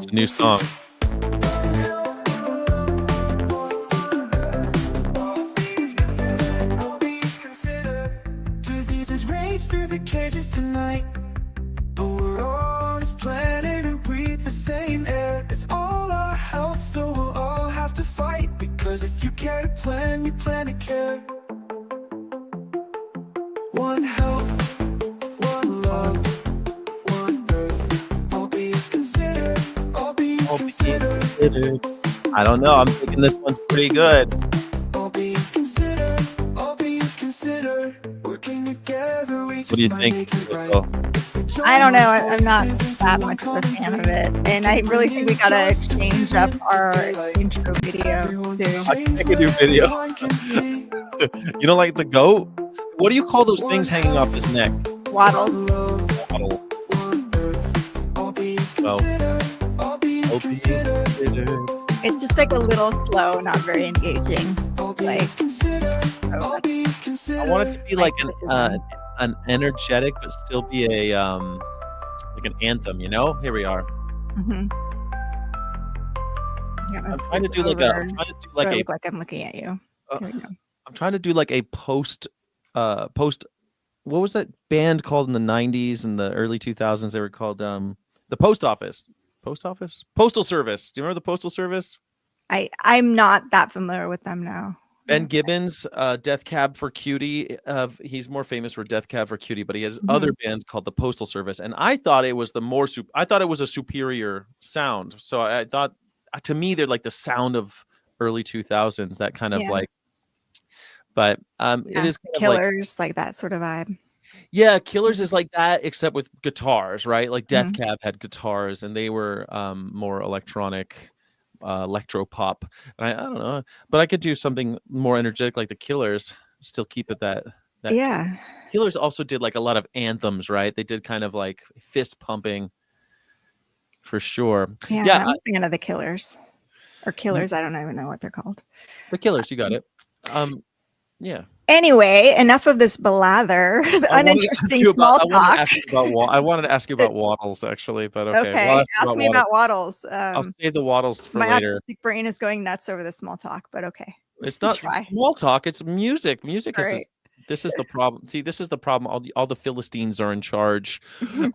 It's a new song. Diseases rage through the cages tonight, but we're on this planet and breathe the same air. It's all our health, so we'll all have to fight, because if you care to plan, you plan to care. One health, one love, one earth. All beings considered, all beings considered. I don't know. I'm thinking this one's pretty good. All beings considered, all beings considered. Working together, we just What do you might think, make it right. Crystal? I don't know. I'm not that much of a fan of it. And I really think we gotta change up our intro video too. I can make a new video. You don't like the goat? What do you call those things hanging off his neck? Waddles. Waddle. Oh. It's just like a little slow, not very engaging. Like, I want it to be like an energetic, but still be a like an anthem. You know? Here we are. Mm-hmm. I'm trying to do like a. I'm trying to do like so a. look like I'm looking at you. Here we go. I'm trying to do like a post. What was that band called in the 90s and the early 2000s? They were called the Post Office. Postal Service. Do you remember the Postal Service? I'm not that familiar with them now. Ben Gibbons, Death Cab for Cutie. He's more famous for Death Cab for Cutie, but he has other bands called the Postal Service, and I thought it was I thought it was a superior sound. So I thought, to me, they're like the sound of early 2000s. That kind of like, but it is kind Killers, like that sort of vibe. Yeah, Killers is like that, except with guitars, right? Like Death Cab had guitars, and they were more electronic. Electro pop, and I don't know, but I could do something more energetic like the Killers, still keep it that yeah. Killers also did like a lot of anthems, right? They did kind of like fist pumping for sure. I'm a fan of the Killers or Killers. I don't even know what they're called. The Killers, you got it. Yeah. Anyway, enough of this blather. The uninteresting small talk. I wanted to ask you about Waddles, actually, but okay. Okay, ask me about Waddles. I'll save the Waddles for my later. autistic brain is going nuts over the small talk, but okay. It's not small talk. It's music. Music is. This is the problem. See, this is the problem. All the Philistines are in charge.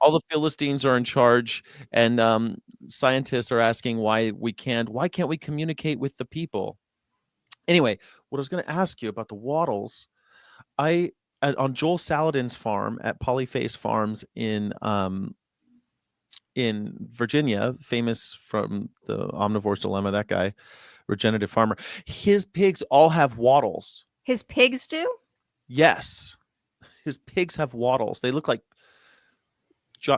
All the Philistines are in charge, and scientists are asking why can't we communicate with the people? Anyway, what I was going to ask you about the Waddles, on Joel Saladin's farm at Polyface Farms in Virginia, famous from the Omnivore's Dilemma, that guy, regenerative farmer, his pigs all have waddles. His pigs do? Yes. His pigs have waddles. They look like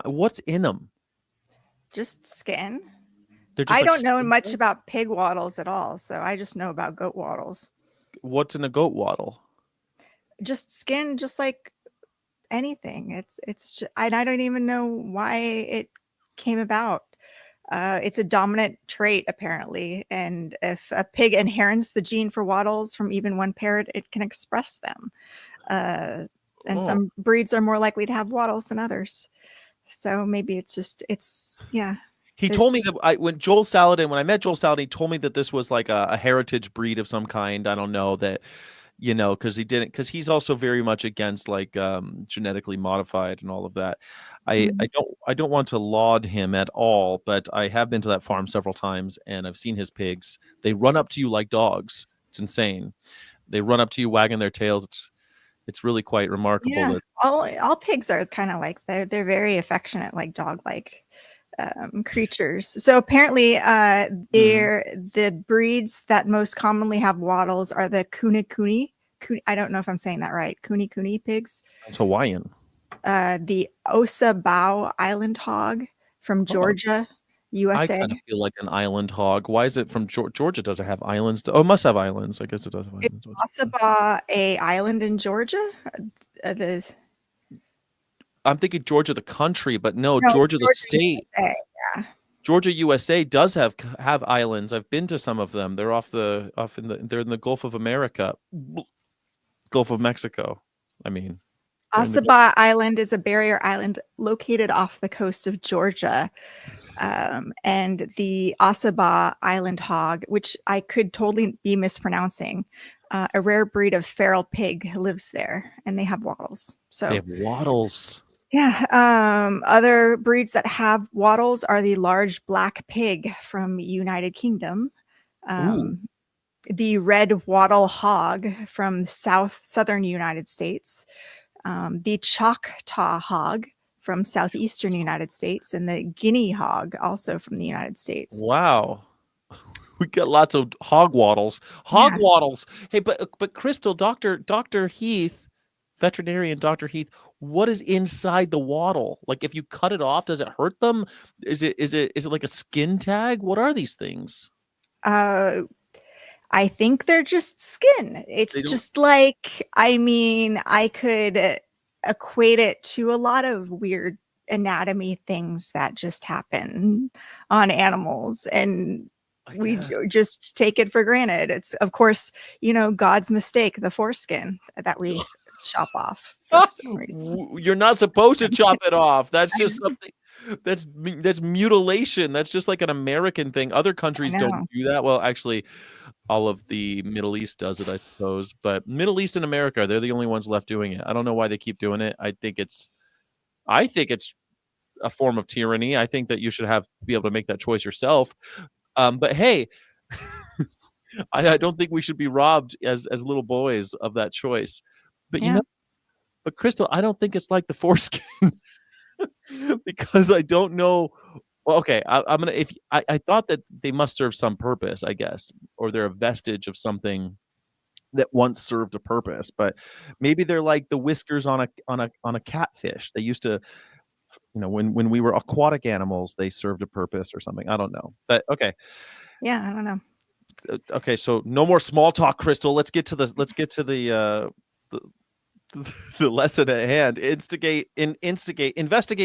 what's in them? Just skin. I don't know much about pig waddles at all, so I just know about goat waddles. What's in a goat waddle? Just skin, just like anything. It's just, I don't even know why it came about. It's a dominant trait apparently, and if a pig inherits the gene for waddles from even one parent, it can express them. And some breeds are more likely to have waddles than others. So maybe it's yeah. He told me that when I met Joel Saladin, he told me that this was like a heritage breed of some kind. I don't know that, because he's also very much against like genetically modified and all of that. I don't want to laud him at all, but I have been to that farm several times and I've seen his pigs. They run up to you like dogs. It's insane. They run up to you wagging their tails. It's really quite remarkable. Yeah, all pigs are kind of like they're very affectionate, like dog-like creatures. So apparently the breeds that most commonly have waddles are the Kuni. I don't know if I'm saying that right. Kuni pigs. It's Hawaiian. The Osabao Island hog from Georgia, USA. I kind of feel like an island hog. Why is it from Georgia? Does it have islands? It must have islands. I guess it does have islands. Is Osaba a island in Georgia? I'm thinking Georgia the country, but no, Georgia the state. USA, yeah. Georgia, USA does have islands. I've been to some of them. They're they're in the Gulf of America, Gulf of Mexico. I mean, Ossabaw Island is a barrier island located off the coast of Georgia. And the Ossabaw Island hog, which I could totally be mispronouncing, a rare breed of feral pig lives there, and they have wattles. So They have wattles. yeah. Other breeds that have wattles are the large black pig from United Kingdom, the red wattle hog from southern United States, the Choctaw hog from southeastern United States, and the guinea hog also from the United States. Wow. We got lots of hog wattles. Hog Yeah. wattles. Hey, but Crystal, Dr. Heath, veterinarian Dr. Heath, what is inside the wattle? Like if you cut it off, does it hurt them? Is it like a skin tag? What are these things? I think they're just skin. It's just like, I mean, I could equate it to a lot of weird anatomy things that just happen on animals, and we just take it for granted. It's, of course, God's mistake, the foreskin that we chop off for some reason. You're not supposed to chop it off. That's just something that's mutilation. That's just like an American thing. Other countries don't do that. Well, actually, all of the Middle East does it, I suppose. But Middle East and America, they're the only ones left doing it. I don't know why they keep doing it. I think it's a form of tyranny. I think that you should be able to make that choice yourself. But hey, I don't think we should be robbed as little boys of that choice. But but Crystal, I don't think it's like the foreskin because I don't know. Well, okay, I'm gonna. If I thought that they must serve some purpose, I guess, or they're a vestige of something that once served a purpose. But maybe they're like the whiskers on a catfish. They used to, when we were aquatic animals, they served a purpose or something. I don't know. But okay. Yeah, I don't know. Okay, so no more small talk, Crystal. Let's get to the lesson at hand. Investigate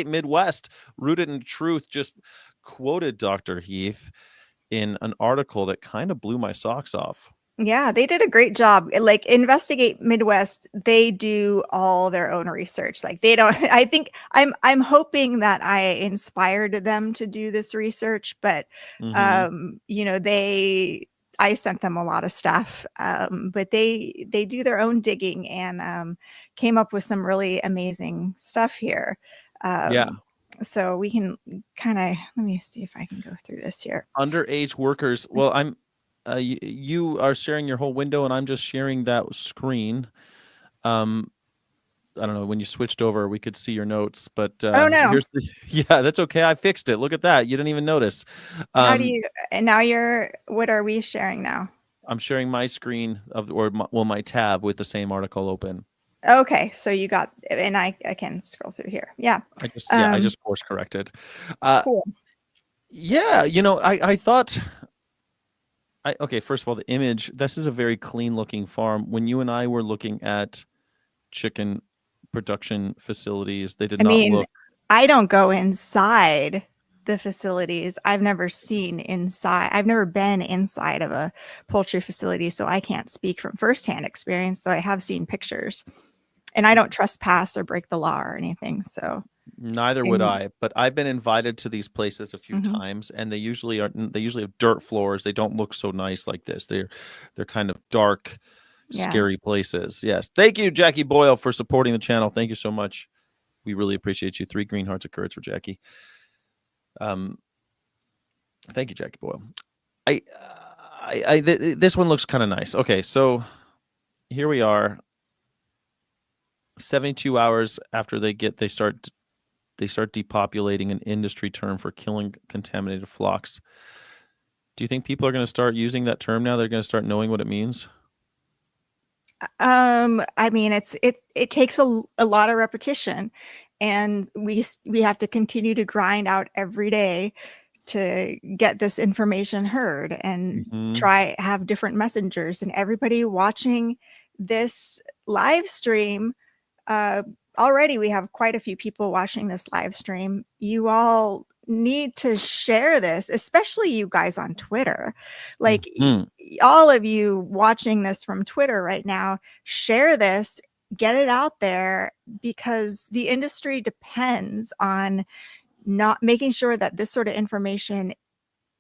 Midwest, rooted in truth. Just quoted Dr. Heath in an article that kind of blew my socks off. Yeah, they did a great job. Like Investigate Midwest, they do all their own research. Like they don't, I think I'm hoping that I inspired them to do this research, but I sent them a lot of stuff. But they do their own digging and came up with some really amazing stuff here. So we can kind of, let me see if I can go through this here. Underage workers. Well, you are sharing your whole window and I'm just sharing that screen. I don't know, when you switched over, we could see your notes, but oh no. Yeah, that's okay. I fixed it. Look at that. You didn't even notice. What are we sharing now? I'm sharing my screen my tab with the same article open. Okay, so you got, and I can scroll through here. Yeah. I just course corrected. Cool. Yeah, I thought. Okay, first of all, the image. This is a very clean looking farm. When you and I were looking at chicken production facilities, they did not look. I don't go inside the facilities. I've never seen inside. I've never been inside of a poultry facility, so I can't speak from firsthand experience, though I have seen pictures. And I don't trespass or break the law or anything. So neither would I, but I've been invited to these places a few times, and they usually have dirt floors. They don't look so nice like this. They're kind of dark, scary places. Yes. Thank you, Jackie Boyle, for supporting the channel. Thank you so much. We really appreciate you. 3 green hearts of courage for Jackie. Thank you, Jackie Boyle. This one looks kind of nice. Okay, so here we are. 72 hours after they start depopulating, an industry term for killing contaminated flocks. Do you think people are going to start using that term now? They're going to start knowing what it means? I mean, it takes a lot of repetition, and we have to continue to grind out every day to get this information heard and have different messengers. And everybody watching this live stream, already we have quite a few people watching this live stream. You all need to share this, especially you guys on Twitter. Like all of you watching this from Twitter right now, share this get it out there, because the industry depends on not making sure that this sort of information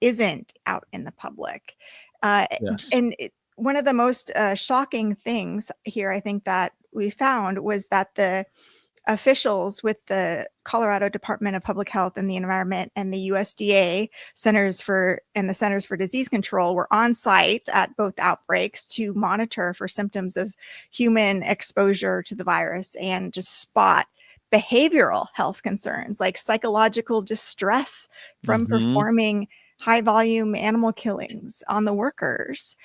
isn't out in the public. Yes. And one of the most shocking things here, I think, that we found was that the officials with the Colorado Department of Public Health and the Environment and the USDA Centers for Disease Control were on site at both outbreaks to monitor for symptoms of human exposure to the virus and just spot behavioral health concerns like psychological distress from performing high volume animal killings on the workers.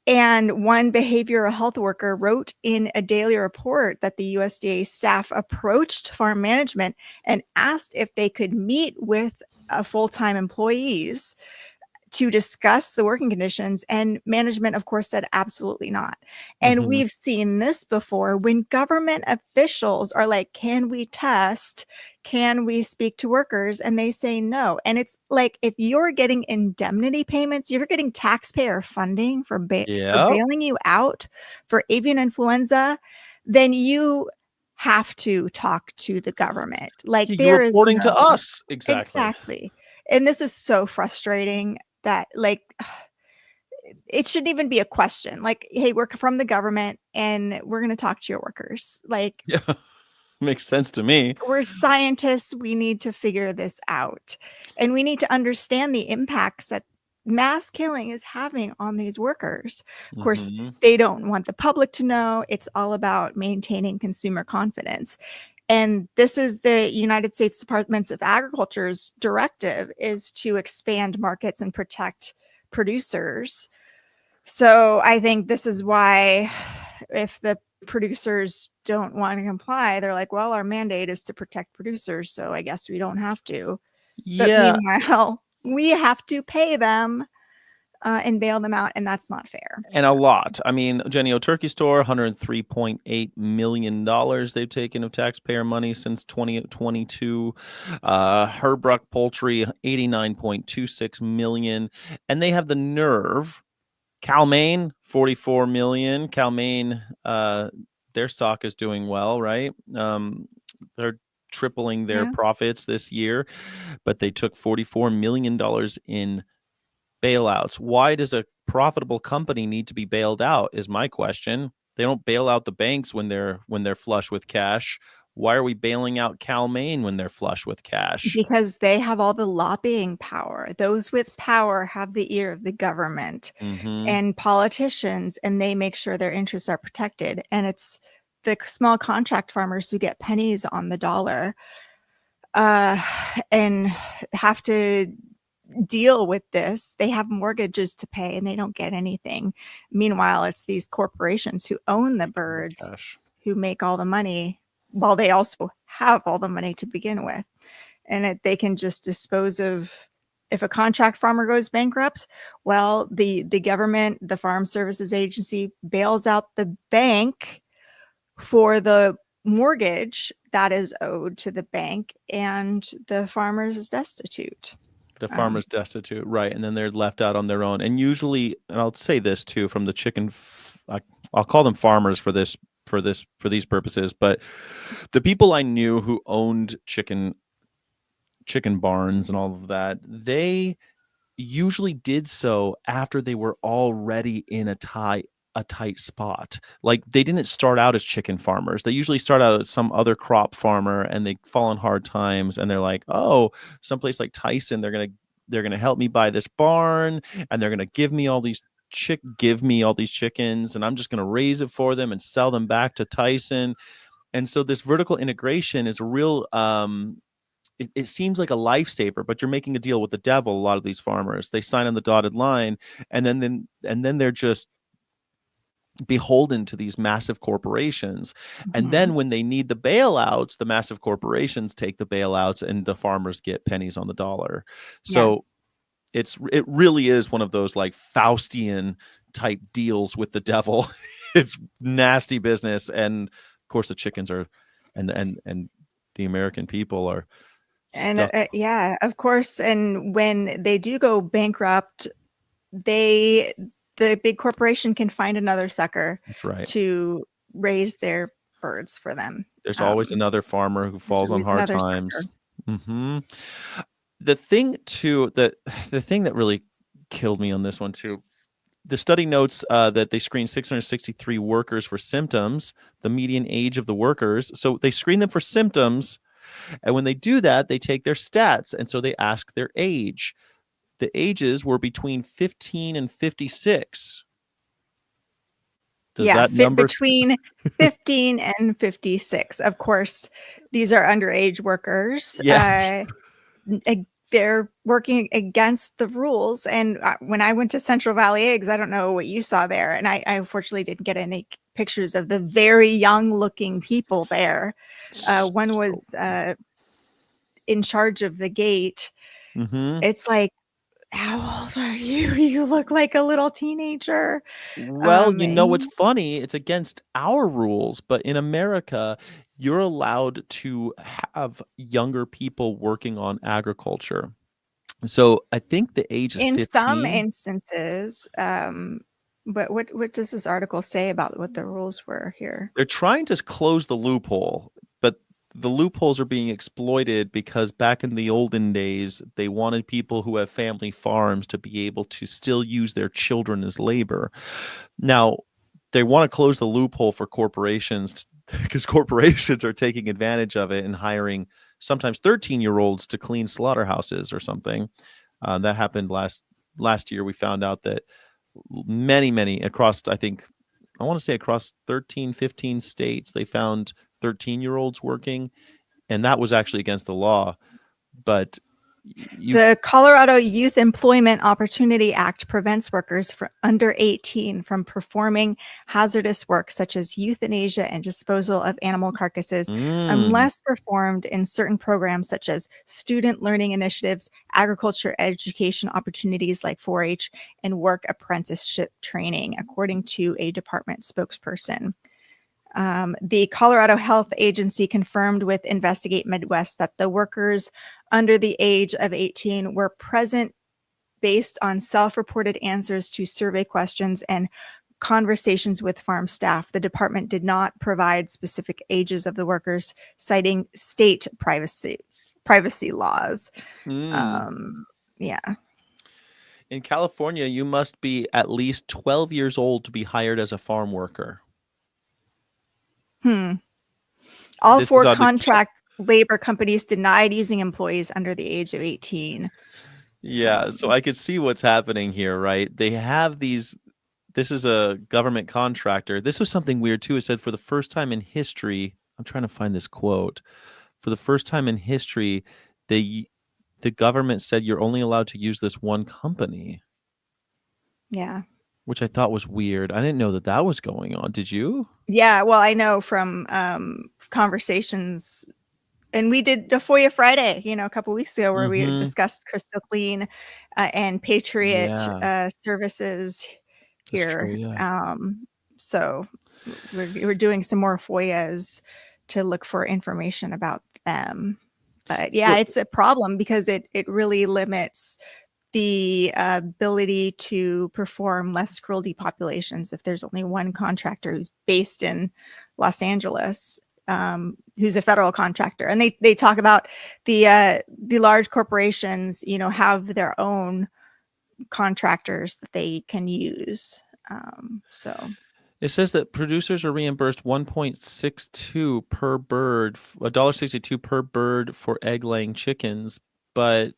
And one behavioral health worker wrote in a daily report that the USDA staff approached farm management and asked if they could meet with full-time employees to discuss the working conditions. And management, of course, said absolutely not. And we've seen this before when government officials are like, can we test? Can we speak to workers? And they say no. And it's like, if you're getting indemnity payments, you're getting taxpayer funding for bailing you out for avian influenza, then you have to talk to the government. Like, You're reporting to us. Exactly. And this is so frustrating that, like, it shouldn't even be a question. Like, hey, we're from the government and we're going to talk to your workers. Like, Yeah, makes sense to me. We're scientists. We need to figure this out. And we need to understand the impacts that mass killing is having on these workers. Of course, they don't want the public to know. It's all about maintaining consumer confidence. And this is the United States Department of Agriculture's directive, is to expand markets and protect producers. So I think this is why, if the producers don't want to comply, they're like, well, our mandate is to protect producers, so I guess we don't have to. Yeah. But meanwhile, we have to pay them and bail them out, and that's not fair. And a lot. I mean, Jenny-O Turkey Store, $103.8 million they've taken of taxpayer money since 2022. Herbruck Poultry, $89.26 million. And they have the nerve. Cal-Maine, $44 million. Cal-Maine, their stock is doing well, right? They're tripling their profits this year, but they took $44 million in bailouts. Why does a profitable company need to be bailed out, is my question. They don't bail out the banks when they're flush with cash. Why are we bailing out Cal-Maine when they're flush with cash? Because they have all the lobbying power. Those with power have the ear of the government and politicians, and they make sure their interests are protected. And it's the small contract farmers who get pennies on the dollar and have to deal with this. They have mortgages to pay and they don't get anything. Meanwhile, it's these corporations who own the birds who make all the money, while they also have all the money to begin with. And they can just dispose of, if a contract farmer goes bankrupt, well, the government, the Farm Services Agency, bails out the bank for the mortgage that is owed to the bank, and the farmer is destitute. The farmer's destitute, right? And then they're left out on their own. And usually, and I'll say this too, from the chicken, I'll call them farmers for these purposes, but the people I knew who owned chicken barns and all of that, they usually did so after they were already in a tight spot. Like, they didn't start out as chicken farmers. They usually start out as some other crop farmer, and they fall on hard times, and they're like, oh, someplace like Tyson, they're gonna help me buy this barn, and they're gonna give me all these chickens, and I'm just gonna raise it for them and sell them back to Tyson. And so this vertical integration is a real it seems like a lifesaver, but you're making a deal with the devil. A lot of these farmers, they sign on the dotted line, and then they're just beholden to these massive corporations. And then when they need the bailouts, the massive corporations take the bailouts and the farmers get pennies on the dollar. So it really is one of those like Faustian type deals with the devil. It's nasty business. And of course the chickens are, and the American people are. And of course. And when they do go bankrupt, the big corporation can find another sucker to raise their birds for them. There's always another farmer who There's falls on always hard another times. sector. The thing too the thing that really killed me on this one too. The study notes that they screened 663 workers for symptoms, the median age of the workers. So they screen them for symptoms, and when they do that, they take their stats, and so they ask their age. The ages were between 15 and 56. Does Yeah, that fit number between 15 and 56. Of course, these are underage workers. Yes. They're working against the rules. And when I went to Central Valley Eggs, I don't know what you saw there. And I unfortunately didn't get any pictures of the very young looking people there. One was in charge of the gate. It's like, how old are you? You look like a little teenager. Well, you know what's funny? It's against our rules, but in America, you're allowed to have younger people working on agriculture. So I think the age is in 15. some instances. But what does this article say about what the rules were here? They're trying to close the loophole, but the loopholes are being exploited because back in the olden days, they wanted people who have family farms to be able to still use their children as labor. Now, they want to close the loophole for corporations because corporations are taking advantage of it and hiring sometimes 13-year-olds to clean slaughterhouses or something. That happened last year. We found out that many across, I want to say across 13, 15 states, they found 13-year-olds working, and that was actually against the law. But the Colorado Youth Employment Opportunity Act prevents workers under 18 from performing hazardous work such as euthanasia and disposal of animal carcasses unless performed in certain programs such as student learning initiatives, agriculture education opportunities like 4-H, and work apprenticeship training, according to a department spokesperson. The Colorado Health Agency confirmed with Investigate Midwest that the workers under the age of 18 were present based on self-reported answers to survey questions and conversations with farm staff. The department did not provide specific ages of the workers, citing state privacy laws. Yeah. In California, you must be at least 12 years old to be hired as a farm worker. All four contract labor companies denied using employees under the age of 18. Yeah, so I could see what's happening here, right? They have these. This is a government contractor. This was something weird too. It said for the first time in history, I'm trying to find this quote. For the first time in history, the government said you're only allowed to use this one company. Yeah. Which I thought was weird. I didn't know that was going on. Did you? Yeah, well, I know from conversations, and we did the FOIA Friday, a couple weeks ago, where we discussed Crystal Clean and Patriot services here. True, yeah. So we're doing some more FOIAs to look for information about them. But yeah, it's a problem because it really limits the ability to perform less cruel depopulations if there's only one contractor who's based in Los Angeles, who's a federal contractor. And they talk about the large corporations, have their own contractors that they can use. So it says that producers are reimbursed $1.62 per bird, $1.62 per bird for egg-laying chickens, but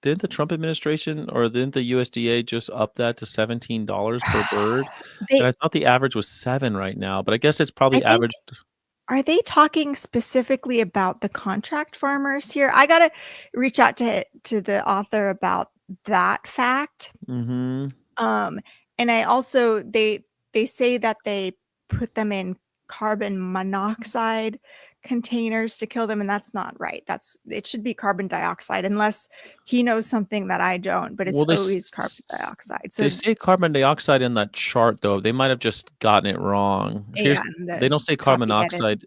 didn't the Trump administration or didn't the USDA just up that to $17 per bird? And I thought the average was $7 right now, but I guess it's probably averaged. Are they talking specifically about the contract farmers here? I gotta reach out to the author about that fact. And I also they say that they put them in carbon monoxide containers to kill them, and that's not right. It should be carbon dioxide, unless he knows something that I don't, but it's always carbon dioxide. So they say carbon dioxide in that chart, though. They might have just gotten it wrong. They don't say carbon monoxide.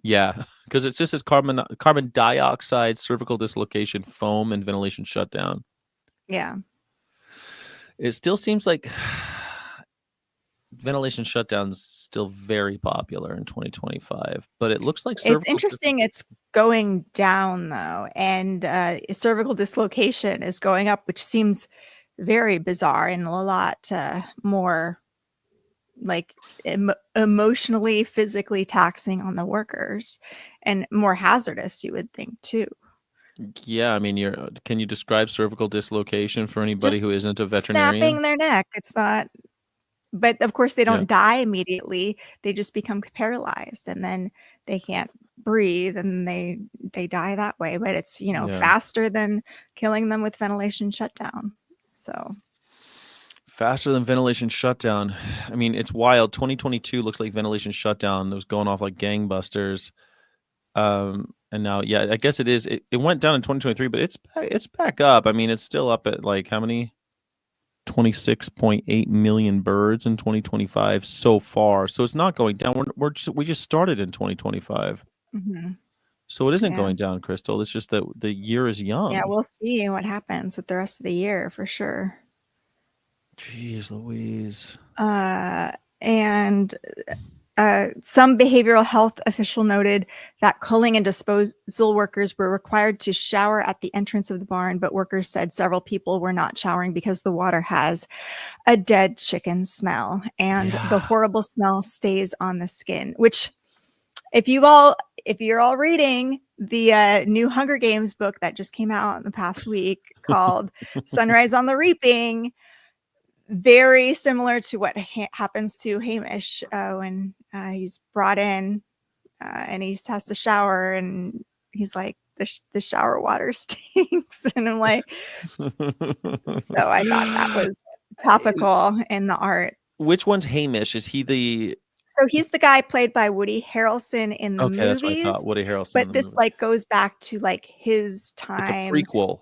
Yeah, because it just says carbon dioxide, cervical dislocation, foam, and ventilation shutdown. Yeah. It still seems like ventilation shutdown's still very popular in 2025, but it looks like It's cervical interesting it's going down though, and cervical dislocation is going up, which seems very bizarre and a lot more like emotionally, physically taxing on the workers and more hazardous, you would think too. Yeah, I mean, can you describe cervical dislocation for anybody who Just isn't a veterinarian? snapping their neck. It's not, but of course they Yeah. don't die immediately. They just become paralyzed and then they can't breathe and they die that way. But it's, Yeah. faster than killing them with ventilation shutdown. So Faster than ventilation shutdown. I mean, it's wild. 2022 looks like ventilation shutdown. It was going off like gangbusters. And now, yeah, I guess it is. It went down in 2023, but it's back up. I mean, it's still up at like how many? 26.8 million birds in 2025 so far. So it's not going down. We just started in 2025. mhm. So it isn't Yeah. going down, Crystal. It's just that the year is young. Yeah, we'll see what happens with the rest of the year for sure. Jeez Louise. And some behavioral health official noted that culling and disposal workers were required to shower at the entrance of the barn, but workers said several people were not showering because the water has a dead chicken smell, and the horrible smell stays on the skin. Which, if you're all reading the new Hunger Games book that just came out in the past week called Sunrise on the Reaping, very similar to what happens to Hamish when he's brought in and he just has to shower and he's like, the shower water stinks. And I'm like, so I thought that was topical in the art. Which one's Hamish? Is he the... So he's the guy played by Woody Harrelson in the Okay, movies. that's what I thought. Woody Harrelson. But this like goes back to like his time. It's a prequel.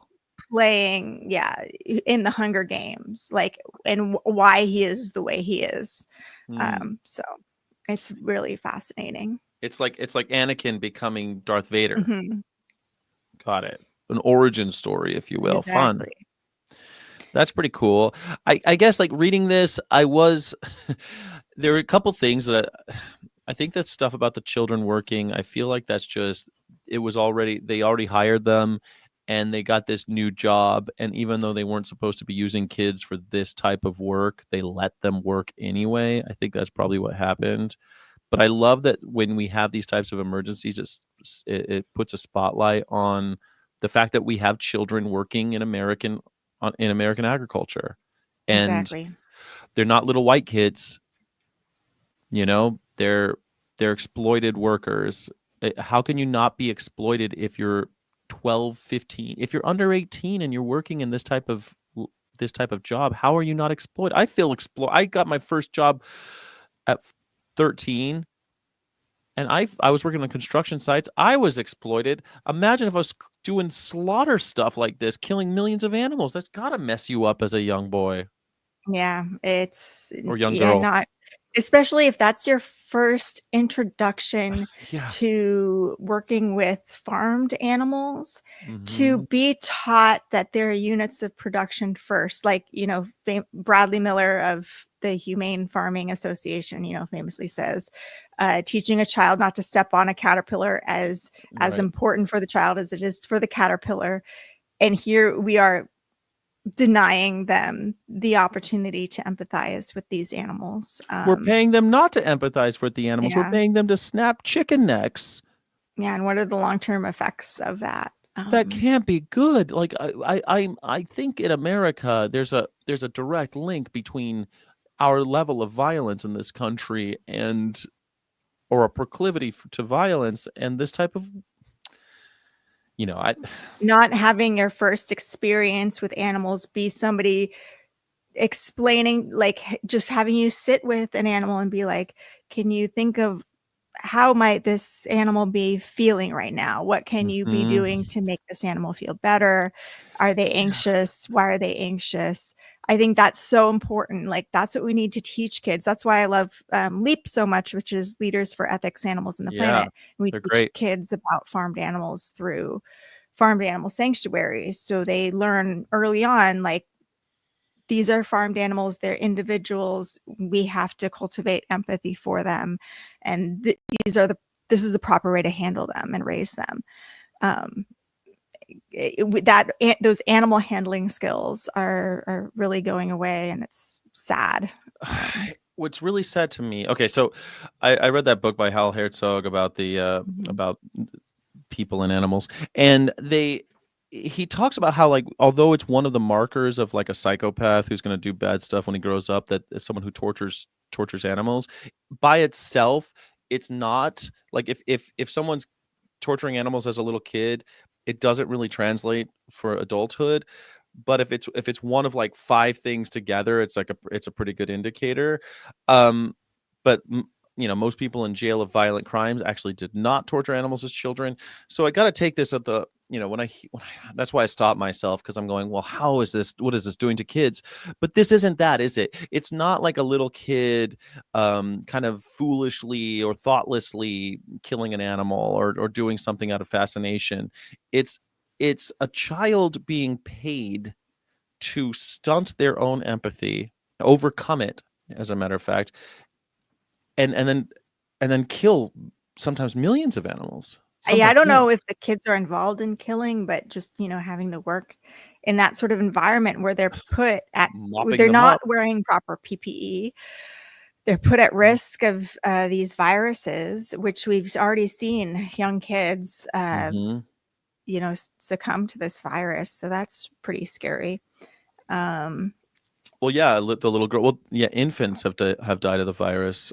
Playing, yeah, in the Hunger Games, like, and why he is the way he is. So it's really fascinating. It's like Anakin becoming Darth Vader. Mm-hmm. Got it. An origin story, if you will. Exactly. Fun. That's pretty cool. I guess like reading this, there are a couple things that I think that stuff about the children working, I feel like that's just, they already hired them and they got this new job. And even though they weren't supposed to be using kids for this type of work, they let them work anyway. I think that's probably what happened. But I love that when we have these types of emergencies, it puts a spotlight on the fact that we have children working in American agriculture. And exactly. They're not little white kids. They're exploited workers. How can you not be exploited if you're 12, 15, if you're under 18 and you're working in this type of job? How are you not exploited? I feel exploited. I got my first job at 13 and I was working on construction sites. I was exploited. Imagine if I was doing slaughter stuff like this, killing millions of animals. That's got to mess you up as a young boy. Yeah, it's or young girl. Not, especially if that's your first introduction to working with farmed animals, to be taught that there are units of production first, like, Bradley Miller of the Humane Farming Association, famously says, teaching a child not to step on a caterpillar as important for the child as it is for the caterpillar. And here we are denying them the opportunity to empathize with these animals. We're paying them not to empathize with the animals. We're paying them to snap chicken necks. Yeah, and what are the long-term effects of that? That can't be good. Like I think in America there's a direct link between our level of violence in this country or a proclivity to violence and this type of not having your first experience with animals be somebody explaining, like just having you sit with an animal and be like, can you think of how might this animal be feeling right now? What can you be doing to make this animal feel better? Are they anxious? Why are they anxious? I think that's so important. Like, that's what we need to teach kids. That's why I love LEAP so much, which is Leaders for Ethics, Animals, and the Planet. And we teach kids about farmed animals through farmed animal sanctuaries. So they learn early on, like, these are farmed animals, they're individuals, we have to cultivate empathy for them, and this is the proper way to handle them and raise them. Those animal handling skills are really going away, and it's sad. What's really sad to me, okay, so I read that book by Hal Herzog about the about people and animals, and he talks about how, like, although it's one of the markers of like a psychopath who's going to do bad stuff when he grows up, that is someone who tortures animals, by itself it's not like, if someone's torturing animals as a little kid, it doesn't really translate for adulthood. But if it's one of like 5 things together, it's like it's a pretty good indicator. But most people in jail of violent crimes actually did not torture animals as children. So I got to take this at the, that's why I stopped myself, because I'm going, well, what is this doing to kids? But this isn't that, is it? It's not like a little kid kind of foolishly or thoughtlessly killing an animal or doing something out of fascination. It's a child being paid to stunt their own empathy, overcome it, as a matter of fact, and then kill sometimes millions of animals. Yeah, I don't know if the kids are involved in killing, but just, having to work in that sort of environment where they're put at, they're not wearing proper PPE. They're put at risk of these viruses, which we've already seen young kids, succumb to this virus. So that's pretty scary. Well, yeah, the little girl. Well, yeah, infants have died of the virus.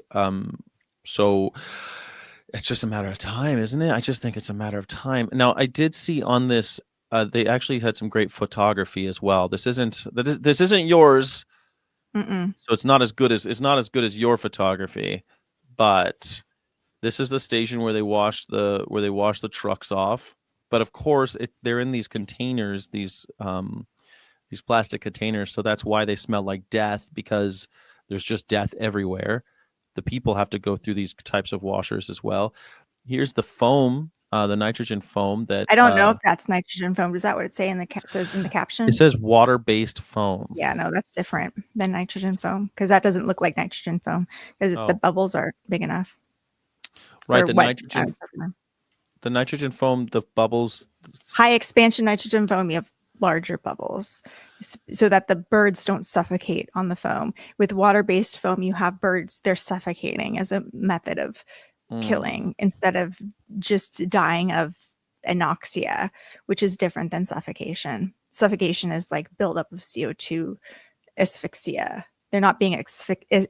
So it's just a matter of time, isn't it? I just think it's a matter of time. Now, I did see on this, they actually had some great photography as well. This isn't yours, so it's not as good as your photography, but this is the station where they wash the trucks off. But of course, they're in these containers, these plastic containers, so that's why they smell like death, because there's just death everywhere. The people have to go through these types of washers as well. Here's the foam, the nitrogen foam that I don't know if that's nitrogen foam. Is that what it says in the caption? It says water-based foam. Yeah, no, that's different than nitrogen foam, because that doesn't look like nitrogen foam, because the bubbles are big enough. Right, the nitrogen foam, the bubbles. High expansion nitrogen foam, you have larger bubbles so that the birds don't suffocate on the foam. With water-based foam, you have birds, they're suffocating as a method of killing instead of just dying of anoxia, which is different than suffocation. Suffocation is like buildup of CO2, asphyxia. They're not being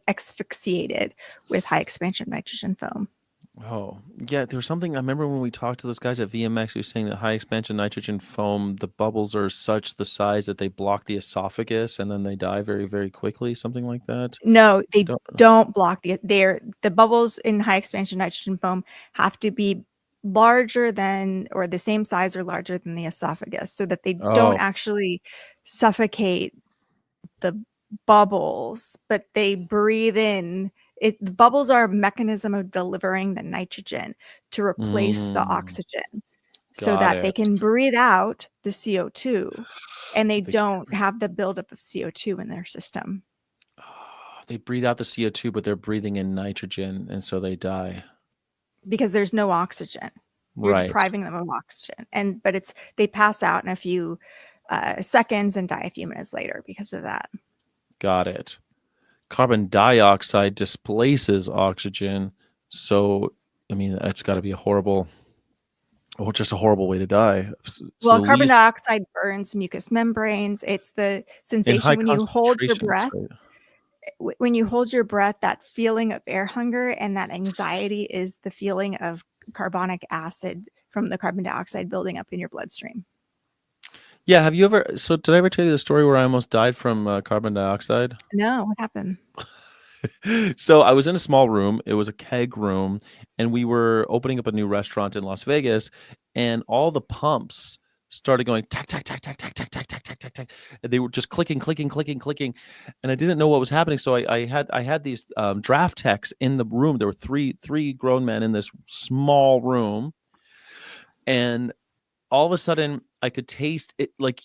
asphyxiated with high expansion nitrogen foam. Oh, yeah, there was something, I remember when we talked to those guys at VMX who were saying that high expansion nitrogen foam, the bubbles are such the size that they block the esophagus and then they die very, very quickly, something like that. No, they don't block the bubbles in high expansion nitrogen foam have to be larger than, or the same size or larger than, the esophagus, so that they don't actually suffocate the bubbles, but they breathe in. The bubbles are a mechanism of delivering the nitrogen to replace the oxygen, so that they can breathe out the CO2, and they don't have the buildup of CO2 in their system. They breathe out the CO2, but they're breathing in nitrogen, and so they die. Because there's no oxygen. You're depriving them of oxygen. But they pass out in a few seconds and die a few minutes later because of that. Got it. Carbon dioxide displaces oxygen, so I mean that's got to be just a horrible way to die. Well, carbon dioxide burns mucous membranes. It's the sensation when you hold your breath. Right? When you hold your breath, that feeling of air hunger and that anxiety is the feeling of carbonic acid from the carbon dioxide building up in your bloodstream. Yeah, have you ever? So did I ever tell you the story where I almost died from carbon dioxide? No, what happened? So I was in a small room. It was a keg room, and we were opening up a new restaurant in Las Vegas, and all the pumps started going tack, tack, tack, tack, tack, tack, tack, tack, tack, tack, tack. And they were just clicking, and I didn't know what was happening. So I had these draft techs in the room. There were three grown men in this small room, and all of a sudden I could taste it. Like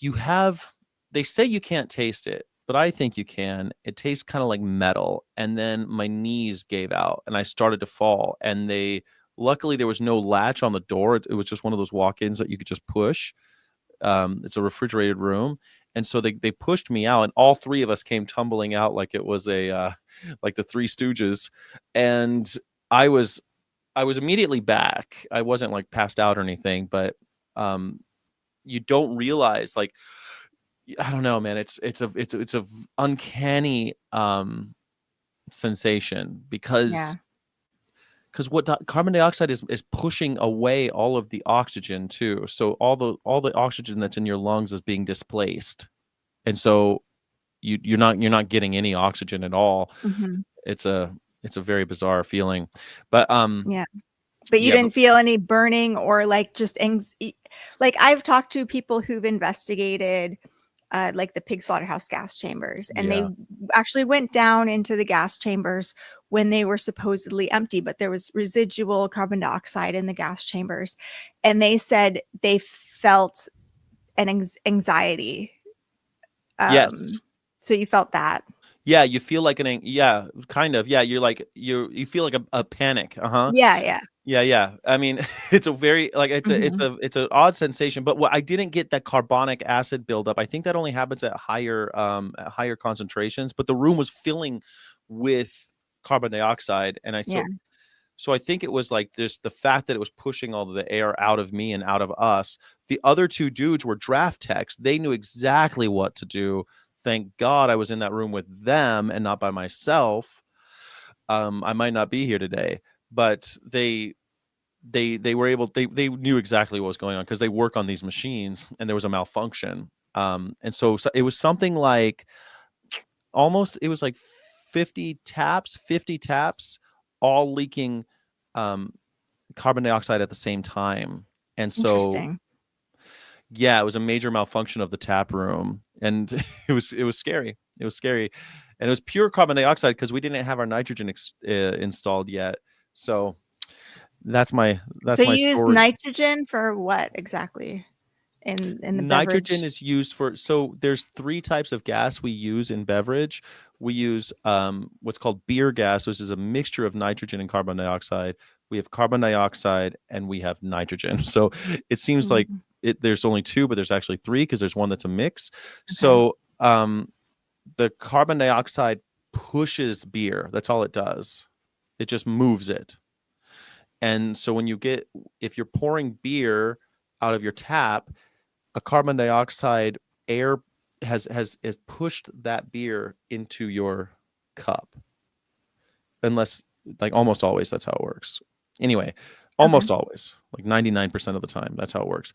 they say you can't taste it, but I think you can. It tastes kind of like metal. And then my knees gave out and I started to fall. And luckily there was no latch on the door. It was just one of those walk-ins that you could just push. It's a refrigerated room. And so they pushed me out and all three of us came tumbling out like it was like the Three Stooges. And I was immediately back. I wasn't like passed out or anything, but you don't realize, like, I don't know, man. It's a uncanny sensation because what carbon dioxide is pushing away all of the oxygen too. So all the oxygen that's in your lungs is being displaced, and so you're not getting any oxygen at all. Mm-hmm. It's a very bizarre feeling, but But you didn't feel any burning or like just like I've talked to people who've investigated like the pig slaughterhouse gas chambers, and they actually went down into the gas chambers when they were supposedly empty, but there was residual carbon dioxide in the gas chambers, and they said they felt an anxiety. Yes. So you felt that? Yeah, you feel like kind of. Yeah, you're like you feel like a panic. Yeah. I mean, it's a very like it's an odd sensation. But what I didn't get that carbonic acid buildup. I think that only happens at higher concentrations. But the room was filling with carbon dioxide, and so I think it was like the fact that it was pushing all the air out of me and out of us. The other two dudes were draft techs. They knew exactly what to do. Thank God I was in that room with them and not by myself. I might not be here today, but they were able. They knew exactly what was going on because they work on these machines, and there was a malfunction. And so it was something like it was like 50 taps, all leaking carbon dioxide at the same time. And so yeah, it was a major malfunction of the tap room, and it was scary. It was scary, and it was pure carbon dioxide because we didn't have our nitrogen installed yet. So that's my So you use nitrogen for what exactly? In the nitrogen beverage? is used for, so there's 3 types of gas we use in beverage. We use what's called beer gas, which is a mixture of nitrogen and carbon dioxide. We have carbon dioxide and we have nitrogen. So it seems like there's only 2, but there's actually 3 because there's one that's a mix. So the carbon dioxide pushes beer. That's all it does. It just moves it. And so if you're pouring beer out of your tap, a carbon dioxide air has pushed that beer into your cup. Unless, like, almost always that's how it works. Anyway, almost always, like 99% of the time, that's how it works.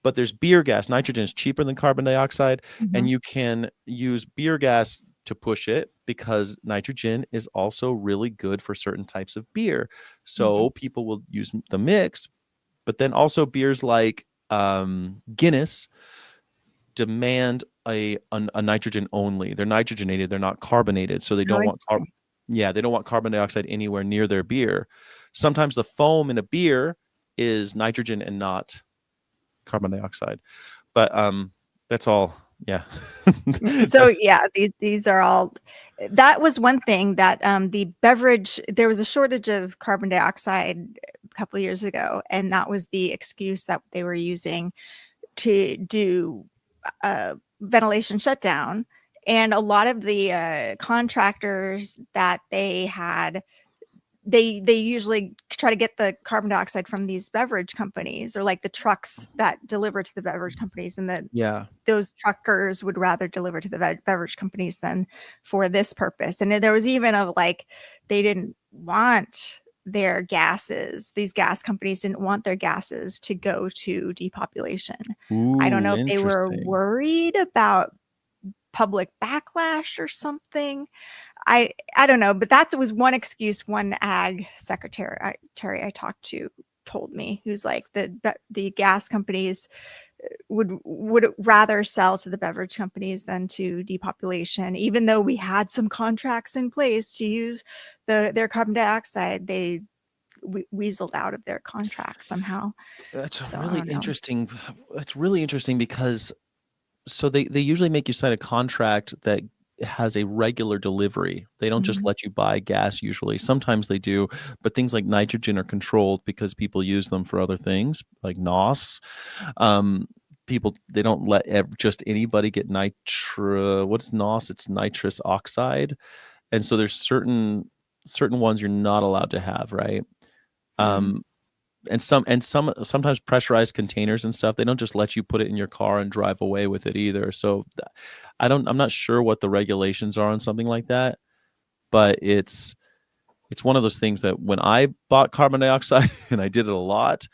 But there's beer gas. Nitrogen is cheaper than carbon dioxide, and you can use beer gas to push it because nitrogen is also really good for certain types of beer. So people will use the mix, but then also beers like Guinness demand a nitrogen only. They're nitrogenated, they're not carbonated, so they don't want they don't want carbon dioxide anywhere near their beer. Sometimes the foam in a beer is nitrogen and not carbon dioxide, but that's all. So these are all. That was one thing that the beverage, there was a shortage of carbon dioxide a couple of years ago, and that was the excuse that they were using to do ventilation shutdown. And a lot of the contractors that they had, they usually try to get the carbon dioxide from these beverage companies, or like the trucks that deliver to the beverage companies, and those truckers would rather deliver to the beverage companies than for this purpose. And there was even they didn't want their gases, these gas companies didn't want their gases to go to depopulation. I don't know if they were worried about public backlash or something. I don't know, but that was one excuse one ag secretary I talked to told me, who's like the gas companies would rather sell to the beverage companies than to depopulation. Even though we had some contracts in place to use their carbon dioxide, they weaseled out of their contracts somehow. That's really interesting. That's really interesting because so they usually make you sign a contract that has a regular delivery. They don't just Mhm. let you buy gas usually. Sometimes they do, but things like nitrogen are controlled because people use them for other things like NOS. People, they don't let just anybody get what's NOS? It's nitrous oxide. And so there's certain ones you're not allowed to have, right? Mm. And sometimes pressurized containers and stuff, they don't just let you put it in your car and drive away with it either. So I'm not sure what the regulations are on something like that, but it's one of those things that when I bought carbon dioxide and I did it a lot,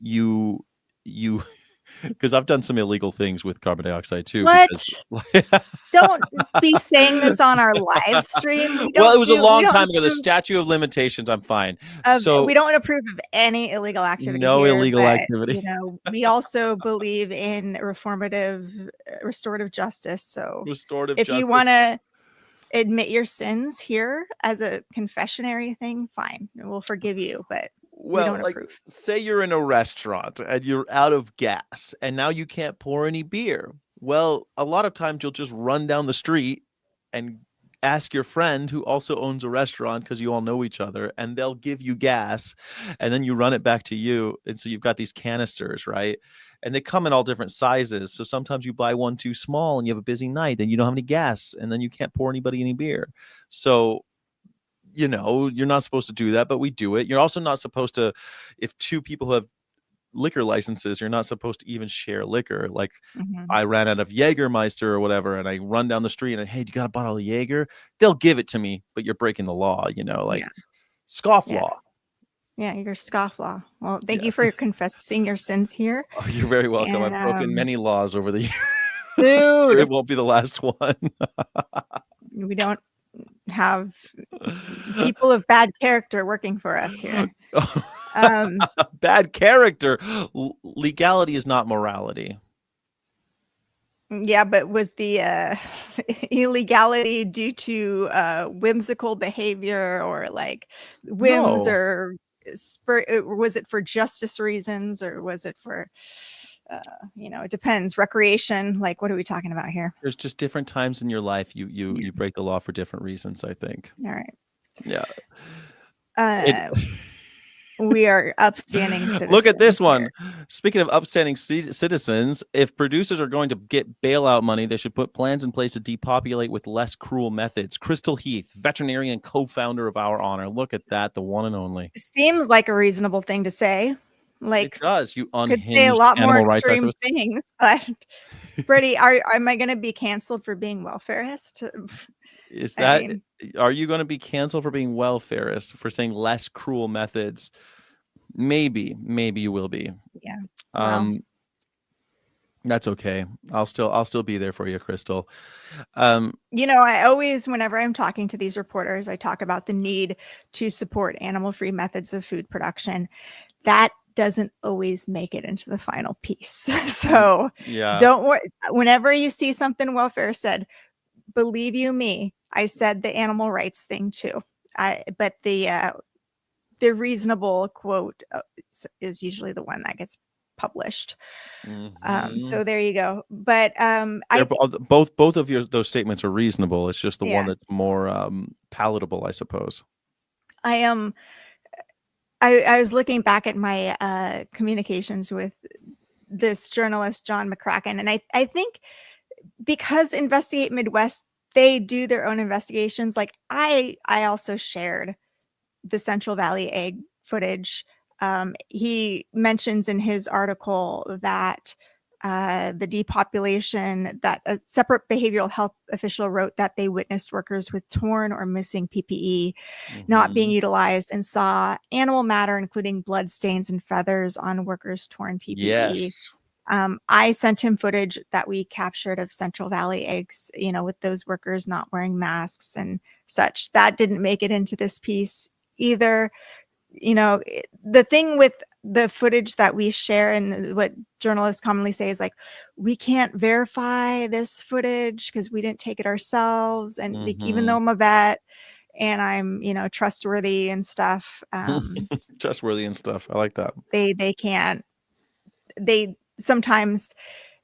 you because I've done some illegal things with carbon dioxide too. What? Because Don't be saying this on our live stream. Well, it was a We long don't time ago. The approve statute of limitations, I'm fine. we So don't approve of any illegal activity no here, illegal but activity. we also believe in restorative justice. So Restorative if you justice. want to admit your sins here as a confessionary thing, fine, we'll forgive you, but we don't Like, approve. say you're in a restaurant and you're out of gas and now you can't pour any beer. Well, a lot of times you'll just run down the street and ask your friend who also owns a restaurant, because you all know each other, and they'll give you gas, and then you run it back to you. And so you've got these canisters, right? And they come in all different sizes. So sometimes you buy one too small and you have a busy night and you don't have any gas, and then you can't pour anybody any beer. So you're not supposed to do that, but we do it. You're also not supposed to, if two people have liquor licenses, you're not supposed to even share liquor. Like, Mhm. I ran out of Jägermeister or whatever, and I run down the street and, hey, you got a bottle of Jaeger? They'll give it to me, but you're breaking the law, like Yeah. scoff Yeah. law. Yeah, your scofflaw. Well, thank Yeah. you for confessing your sins here. Oh, you're very welcome. I've broken And many laws over the years. dude, It won't be the last one. we don't have people of bad character working for us here. Bad character. Legality is not morality. Yeah, but was the illegality due to whimsical behavior, or like whims, No. or was it for justice reasons, or was it for it depends, recreation? Like, what are we talking about here? There's just different times in your life you Yeah. break the law for different reasons, I think. All right. Yeah. We are upstanding citizens. Look at this one. here. Speaking of upstanding citizens, if producers are going to get bailout money, they should put plans in place to depopulate with less cruel methods. Crystal Heath, veterinarian co-founder of Our Honor. Look at that, the one and only. Seems like a reasonable thing to say. Like, It does. You could say a unhinged lot more animal rights extreme activist. things, but Brittany, am I going to be canceled for being welfarist? Is I that? mean, Are you going to be canceled for being welfarist, for saying less cruel methods? Maybe you will be. yeah. Well, That's okay. I'll still be there for you, Crystal. I always, whenever I'm talking to these reporters, I talk about the need to support animal-free methods of food production. That doesn't always make it into the final piece. So Yeah. don't worry. Whenever you see something welfare said, believe you me, I said the animal rights thing too. But the reasonable quote is usually the one that gets published. So there you go. But both of those statements are reasonable. It's just the one Yeah. that's more palatable, I suppose. I was looking back at my communications with this journalist, John McCracken, and I think because Investigate Midwest, they do their own investigations. Like, I also shared the Central Valley egg footage. He mentions in his article that the depopulation, that a separate behavioral health official wrote that they witnessed workers with torn or missing PPE not being utilized, and saw animal matter, including blood stains and feathers on workers' torn PPE. Yes. I sent him footage that we captured of Central Valley eggs, with those workers not wearing masks and such. That didn't make it into this piece either. The thing with the footage that we share, and what journalists commonly say, is like, we can't verify this footage because we didn't take it ourselves. And like, even though I'm a vet and I'm, trustworthy and stuff, trustworthy and stuff. I like that. they sometimes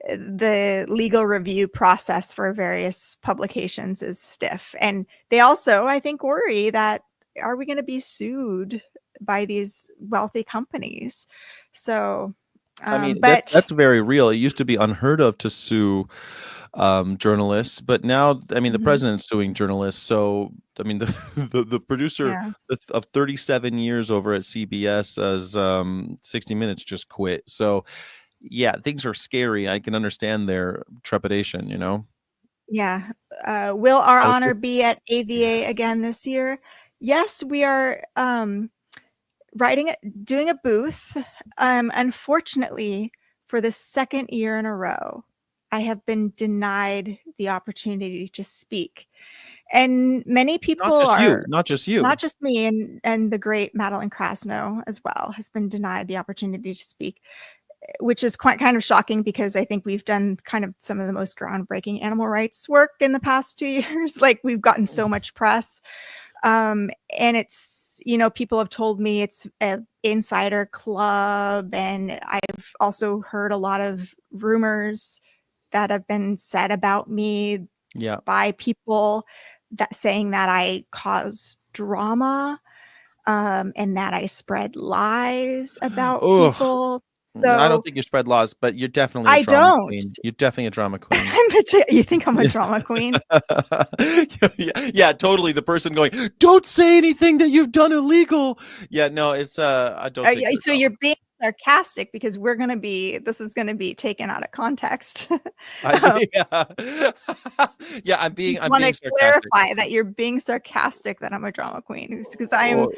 the legal review process for various publications is stiff. And they also, I think, worry that, are we going to be sued by these wealthy companies? So, I mean, but that's very real. It used to be unheard of to sue journalists, but now, I mean, the mhm, president's suing journalists. So, I mean, the the producer yeah, of 37 years over at CBS as 60 Minutes just quit. So, yeah, things are scary. I can understand their trepidation, you know? yeah. Will our I was honor just, be at AVA yes. again this year? Yes, we are doing a booth. Unfortunately, for the second year in a row, I have been denied the opportunity to speak. And many people Not just you, are, not just not you. just me, and the great Madeline Krasno as well has been denied the opportunity to speak, which is quite kind of shocking because I think we've done kind of some of the most groundbreaking animal rights work in the past 2 years. Like, we've gotten so much press. And it's, people have told me it's an insider club, and I've also heard a lot of rumors that have been said about me Yeah. by people that saying that I cause drama, and that I spread lies about Ugh. people. I don't So think you spread laws, but you're definitely a I drama don't. queen. You're definitely a drama queen. You think I'm a Yeah. drama queen? Yeah, yeah, totally. The person going, "Don't say anything that you've done illegal." Yeah, no, it's I don't think you're a So drama you're being sarcastic because this is gonna be taken out of context. Um, yeah. Yeah, I'm want being to sarcastic. clarify that you're being sarcastic that I'm a drama queen, because I'm, Or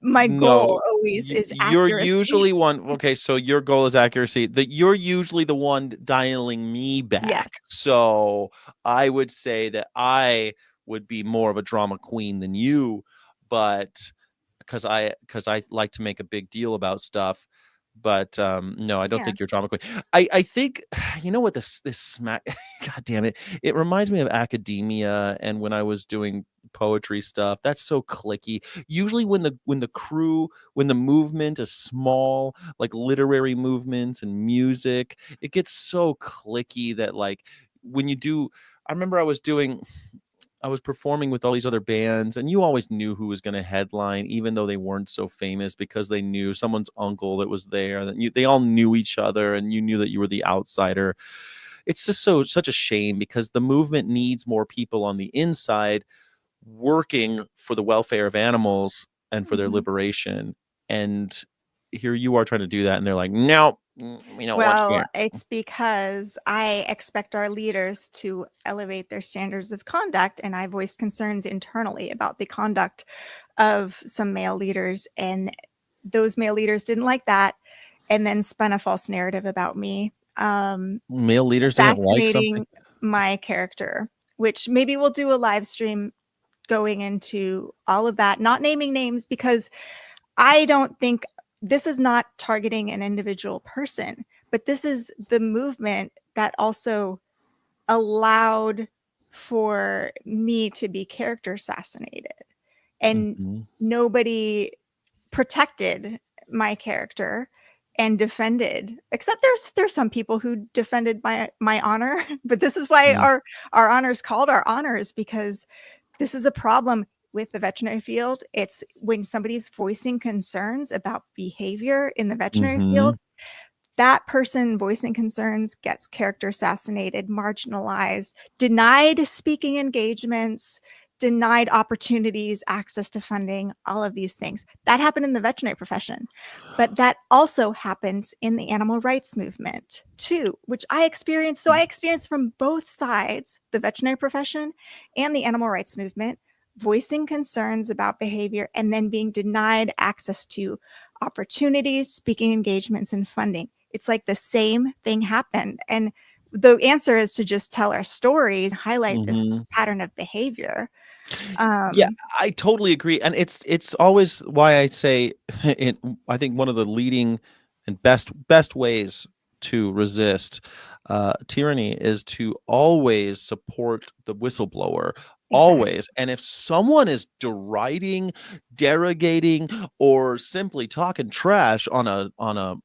my no, goal always is you're accuracy. usually one. Okay, so your goal is accuracy. That you're usually the one dialing me back. Yes. So I would say that I would be more of a drama queen than you, but because I like to make a big deal about stuff. But no, I don't Yeah. think you're drama queen. I think, you know what, this smack, god damn it, it reminds me of academia and when I was doing poetry stuff. That's so clicky. Usually when the movement is small, like literary movements and music, it gets so clicky that, like, when you do, I remember I was performing with all these other bands, and you always knew who was going to headline, even though they weren't so famous, because they knew someone's uncle that was there. They all knew each other, and you knew that you were the outsider. It's just such a shame because the movement needs more people on the inside working for the welfare of animals and for their Mhm. liberation. And here you are trying to do that, and they're like, "No, we don't want you Well, here." it's because I expect our leaders to elevate their standards of conduct, and I voiced concerns internally about the conduct of some male leaders, and those male leaders didn't like that, and then spun a false narrative about me, Male leaders didn't like something. assassinating my character, which maybe we'll do a live stream going into all of that, not naming names, because I don't think this is not targeting an individual person, but this is the movement that also allowed for me to be character assassinated, and Mhm. nobody protected my character and defended, except there's some people who defended my honor. But this is why Mm. our honor is called our honor, is because this is a problem with the veterinary field. It's when somebody's voicing concerns about behavior in the veterinary field, Mhm. that person voicing concerns gets character assassinated, marginalized, denied speaking engagements, denied opportunities, access to funding, all of these things. That happened in the veterinary profession. But that also happens in the animal rights movement too, which I experienced. So I experienced from both sides, the veterinary profession and the animal rights movement, voicing concerns about behavior and then being denied access to opportunities, speaking engagements, and funding. It's like the same thing happened. And the answer is to just tell our stories, highlight this Mhm. pattern of behavior. Yeah, Um, I totally agree, and it's always why I say it. I think one of the leading and best ways to resist tyranny is to always support the whistleblower, exactly. always. And if someone is deriding, derogating, or simply talking trash on a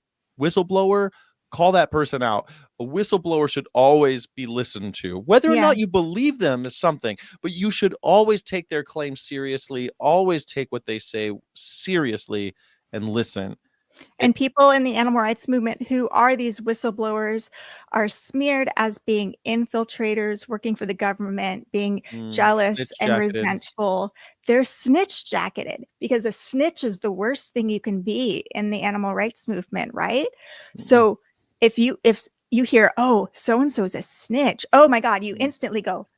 whistleblower, call that person out. a whistleblower should always be listened to. Whether or Yeah. not you believe them is something, but you should always take their claims seriously, always take what they say seriously and listen. And people in the animal rights movement who are these whistleblowers are smeared as being infiltrators, working for the government, being jealous Snitch and jacketed. resentful. They're snitch jacketed because a snitch is the worst thing you can be in the animal rights movement, right? So if you hear, oh, so and so is a snitch, oh my God, you instantly go,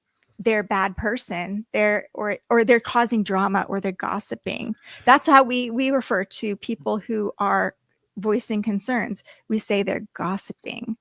they're a bad person, or they're causing drama, or they're gossiping. That's how we refer to people who are voicing concerns. We say they're gossiping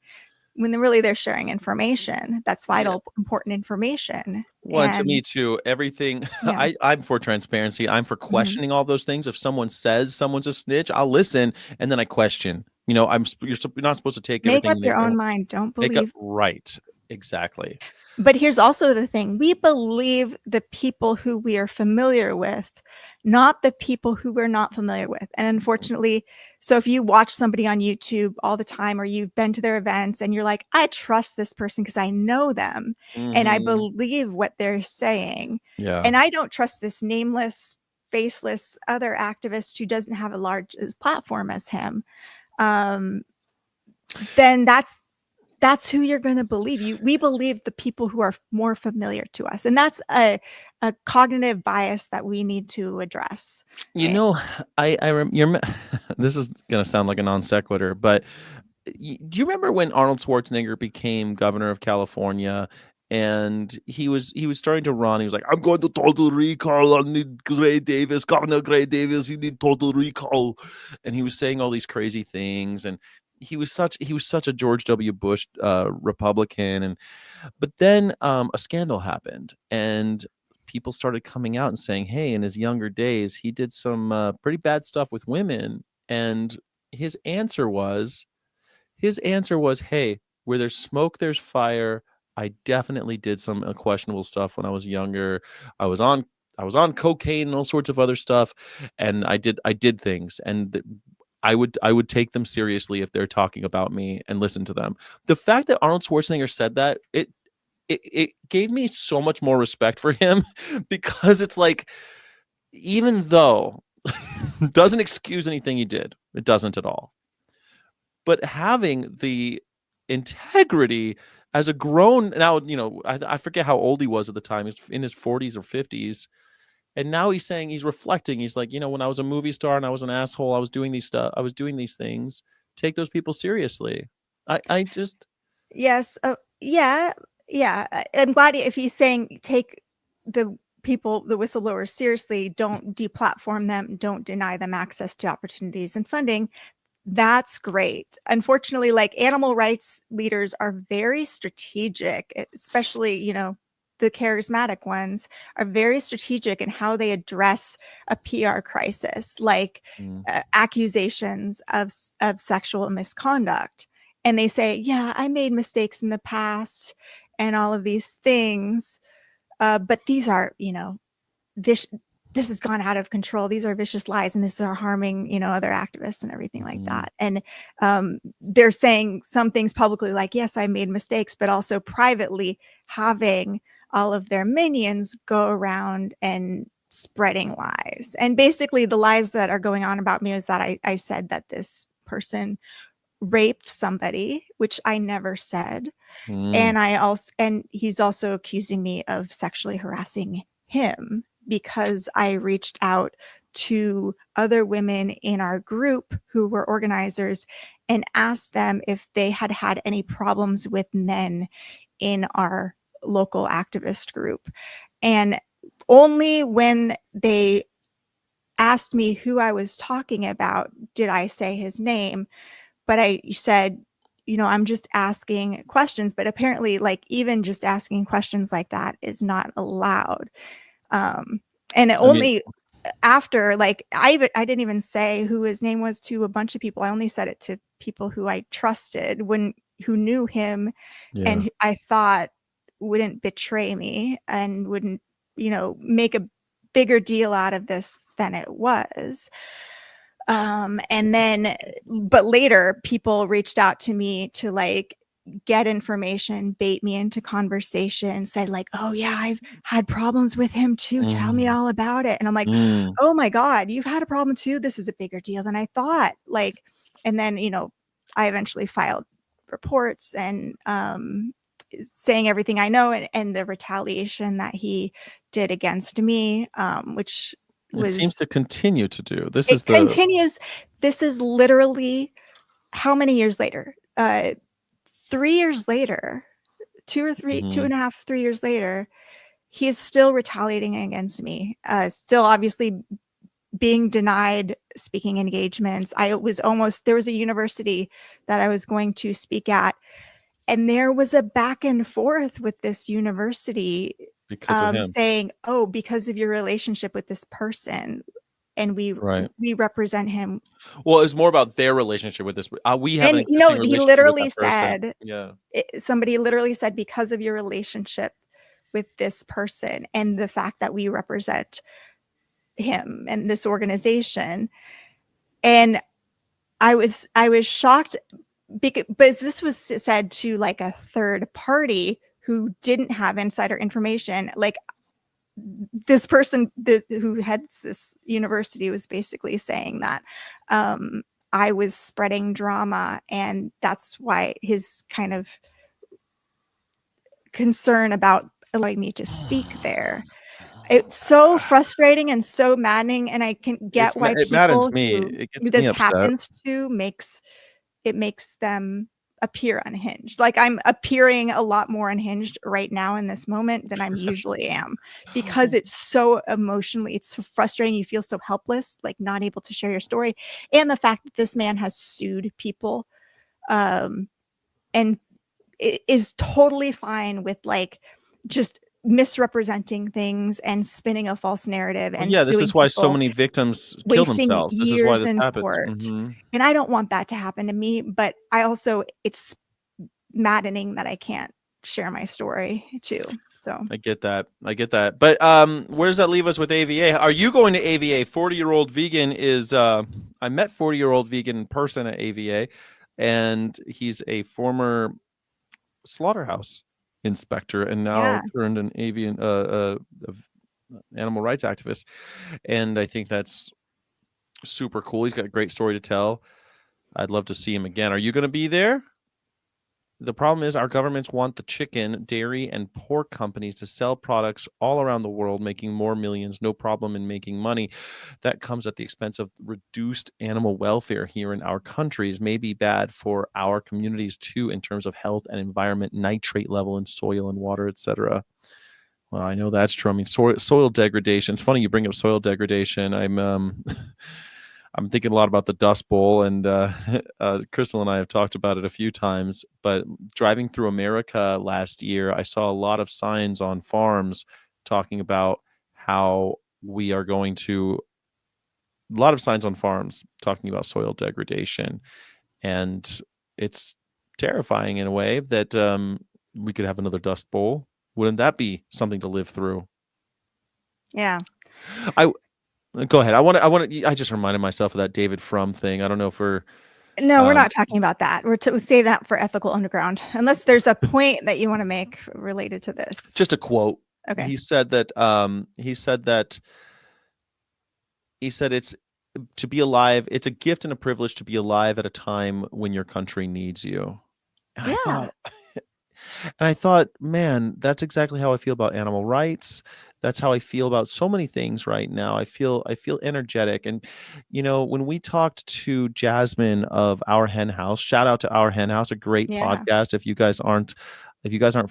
when really they're sharing information that's vital, important information. Well, and to me And too, everything yeah. I'm for transparency. I'm for Mhm. questioning all those things. If someone says someone's a snitch, I'll listen and then I question. You know, you're not supposed to take Make everything up your own mind. Don't make up believe. right. Exactly. But here's also the thing. We believe the people who we are familiar with, not the people who we're not familiar with. And unfortunately, so if you watch somebody on YouTube all the time, or you've been to their events and you're like, I trust this person because I know them and I Mhm. believe what they're saying. Yeah. And I don't trust this nameless, faceless other activist who doesn't have a large platform as him. Then that's who you're going to believe. We believe the people who are more familiar to us, and that's a cognitive bias that we need to address. You know, this is going to sound like a non sequitur, but do you remember when Arnold Schwarzenegger became governor of California and he was starting to run? He was like, I'm going to total recall on the Gray Davis, Governor Gray Davis, you need total recall. And he was saying all these crazy things, and he was such a George W. Bush Republican. But then a scandal happened, and people started coming out and saying, hey, in his younger days, he did some pretty bad stuff with women. And his answer was, hey, where there's smoke, there's fire. I definitely did some questionable stuff when I was younger. I was on cocaine and all sorts of other stuff, and I did things, and I would take them seriously if they're talking about me and listen to them. The fact that Arnold Schwarzenegger said that, it gave me so much more respect for him because it's like, even though doesn't excuse anything he did, it doesn't at all. But having the integrity as a grown, now, I forget how old he was at the time. He's in his 40s or 50s. And now he's saying, he's reflecting. He's like, when I was a movie star and I was an asshole, I was doing these things. Take those people seriously. I just, Yes. Yeah. Yeah. I'm glad if he's saying take the whistleblowers seriously, don't deplatform them, don't deny them access to opportunities and funding. That's great. Unfortunately, like, animal rights leaders are very strategic, especially, the charismatic ones are very strategic in how they address a PR crisis, like accusations of sexual misconduct. And they say, yeah, I made mistakes in the past and all of these things. But these are, this has gone out of control. These are vicious lies, and this are harming, other activists and everything like that. And they're saying some things publicly, like, yes, I made mistakes, but also privately having all of their minions go around and spreading lies. And basically the lies that are going on about me is that I said that this person raped somebody, which I never said. And he's also accusing me of sexually harassing him because I reached out to other women in our group who were organizers and asked them if they had had any problems with men in our local activist group. And only when they asked me who I was talking about did I say his name. But I said, I'm just asking questions. But apparently, like, even just asking questions like that is not allowed. And only after, like, I didn't even say who his name was to a bunch of people. I only said it to people who I trusted, who knew him, and I thought wouldn't betray me and wouldn't, make a bigger deal out of this than it was. And then, but later people reached out to me to, like, get information, bait me into conversation, said like, oh yeah, I've had problems with him too. Tell me all about it. And I'm like, Mm. oh my God, you've had a problem too. This is a bigger deal than I thought. Like, and then, I eventually filed reports and saying everything I know, and the retaliation that he did against me, which It seems was, to continue to do. This it is the continues. This is literally how many years later? 3 years later, two Mhm. and a half, 3 years later, he is still retaliating against me. Still obviously being denied speaking engagements. There was a university that I was going to speak at, and there was a back and forth with this university, because of him. saying, oh, because of your relationship with this person, and Right. we represent him. Well, it's more about their relationship with this. We have an And existing he relationship with literally that person. said, Yeah. somebody literally said, because of your relationship with this person and the fact that we represent him and this organization. And I was shocked because this was said to like a third party who didn't have insider information. Like, this person who heads this university was basically saying that I was spreading drama, and that's why his kind of concern about allowing me to speak there. It's so frustrating and so maddening, and I can get why It maddens people me. who It gets me this upset. happens to makes them appear unhinged. Like, I'm appearing a lot more unhinged right now in this moment than I'm usually am, because it's so emotionally, it's so frustrating. You feel so helpless, like not able to share your story. And the fact that this man has sued people, and is totally fine with like just misrepresenting things and spinning a false narrative Well, and yeah, this suing is why so people, many victims kill wasting themselves. This is why years this in happens. court. And I don't want that to happen to me, but it's maddening that I can't share my story too. So I get that. I get that. But where does that leave us with AVA? Are you going to AVA? 40-year-old vegan is I met 40-year-old vegan in person at AVA, and he's a former slaughterhouse inspector and now yeah, turned an avian animal rights activist. And I think that's super cool. He's got a great story to tell. I'd love to see him again. Are you going to be there? The problem is our governments want the chicken, dairy, and pork companies to sell products all around the world, making more millions, no problem in making money. That comes at the expense of reduced animal welfare here in our countries, may be bad for our communities too, in terms of health and environment, nitrate level in soil and water, etc. Well, I know that's true. I mean, soil degradation. It's funny you bring up soil degradation. I'm thinking a lot about the Dust Bowl, and Crystal and I have talked about it a few times. But driving through America last year, I saw a lot of signs on farms talking about how we are going to, a lot of signs on farms talking about soil degradation. And it's terrifying in a way that we could have another Dust Bowl. Wouldn't that be something to live through? yeah. I Go ahead. I just reminded myself of that David Frum thing. I don't know if we're No, we're um, not talking about that. We'll save that for Ethical Underground, unless there's a point that you want to make related to this. just a quote. Okay. He said that it's to be alive. It's a gift and a privilege to be alive at a time when your country needs you. And Yeah. I thought, man, that's exactly how I feel about animal rights. That's how I feel about so many things right now. I feel energetic. And when we talked to Jasmine of Our Hen House, shout out to Our Hen House, a great Yeah. podcast. If you guys aren't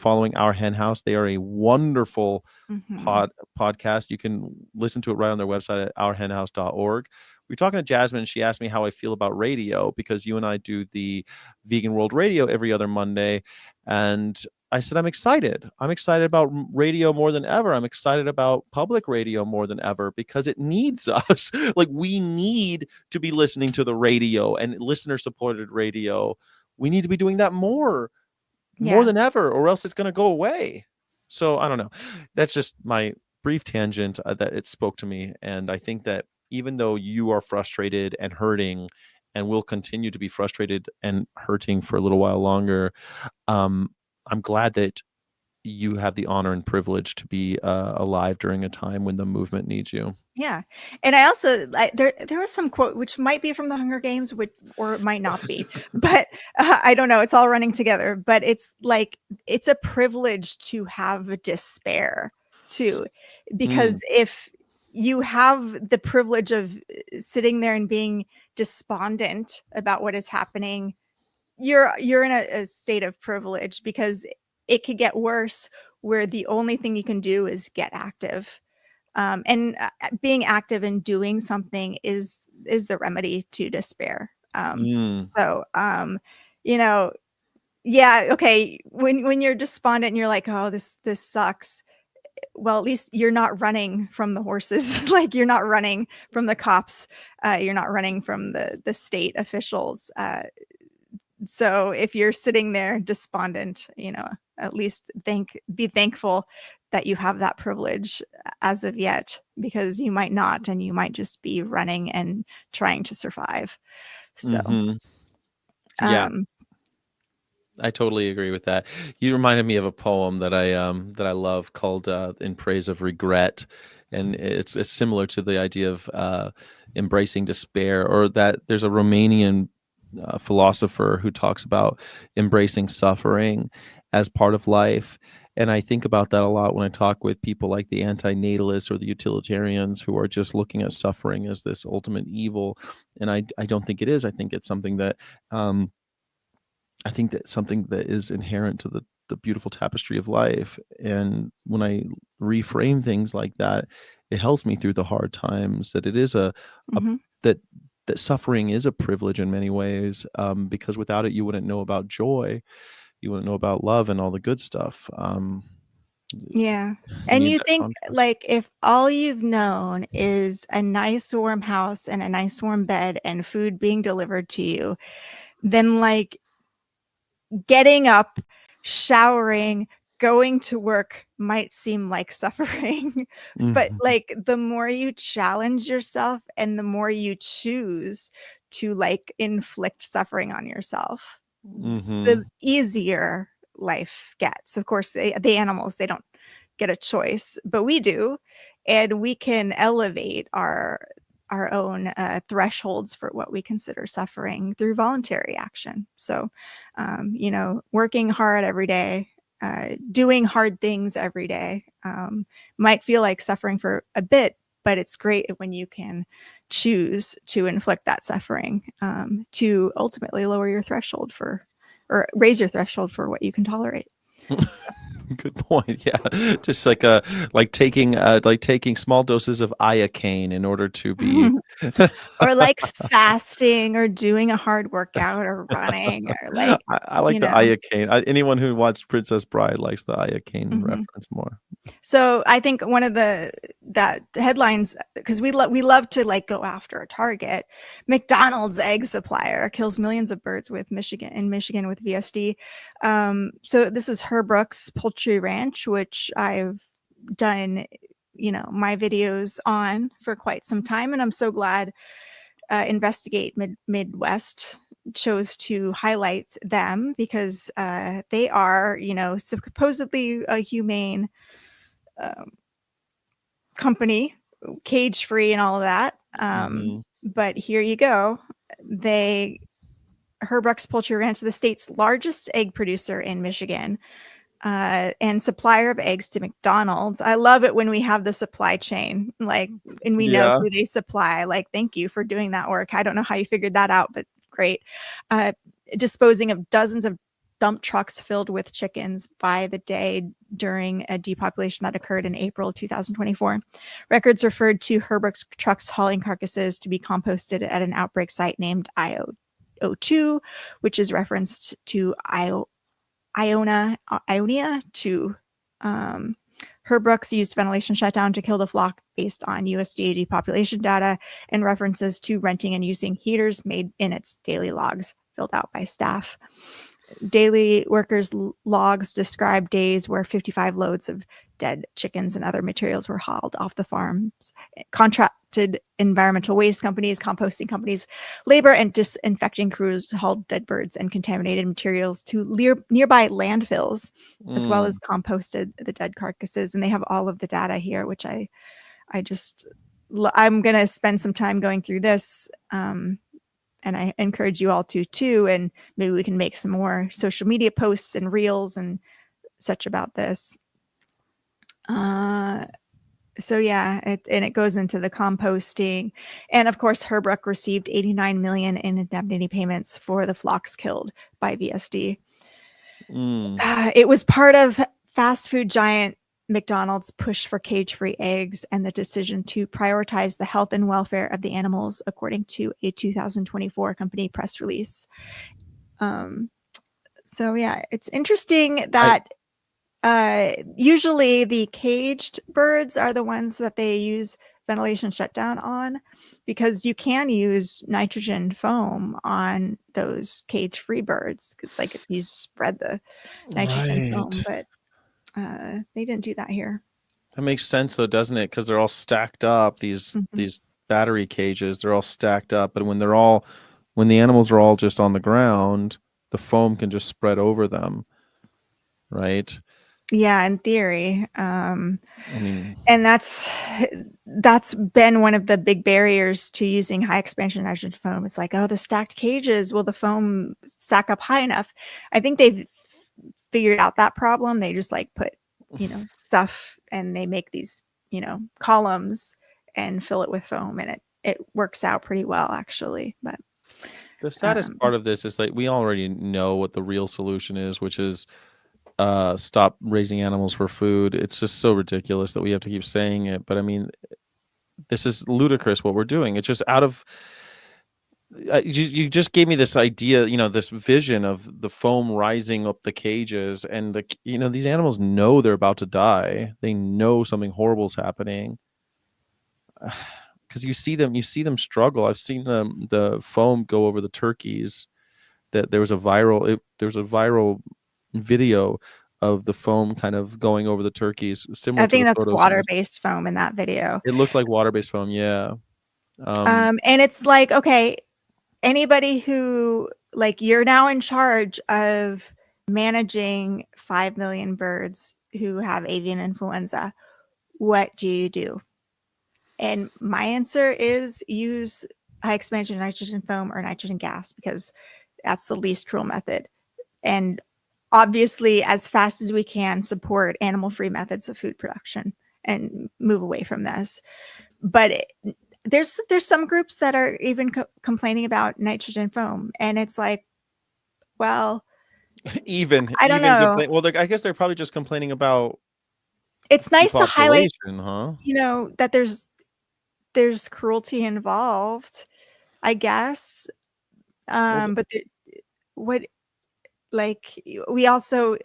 following Our Hen House, they are a wonderful Mhm. podcast. You can listen to it right on their website at ourhenhouse.org. We were talking to Jasmine. She asked me how I feel about radio, because you and I do the Vegan World Radio every other Monday. And I said, I'm excited. I'm excited about radio more than ever. I'm excited about public radio more than ever, because it needs us. Like, we need to be listening to the radio and listener supported radio. We need to be doing that more Yeah. than ever, or else it's going to go away. So I don't know. That's just my brief tangent, that it spoke to me. And I think that even though you are frustrated and hurting and will continue to be frustrated and hurting for a little while longer. I'm glad that you have the honor and privilege to be alive during a time when the movement needs you. Yeah. And I also there was some quote which might be from the Hunger Games, which or it might not be, but I don't know. It's all running together. But it's like it's a privilege to have despair too, because if you have the privilege of sitting there and being despondent about what is happening, you're in a state of privilege because it could get worse where the only thing you can do is get active. And being active and doing something is the remedy to despair. Mm. So you know, yeah, okay. When you're despondent and you're like, oh, this sucks. Well, at least you're not running from the horses. Like you're not running from the cops. You're not running from the state officials. So if you're sitting there despondent, at least be thankful that you have that privilege as of yet, because you might not, and you might just be running and trying to survive. So, Yeah, um, I totally agree with that. You reminded me of a poem that I love called "In Praise of Regret," and it's similar to the idea of embracing despair, or that there's a Romanian philosopher who talks about embracing suffering as part of life. And I think about that a lot when I talk with people like the anti-natalists or the utilitarians who are just looking at suffering as this ultimate evil. And I don't think it is. Um, I think that something that is inherent to the beautiful tapestry of life. And when I reframe things like that, it helps me through the hard times. That it is a mhm. that that suffering is a privilege in many ways, because without it, you wouldn't know about joy, you wouldn't know about love and all the good stuff. Yeah. You And need you that think contrast. like if all you've known is a nice warm house and a nice warm bed and food being delivered to you, then like getting up, showering, going to work might seem like suffering. But Mhm, like the more you challenge yourself and the more you choose to like inflict suffering on yourself, the mhm, easier life gets. Of course, the animals, they don't get a choice, but we do. And we can elevate our own thresholds for what we consider suffering through voluntary action. So, working hard every day, doing hard things every day might feel like suffering for a bit, but it's great when you can choose to inflict that suffering to ultimately lower your threshold for, or raise your threshold for what you can tolerate. So. good point. Yeah, just like taking small doses of iocane in order to be. Or like fasting or doing a hard workout or running or like, I like you the know. iocane. Anyone who watched Princess Bride likes the iocane Mhm. reference more. So I think one of the headlines, because we love to like go after a target. McDonald's egg supplier kills millions of birds with Michigan with VSD. So this is Herbrooks Poultry Ranch, which I've done, my videos on for quite some time, and I'm so glad Investigate Midwest chose to highlight them because they are, supposedly a humane um, company, cage free and all of that. Mhm. But here you go. Herbrooks Poultry Ranch, the state's largest egg producer in Michigan, and supplier of eggs to McDonald's. I love it when we have the supply chain, like, and we know Yeah. who they supply. Like, thank you for doing that work. I don't know how you figured that out, but great. Uh, Disposing of dozens of dump trucks filled with chickens by the day during a depopulation that occurred in April 2024. Records referred to Herbrooks trucks hauling carcasses to be composted at an outbreak site named IO2, which is referenced to Ionia to Herbrooks used ventilation shutdown to kill the flock based on USDA depopulation data and references to renting and using heaters made in its daily logs filled out by staff. Daily workers' logs describe days where 55 loads of Dead chickens and other materials were hauled off the farms. Contracted environmental waste companies, composting companies, labor and disinfecting crews hauled dead birds and contaminated materials to nearby landfills, as well as composted the dead carcasses. And they have all of the data here, which I'm going to spend some time going through this. And I encourage you all to too. And maybe we can make some more social media posts and reels and such about this. So yeah, it goes into the composting. And of course, Herbrook received $89 million in indemnity payments for the flocks killed by VSD. It was part of fast food giant McDonald's push for cage-free eggs and the decision to prioritize the health and welfare of the animals, according to a 2024 company press release. So yeah, it's interesting that usually the caged birds are the ones that they use ventilation shutdown on, because you can use nitrogen foam on those cage-free birds, like if you spread the nitrogen foam, but they didn't do that here. That makes sense though, doesn't it? Because they're all stacked up, these battery cages, they're all stacked up, but when the animals are all just on the ground, the foam can just spread over them, right? Yeah, in theory. I mean, and that's been one of the big barriers to using high expansion nitrogen foam. It's like, oh, the stacked cages, will the foam stack up high enough? I think they've figured out that problem. They just like put, stuff, and they make these, columns and fill it with foam, and it works out pretty well, actually. But the saddest part of this is that we already know what the real solution is, which is stop raising animals for food. It's just so ridiculous that we have to keep saying it. But I mean, this is ludicrous what we're doing. It's just out of you just gave me this idea, this vision of the foam rising up the cages, and these animals know they're about to die. They know something horrible is happening, because you see them struggle. I've seen the foam go over the turkeys. That there was a viral video of the foam kind of going over the turkeys. Similar, I think that's water-based foam in that video. It looked like water-based foam, yeah. And it's like, okay, anybody who, like, you're now in charge of managing 5 million birds who have avian influenza. What do you do? And my answer is use high expansion nitrogen foam or nitrogen gas, because that's the least cruel method. And obviously, as fast as we can, support animal-free methods of food production and move away from this. But there's some groups that are even complaining about nitrogen foam, and it's like, well, I don't know. Well, I guess they're probably just complaining about. It's nice to highlight, huh? That there's cruelty involved, I guess. But we also,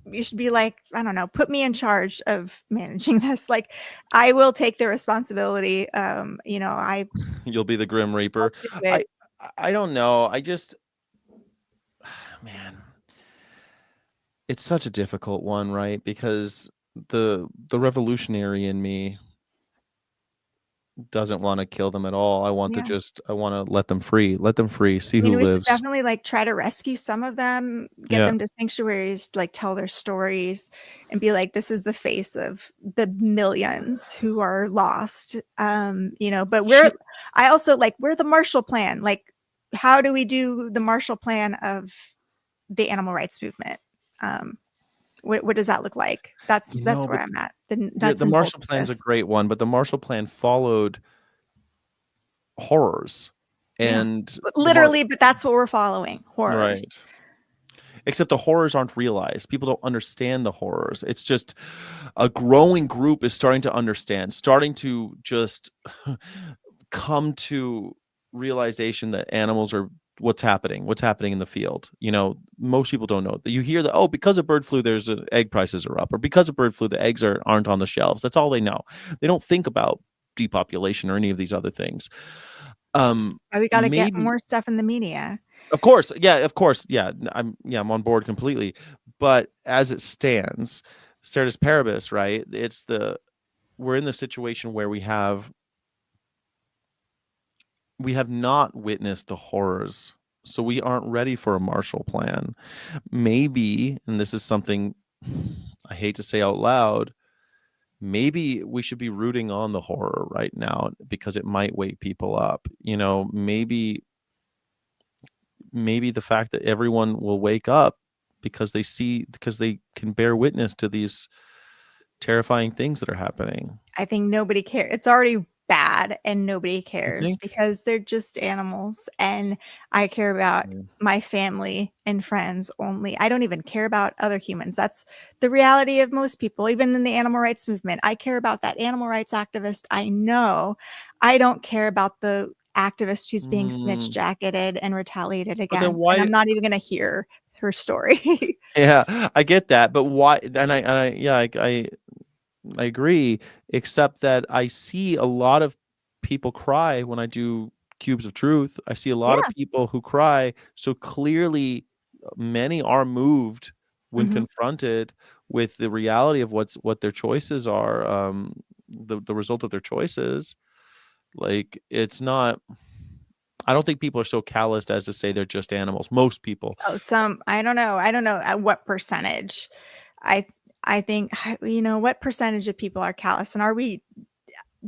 you should be like, I don't know, put me in charge of managing this. Like, I will take the responsibility. You'll be the Grim Reaper. I don't know. I just, man, it's such a difficult one, right? Because the revolutionary in me doesn't want to kill them at all. I want to let them free, see who we lives. should definitely try to rescue some of them, get them to sanctuaries, tell their stories, and be like, this is the face of the millions who are lost. But we're the Marshall Plan. How do we do the Marshall Plan of the animal rights movement? What does that look like? That's where I'm at. The Marshall Plan is a great one, but the Marshall Plan followed horrors, and literally, but that's what we're following, horrors. Right. Except the horrors aren't realized. People don't understand the horrors. It's just a growing group is starting to understand, starting to just come to realization that animals are what's happening in the field. Most people don't know. You hear that, because of bird flu, there's egg prices are up, or because of bird flu, the eggs aren't on the shelves. That's all they know. They don't think about depopulation or any of these other things. We got to get more stuff in the media. Of course. Yeah. I'm on board completely. But as it stands, ceteris paribus, right? We're in the situation where we have not witnessed the horrors, so we aren't ready for a Marshall Plan. Maybe, and this is something I hate to say out loud, maybe we should be rooting on the horror right now because it might wake people up. Maybe the fact that everyone will wake up because they can bear witness to these terrifying things that are happening. I think nobody cares. It's already bad and nobody You cares think? because they're just animals, and I care about Yeah. my family and friends only. I don't even care about other humans. That's the reality of most people, even in the animal rights movement. I care about that animal rights activist I know. I don't care about the activist who's being snitch Mm, jacketed and retaliated but then against, and why? I'm not even going to hear her story. Yeah, I get that, but why? Yeah, I agree, except that I see a lot of people cry when I do Cubes of Truth. I see a lot of Yeah. people who cry. So clearly, many are moved when Mhm. confronted with the reality of what their choices are, the result of their choices. Like, it's not. I don't think people are so calloused as to say they're just animals. Most people. Oh, I don't know. I don't know at what percentage. I I think what percentage of people are callous, and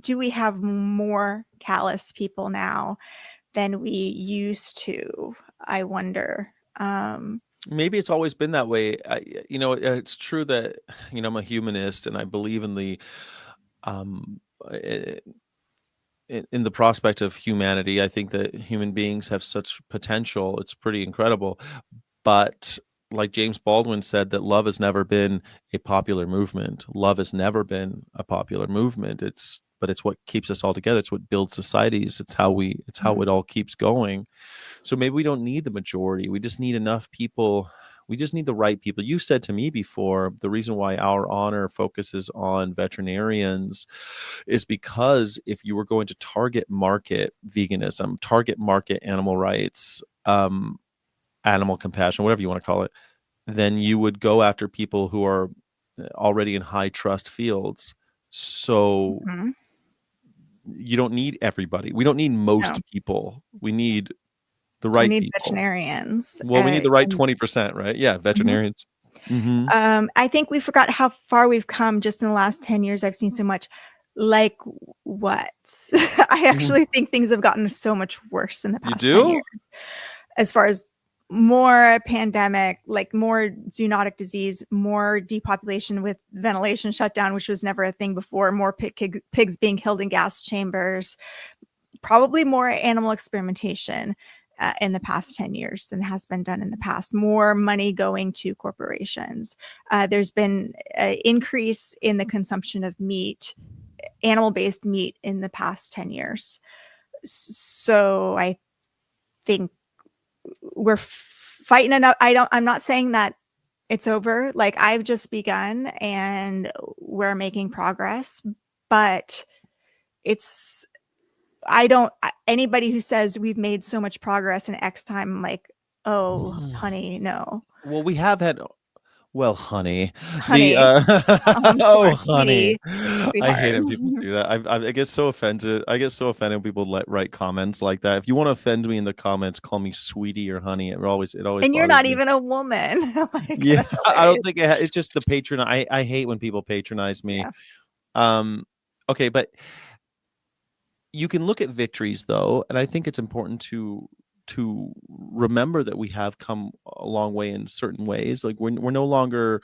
do we have more callous people now than we used to? I wonder. Maybe it's always been that way. It's true that I'm a humanist and I believe in the um i- in the prospect of humanity. I think that human beings have such potential. It's pretty incredible. But like James Baldwin said, that love has never been a popular movement. Love has never been a popular movement. But it's what keeps us all together. It's what builds societies. It's how Mhm. it all keeps going. So maybe we don't need the majority. We just need enough people. We just need the right people. You said to me before, the reason why Our Honor focuses on veterinarians is because if you were going to target market veganism, target market animal rights, animal compassion, whatever you want to call it, then you would go after people who are already in high trust fields. So Mhm. you don't need everybody. We don't need No, most people. We need the we right need people. veterinarians. Well, we need the right And 20%, right? Yeah, Mhm. veterinarians. Mhm. I think we forgot how far we've come just in the last 10 years. I've seen so much. Like what? I Mhm. actually think things have gotten so much worse in the You past 10 years. do? As far as more pandemic, like more zoonotic disease, more depopulation with ventilation shutdown, which was never a thing before, more pigs being killed in gas chambers, probably more animal experimentation in the past 10 years than has been done in the past, more money going to corporations. There's been an increase in the consumption of meat, animal-based meat in the past 10 years. So I think we're fighting enough. I'm not saying that it's over. Like, I've just begun and we're making progress, but it's I don't anybody who says we've made so much progress in X time, I'm like, oh honey, no. Well, we have had well, honey, the Honey, I'm oh, sorry, honey. I hate sweetheart. it when people do that. I get so offended. I get so offended when people write comments like that. If you want to offend me in the comments, call me sweetie or honey. It always And you're bothers not me. even a woman. Like, Yeah, that's I don't hilarious. think it's just the patron. I hate when people patronize me. Yeah. Um, okay, but you can look at victories though, and I think it's important to remember that we have come a long way in certain ways. Like we're no longer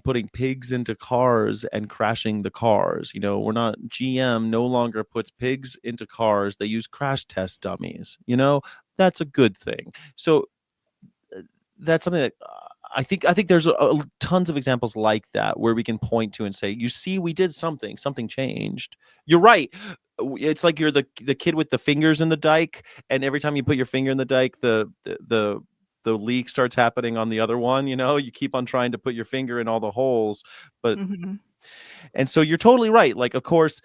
putting pigs into cars and crashing the cars. We're not GM no longer puts pigs into cars. They use crash test dummies. That's a good thing. So that's something that I think there's tons of examples like that where we can point to and say, you see, we did something changed. You're right. It's like you're the kid with the fingers in the dike, and every time you put your finger in the dike, the leak starts happening on the other one. You keep on trying to put your finger in all the holes, but Mhm. and so you're totally right. Like, of course,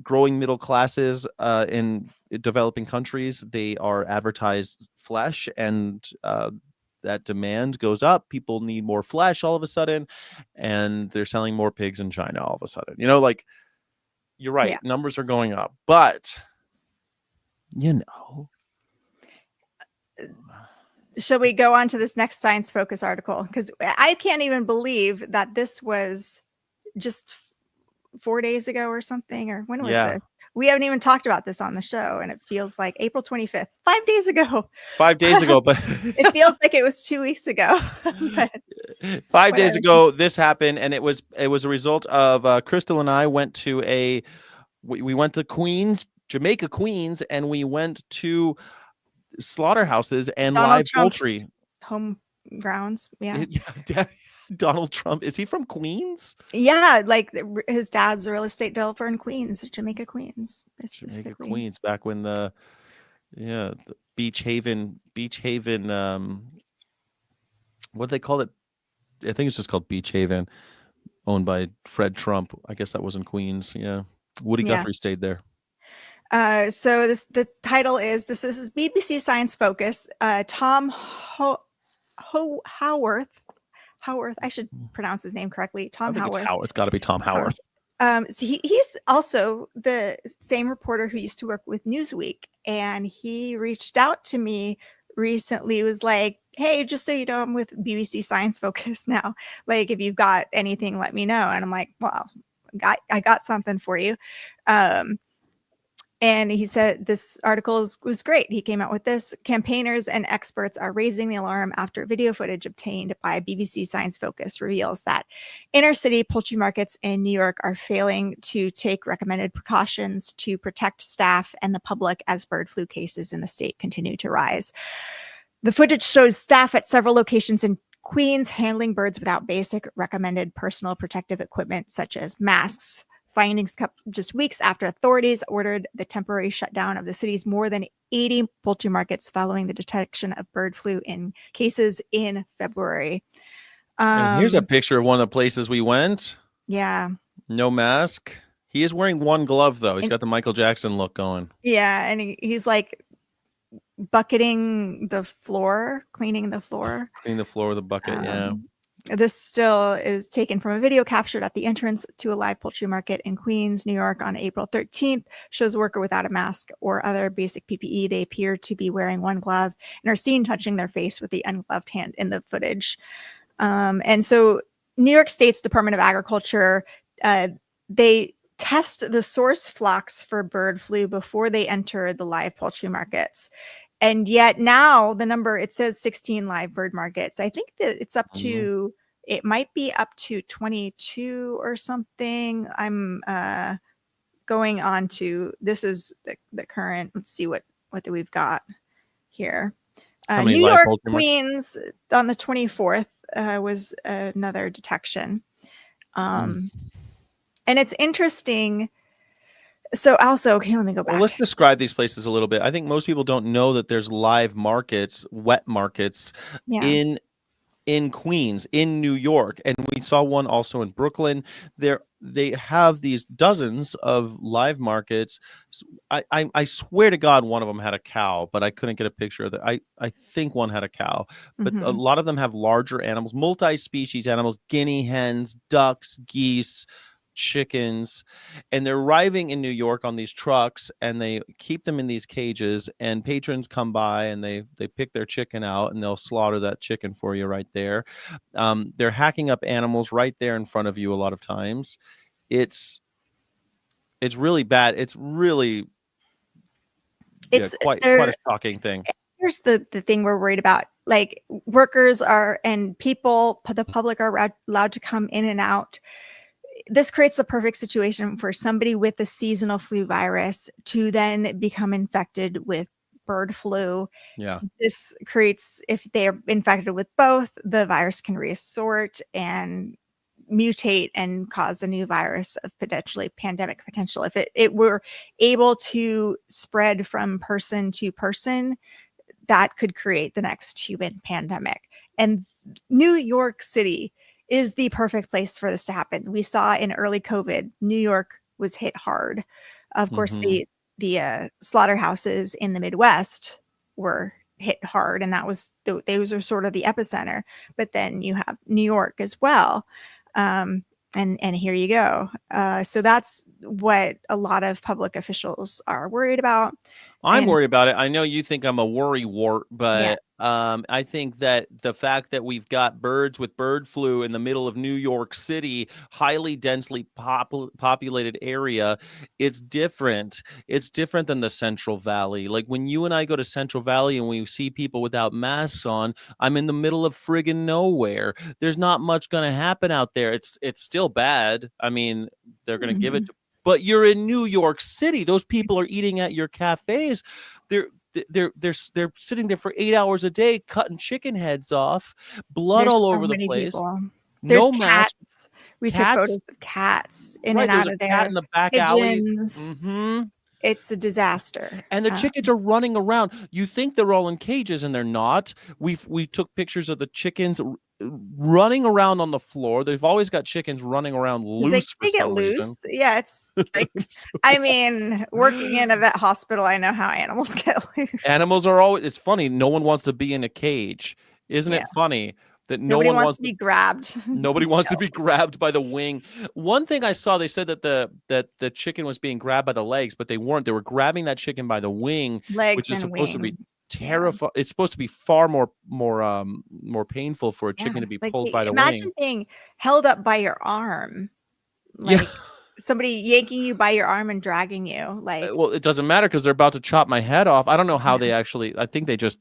growing middle classes in developing countries, they are advertised flesh, and that demand goes up. People need more flesh all of a sudden, and they're selling more pigs in China all of a sudden. Like, you're right, Yeah. numbers are going up, but Shall we go on to this next science focus article? Because I can't even believe that this was just 4 days ago or something. Or when was Yeah. this? We haven't even talked about this on the show, and it feels like April 25th, 5 days ago. 5 days ago, but It feels like it was 2 weeks ago. But 5 days whatever. ago, this happened, and it was a result of Crystal and I went to we went to Queens, Jamaica, Queens, and we went to slaughterhouses and Donald live Trump's poultry. home grounds. Yeah. Donald Trump, is he from Queens? Yeah, like his dad's a real estate developer in Queens, Jamaica, Queens. Jamaica, Queens, back when the Beach Haven, what do they call it? I think it's just called Beach Haven, owned by Fred Trump. I guess that was in Queens. Yeah. Woody Guthrie stayed there. So the title is this is BBC Science Focus. Tom Howarth. I should pronounce his name correctly. Tom Howarth. It's got to be Tom Howarth. So he's also the same reporter who used to work with Newsweek, and he reached out to me recently. Was like, hey, just so you know, I'm with BBC Science Focus now. Like, if you've got anything, let me know. And I'm like, well, I got something for you. And he said this article was great. He came out with this. Campaigners and experts are raising the alarm after video footage obtained by BBC Science Focus reveals that inner city poultry markets in New York are failing to take recommended precautions to protect staff and the public as bird flu cases in the state continue to rise. The footage shows staff at several locations in Queens handling birds without basic recommended personal protective equipment such as masks. Findings come just weeks after authorities ordered the temporary shutdown of the city's more than 80 poultry markets following the detection of bird flu in cases in February. And here's a picture of one of the places we went. Yeah. No mask. He is wearing one glove, though. He's got the Michael Jackson look going. Yeah, and he's like bucketing the floor, cleaning the floor. Cleaning the floor with a bucket, yeah. This still is taken from a video captured at the entrance to a live poultry market in Queens, New York on April 13th. Shows a worker without a mask or other basic PPE. They appear to be wearing one glove and are seen touching their face with the ungloved hand in the footage. And so New York State's Department of Agriculture, they test the source flocks for bird flu before they enter the live poultry markets. And yet now the number, it says 16 live bird markets. I think that it's up to, it might be up to 22 or something. I'm going on to, this is the current, let's see what we've got here. New York, Queens on the 24th was another detection. And it's interesting. So also, okay, let me go back. Well, let's describe these places a little bit. I think most people don't know that there's live markets, wet markets in Queens, in New York. And we saw one also in Brooklyn. They have these dozens of live markets. I swear to God, one of them had a cow, but I couldn't get a picture of it. I think one had a cow, but a lot of them have larger animals, multi-species animals, guinea hens, ducks, geese, chickens, and they're arriving in New York on these trucks, and they keep them in these cages, and patrons come by and they pick their chicken out and they'll slaughter that chicken for you right there. They're hacking up animals right there in front of you a lot of times. It's really bad. It's quite a shocking thing. Here's the thing we're worried about. Like, workers are and people, the public are allowed to come in and out. This creates the perfect situation for somebody with the seasonal flu virus to then become infected with bird flu. Yeah. This creates, if they're infected with both, the virus can reassort and mutate and cause a new virus of potentially pandemic potential. If it were able to spread from person to person, that could create the next human pandemic. And New York City is the perfect place for this to happen. We saw in early COVID, New York was hit hard. Of course, the slaughterhouses in the Midwest were hit hard, and that was those are sort of the epicenter. But then you have New York as well, and here you go. So that's what a lot of public officials are worried about. I'm And worried about it. I know you think I'm a worry wart, yeah, but I think that the fact that we've got birds with bird flu in the middle of New York City, highly densely populated area, it's different. It's different than the Central Valley. Like when you and I go to Central Valley and we see people without masks on, I'm in the middle of friggin' nowhere. There's not much going to happen out there. It's still bad. I mean, they're going to give it to, but you're in New York City. Those people are eating at your cafes. They're sitting there for 8 hours a day, cutting chicken heads off, blood there's all so over the many place. people. No There's mask. cats. We took photos of cats in Right, and there's out a of cat there. in the back alley. Pigeons. It's a disaster. And the chickens are running around. You think they're all in cages, and they're not. We took pictures of the chickens running around on the floor. They've always got chickens running around loose for They get some reason. loose. Yeah, it's like, I mean, working in a vet hospital, I know how animals get loose. Animals are always, it's funny, no one wants to be in a cage. Isn't it Yeah. funny that Nobody wants to be grabbed. nobody wants to be grabbed by the wing? One thing I saw, they said that the chicken was being grabbed by the legs, but they weren't. They were grabbing that chicken by the wing, Legs which is and supposed to be wing. terrifying. It's supposed to be far more painful for a chicken to be Like, pulled by the imagine wing. being held up by your arm. Like somebody yanking you by your arm and dragging you. Like, Well, it doesn't matter because they're about to chop my head off. I don't know how they actually, I think they just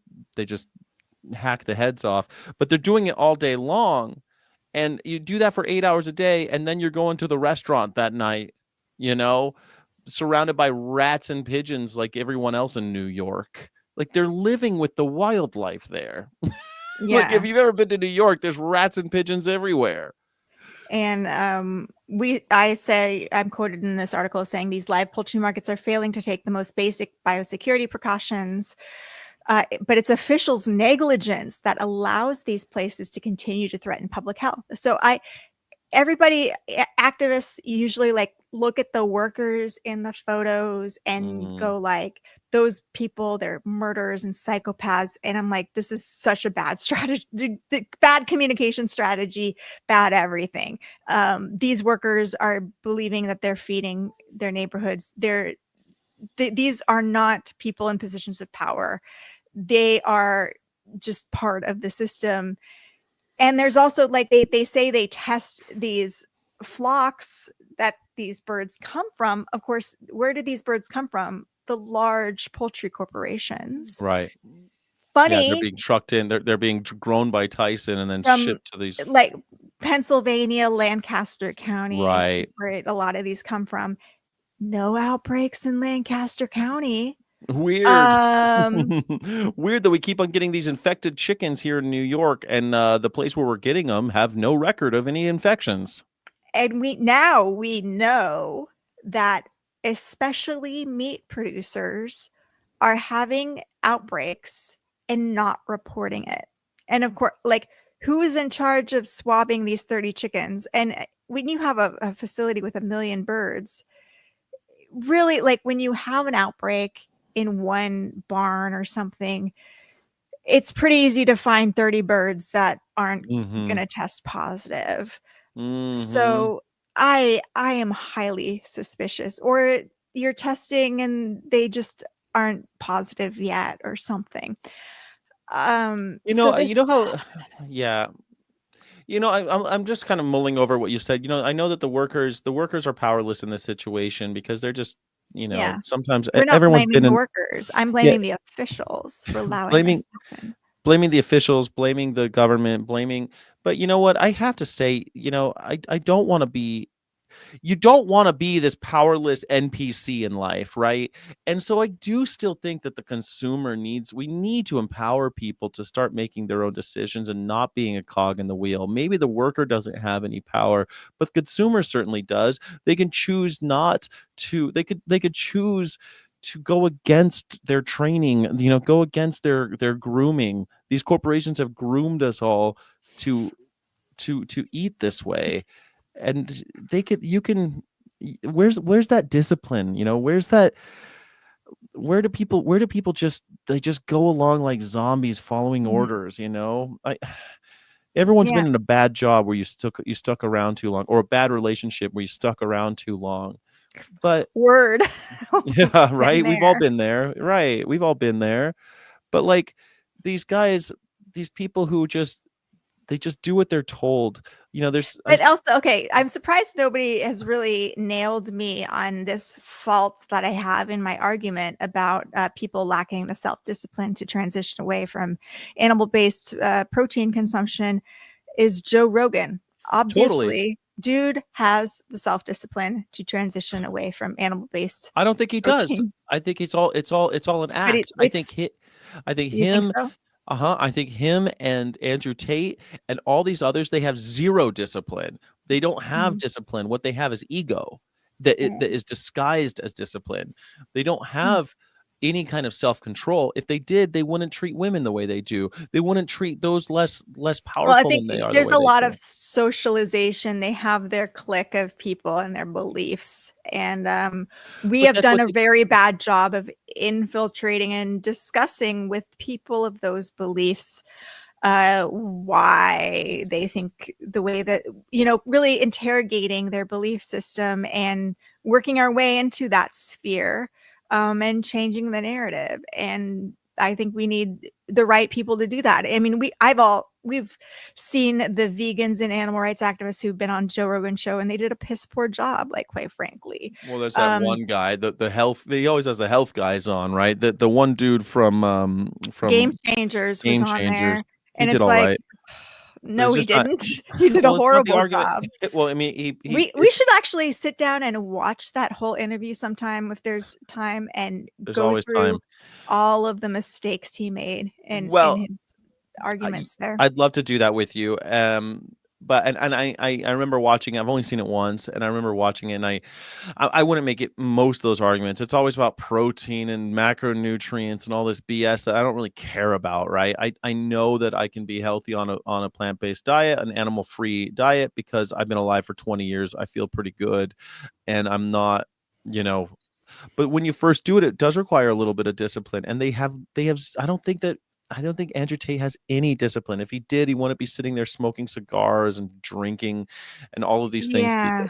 hack the heads off, but they're doing it all day long. And you do that for 8 hours a day, and then you're going to the restaurant that night, surrounded by rats and pigeons like everyone else in New York. Like they're living with the wildlife there. Like if you've ever been to New York, there's rats and pigeons everywhere. And I'm quoted in this article as saying these live poultry markets are failing to take the most basic biosecurity precautions. But it's officials' negligence that allows these places to continue to threaten public health. So activists usually like look at the workers in the photos and go like, those people, they're murderers and psychopaths. And I'm like, this is such a bad strategy, bad communication strategy, bad everything. These workers are believing that they're feeding their neighborhoods. These are not people in positions of power. They are just part of the system. And there's also like, they say they test these flocks that these birds come from. Of course, where did these birds come from? The large poultry corporations. Right. Funny. Yeah, they're being trucked in. They're being grown by Tyson and then shipped to these, like Pennsylvania, Lancaster County, right, where a lot of these come from. No outbreaks in Lancaster County. Weird. Weird that we keep on getting these infected chickens here in New York, and the place where we're getting them have no record of any infections. And we know that especially meat producers are having outbreaks and not reporting it. And of course, like, who is in charge of swabbing these 30 chickens? And when you have a facility with 1 million birds, really, like when you have an outbreak in one barn or something, it's pretty easy to find 30 birds that aren't going to test positive. So I am highly suspicious, or you're testing and they just aren't positive yet or something. I'm just kind of mulling over what you said. I know that the workers are powerless in this situation because they're just, sometimes we're not everyone's blaming the workers. I'm blaming the officials for allowing this to happen. Blaming the officials, blaming the government, but you know what? I have to say, I don't want to be, you don't want to be this powerless NPC in life, right? And so I do still think that the consumer we need to empower people to start making their own decisions and not being a cog in the wheel. Maybe the worker doesn't have any power, but the consumer certainly does. They can choose not to, they could choose to go against their training, go against their grooming. These corporations have groomed us all to eat this way. And where's that discipline? Where do people just go along like zombies following Mm. orders, everyone's Yeah. been in a bad job where you stuck around too long, or a bad relationship where you stuck around too long. But Word. yeah, Been right. We've all there. been there. Right. We've all been there. But like these guys, these people who they just do what they're told. But also, okay, I'm surprised nobody has really nailed me on this fault that I have in my argument about people lacking the self-discipline to transition away from animal-based protein consumption is Joe Rogan. Totally. Obviously, dude has the self-discipline to transition away from animal-based I don't think he does. protein. I think it's all an But act. I think you think him. so? I think him and Andrew Tate and all these others, they have zero discipline. They don't have Mhm. discipline. What they have is ego that Mm. is disguised as discipline. They don't Mm. have any kind of self-control. If they did, they wouldn't treat women the way they do. They wouldn't treat those less Well, I powerful think than they are the there's way a they lot do. of socialization. They have their clique of people and their beliefs. And we But have that's done what a they very bad job of infiltrating and discussing with people of those beliefs why they think the way that, really interrogating their belief system and working our way into that sphere and changing the narrative. And I think we need the right people to do that. I mean, we've seen the vegans and animal rights activists who've been on Joe Rogan show, and they did a piss poor job, like, quite frankly. Well, there's that one guy, the health. He always has the health guys on, right? The one dude from Game Changers was Game on Changers. there, He and did it's all like, right. But no, it's he just not. didn't. He did a Well, it's not the horrible argument. job. Well, I mean, We should actually sit down and watch that whole interview sometime if there's time, and there's go always through time. all of the mistakes he made in Well, his arguments there. I'd love to do that with you. But I remember watching. I've only seen it once, and I remember watching it. And I wouldn't make it most of those arguments. It's always about protein and macronutrients and all this BS that I don't really care about. Right? I know that I can be healthy on a plant-based diet, an animal-free diet, because I've been alive for 20 years. I feel pretty good, and I'm not, you know. But when you first do it, it does require a little bit of discipline, and they have. I don't think Andrew Tate has any discipline. If he did, he wouldn't be sitting there smoking cigars and drinking and all of these things. Yeah.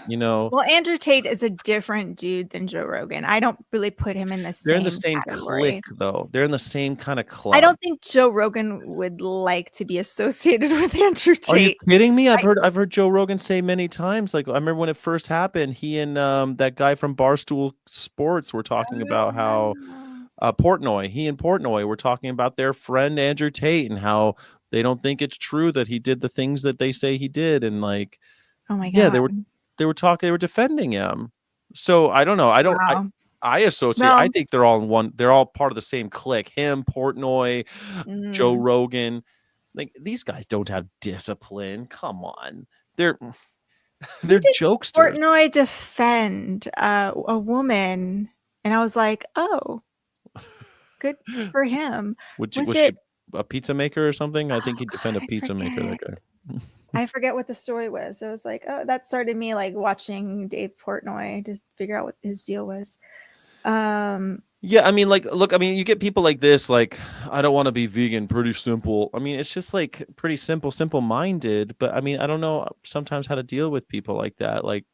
Well, Andrew Tate is a different dude than Joe Rogan. I don't really put him in the They're in the same same category. clique, though. They're in the same kind of club. I don't think Joe Rogan would like to be associated with Andrew Tate. Are you kidding me? I've heard Joe Rogan say many times. Like, I remember when it first happened, he and that guy from Barstool Sports were talking about how he and Portnoy were talking about their friend Andrew Tate and how they don't think it's true that he did the things that they say he did. And like, Oh my yeah, God. they were defending him. So I don't know. Wow. I associate. No. I think they're all in one. They're all part of the same clique. Him, Portnoy, Joe Mm. Rogan. Like, these guys don't have discipline. Come on, they're jokesters. Portnoy defend a woman, and I was like, oh, good for him. Was Was she it? a pizza maker or something? I think Oh he'd defend a God, I pizza maker. That forget. guy. I forget what the story was. It was like, oh, that started me like watching Dave Portnoy to figure out what his deal was. Yeah, I mean, like, look, I mean, you get people like this, like, I don't want to be vegan, pretty simple. I mean, it's just like pretty simple-minded. But I mean, I don't know sometimes how to deal with people like that. Like,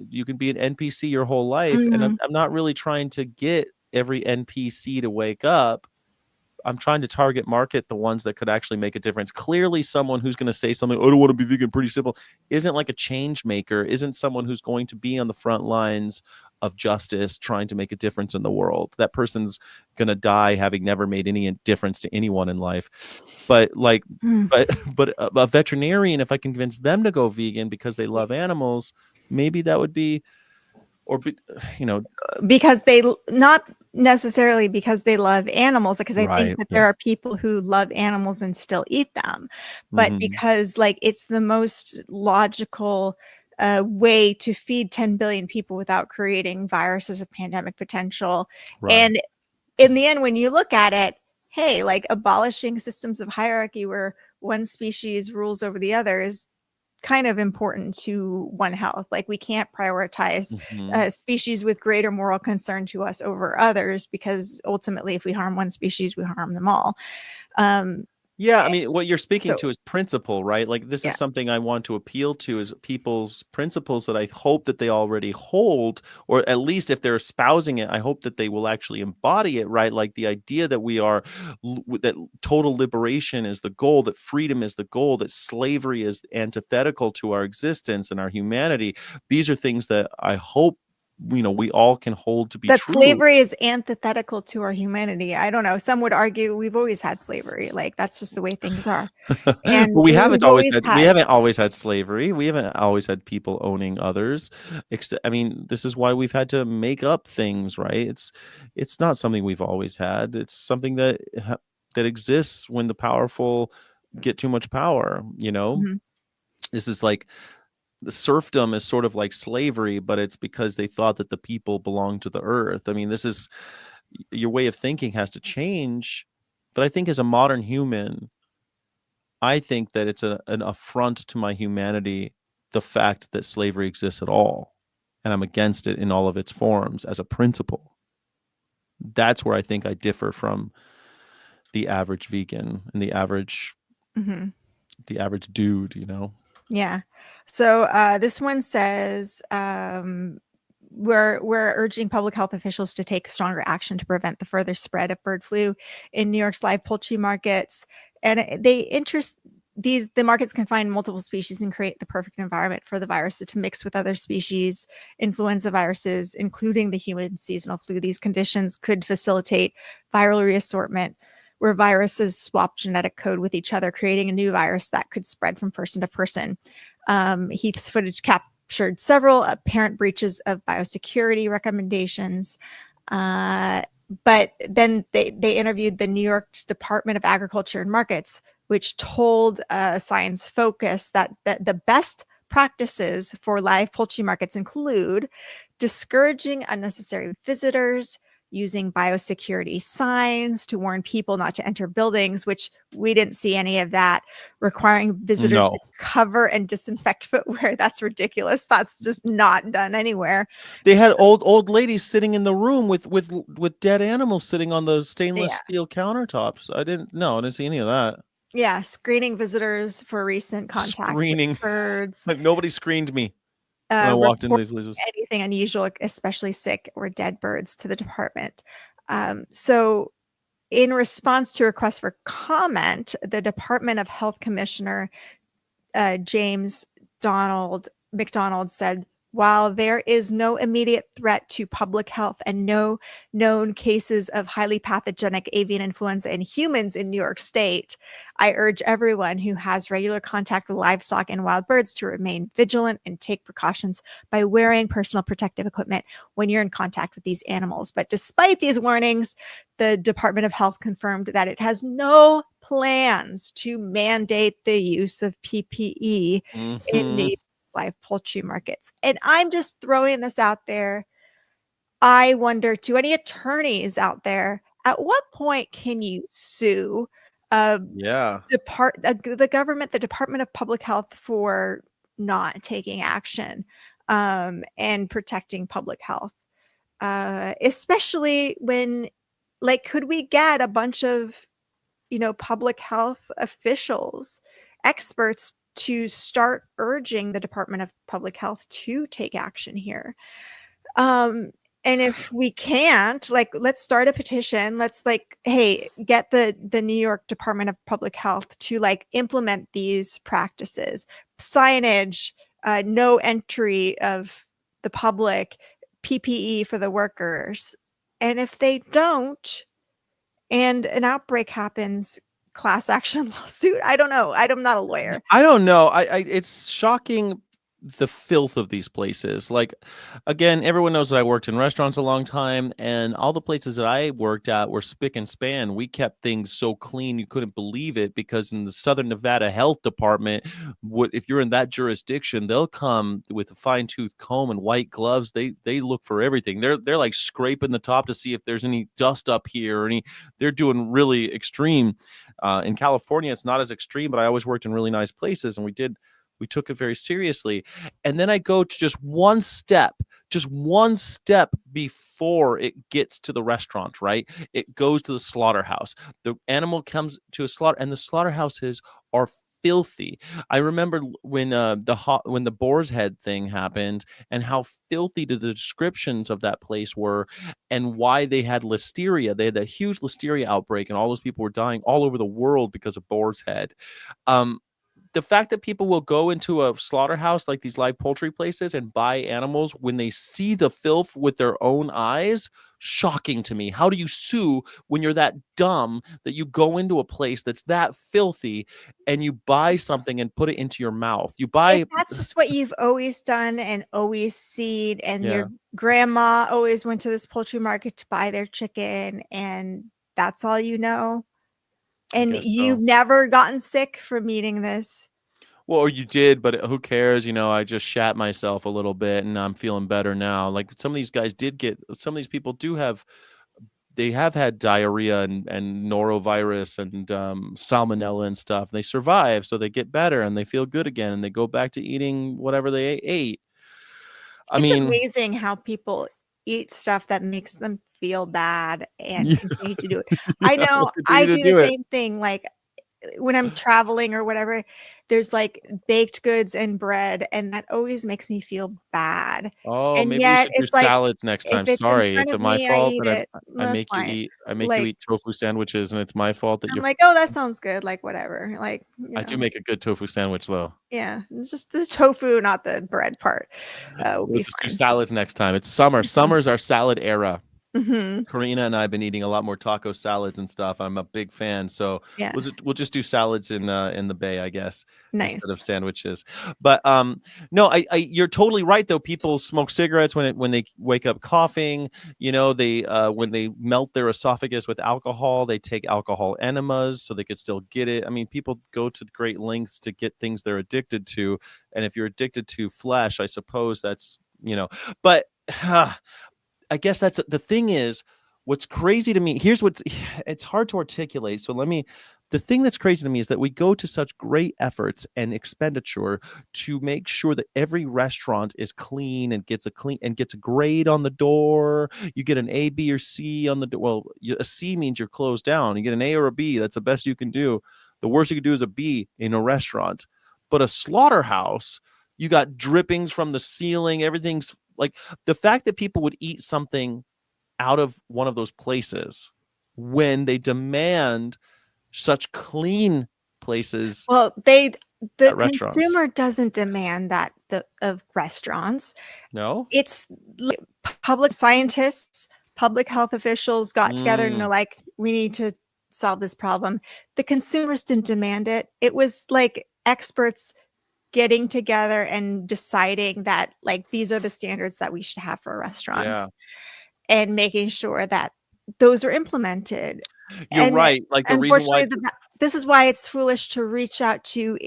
you can be an NPC your whole life, and I'm not really trying to get every NPC to wake up. I'm trying to target market the ones that could actually make a difference. Clearly, someone who's going to say something, I don't want to be vegan, pretty simple, isn't like a change maker, isn't someone who's going to be on the front lines of justice, trying to make a difference in the world. That person's going to die having never made any difference to anyone in life. But like, but a veterinarian, if I can convince them to go vegan because they love animals, maybe that would be, because they, not necessarily because they love animals, because I think that there are people who love animals and still eat them, but because like it's the most logical way to feed 10 billion people without creating viruses of pandemic potential. And in the end, when you look at it, hey, like abolishing systems of hierarchy where one species rules over the other is kind of important to One Health. Like, we can't prioritize Mhm. species with greater moral concern to us over others, because ultimately, if we harm one species, we harm them all. Yeah, I mean, what you're speaking So to is principle, right? Like, this is yeah. something I want to appeal to, is people's principles that I hope that they already hold, or at least if they're espousing it, I hope that they will actually embody it, right? Like the idea that we are that total liberation is the goal, that freedom is the goal, that slavery is antithetical to our existence and our humanity. These are things that I hope we all can hold to be That true. slavery is antithetical to our humanity. I don't know. Some would argue we've always had slavery. Like, that's just the way things are. But And we we've always had. haven't always had slavery. We haven't always had people owning others. I mean, this is why we've had to make up things, right? It's not something we've always had. It's something that that exists when the powerful get too much power, you know? Mhm. This is like the serfdom is sort of like slavery, but it's because they thought that the people belonged to the earth. I mean, this is your way of thinking has to change. But I think as a modern human, I think that it's an affront to my humanity, the fact that slavery exists at all. And I'm against it in all of its forms as a principle. That's where I think I differ from the average vegan and Mhm. the average dude, you know? Yeah. So this one says, we're urging public health officials to take stronger action to prevent the further spread of bird flu in New York's live poultry markets. And the markets can find multiple species and create the perfect environment for the virus to mix with other species, influenza viruses, including the human seasonal flu. These conditions could facilitate viral reassortment, where viruses swap genetic code with each other, creating a new virus that could spread from person to person. Heath's footage captured several apparent breaches of biosecurity recommendations. But then they interviewed the New York's Department of Agriculture and Markets, which told Science Focus that the best practices for live poultry markets include discouraging unnecessary visitors, using biosecurity signs to warn people not to enter buildings, which we didn't see any of that, requiring visitors to No. cover and disinfect footwear. That's ridiculous. That's just not done anywhere. They So, had old ladies sitting in the room with dead animals sitting on those stainless yeah. steel countertops. I didn't see any of that. Yeah. Screening visitors for recent contact with Screening. birds, Like, nobody screened me when I walked into report these places. anything unusual, especially sick or dead birds, to the department. So in response to requests for comment, the Department of Health Commissioner James Donald McDonald said, while there is no immediate threat to public health and no known cases of highly pathogenic avian influenza in humans in New York State, I urge everyone who has regular contact with livestock and wild birds to remain vigilant and take precautions by wearing personal protective equipment when you're in contact with these animals. But despite these warnings, the Department of Health confirmed that it has no plans to mandate the use of PPE in New Mhm. York's live poultry markets. And I'm just throwing this out there. I wonder, to any attorneys out there, at what point can you sue uh, Yeah. the government, the Department of Public Health, for not taking action and protecting public health? Especially when, like, could we get a bunch of public health officials, experts, to start urging the Department of Public Health to take action here? Um, and if we can't, like, let's start a petition. Let's, like, hey, get the New York Department of Public Health to, like, implement these practices, signage, no entry of the public, PPE for the workers. And if they don't, and an outbreak happens, class action lawsuit. I don't know. I'm not a lawyer. I don't know. It's shocking, the filth of these places. Like, again, everyone knows that I worked in restaurants a long time, and all the places that I worked at were spick and span. We kept things so clean you couldn't believe it, because in the Southern Nevada Health Department, if you're in that jurisdiction, they'll come with a fine-tooth comb and white gloves. They look for everything. They're like scraping the top to see if there's any dust up here or any. They're doing really extreme. In California, it's not as extreme, but I always worked in really nice places, and we We took it very seriously. And then I go to just one step before it gets to the restaurant, right? It goes to the slaughterhouse. The animal comes to a slaughter, and the slaughterhouses are filthy. I remember when when the boar's head thing happened, and how filthy the descriptions of that place were, and why they had listeria. They had a huge listeria outbreak, and all those people were dying all over the world because of boar's head. Um, the fact that people will go into a slaughterhouse like these live poultry places and buy animals when they see the filth with their own eyes, shocking to me. How do you sue when you're that dumb that you go into a place that's that filthy and you buy something and put it into your mouth? You If buy, that's just what you've always done and always seen, and yeah, your grandma always went to this poultry market to buy their chicken, and that's all you know, I and guess so. you've never gotten sick from eating this. Well, or you did, but who cares? I just shat myself a little bit and I'm feeling better now. Like some of these guys did get, some of these people do have, they have had diarrhea and norovirus and salmonella and stuff. They survive, so they get better and they feel good again and they go back to eating whatever they ate. I It's mean, amazing how people eat stuff that makes them feel bad and yeah, continue to do it. I yeah, we'll know I continue to do the do it. same thing, like, when I'm traveling or whatever, there's, like, baked goods and bread, and that always makes me feel bad, Oh, and maybe we yet should do it's like, salads next if time. it's in Sorry, front it's of my me, I fault eat that it. I That's make you fine. eat I make you Like, eat tofu sandwiches, and it's my fault that I'm you're. like, "Oh, that sounds good," like, whatever, like, I do make a good tofu sandwich though. yeah, it's just the tofu, not the bread part, will We'll be just do fine. salads next time. It's summer. Mhm. Summer's our salad era. Mhm. Karina and I have been eating a lot more taco salads and stuff. I'm a big fan, so Yeah, we'll just do salads in the Bay, I guess, instead of nice. sandwiches. But no, I you're totally right though. People smoke cigarettes when they wake up coughing. They when they melt their esophagus with alcohol, they take alcohol enemas so they could still get it. I mean, people go to great lengths to get things they're addicted to, and if you're addicted to flesh, I suppose that's. But I guess that's the thing is what's crazy to me. Here's what's it's hard to articulate. So the thing that's crazy to me is that we go to such great efforts and expenditure to make sure that every restaurant is clean and gets a grade on the door. You get an A, B, or C on the door. Well, a C means you're closed down. You get an A or a B. That's the best you can do. The worst you can do is a B in a restaurant. But a slaughterhouse, you got drippings from the ceiling. Everything's like the fact that people would eat something out of one of those places when they demand such clean places Well, the at restaurants. consumer doesn't demand that of restaurants. No? It's like public scientists, public health officials got together and they're Mm, like, "We need to solve this problem." The consumers didn't demand it. It was like experts getting together and deciding that, like, these are the standards that we should have for restaurants yeah. and making sure that those are implemented. You're And right. Like the reason why unfortunately, this is why it's foolish to reach out to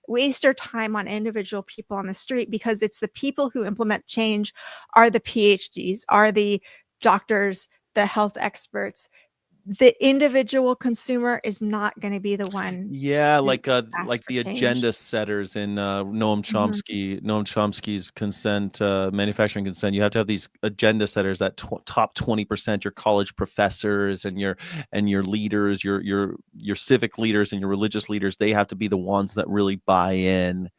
waste your time on individual people on the street, because it's the people who implement change are the PhDs, are the doctors, the health experts. The individual consumer is not going to be the one yeah, to ask like for the change. agenda setters in Mhm. Noam Chomsky's consent, manufacturing consent. You have to have these agenda setters, that top 20%, your college professors and your leaders, your civic leaders and your religious leaders. They have to be the ones that really buy in.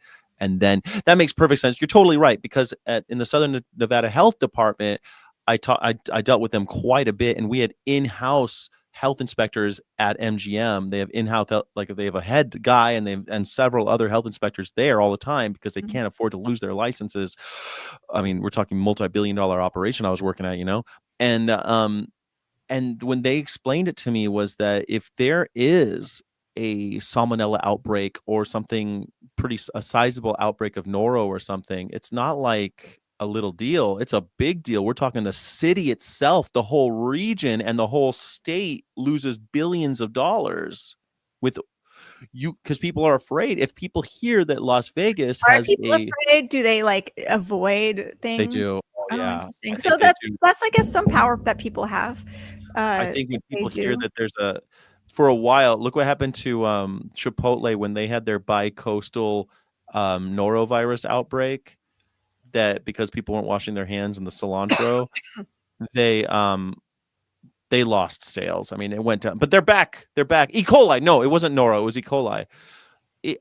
And then that makes perfect sense. You're totally right, because in the Southern Nevada Health Department, I dealt with them quite a bit, and we had in-house health inspectors at MGM. They have in-house like they have a head guy and several other health inspectors there all the time because they Mhm. can't afford to lose their licenses. I mean, we're talking multi-billion-dollar operation I was working at. And when they explained it to me was that if there is a salmonella outbreak or something a sizable outbreak of noro or something, it's not like a little deal. It's a big deal. We're talking the city itself, the whole region and the whole state loses billions of dollars with because people are afraid. If people hear that Las Vegas Are has people afraid? Do they, like, avoid they things? do. Oh Oh, yeah. interesting. I So think they do. that's, I guess, some power that people have, I think when if they people hear do. that for a while, look what happened to Chipotle when they had their bi-coastal norovirus outbreak, that because people weren't washing their hands in the cilantro, they lost sales. I mean, it went down, but they're back. They're back. E. coli. No, it wasn't noro. It was E. coli.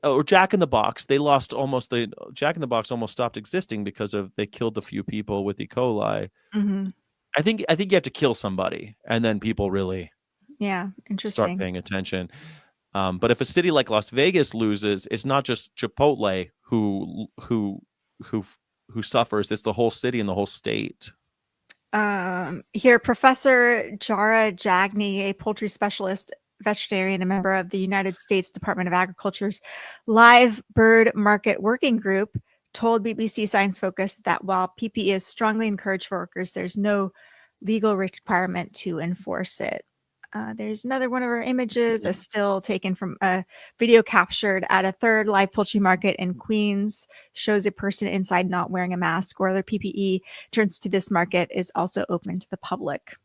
Or Jack in the Box. Jack in the Box almost stopped existing because they killed a few people with E. coli. Mm-hmm. I think you have to kill somebody, and then people really start Interesting. paying attention. But if a city like Las Vegas loses, it's not just Chipotle who suffers. It's the whole city and the whole state. Here, Professor Jara Jagni, a poultry specialist, veterinarian, a member of the United States Department of Agriculture's Live Bird Market Working Group, told BBC Science Focus that while PPE is strongly encouraged for workers, there's no legal requirement to enforce it. There's another one of our images, a still taken from a video captured at a third live poultry market in Queens, shows a person inside not wearing a mask or other PPE. Turns to this market is also open to the public.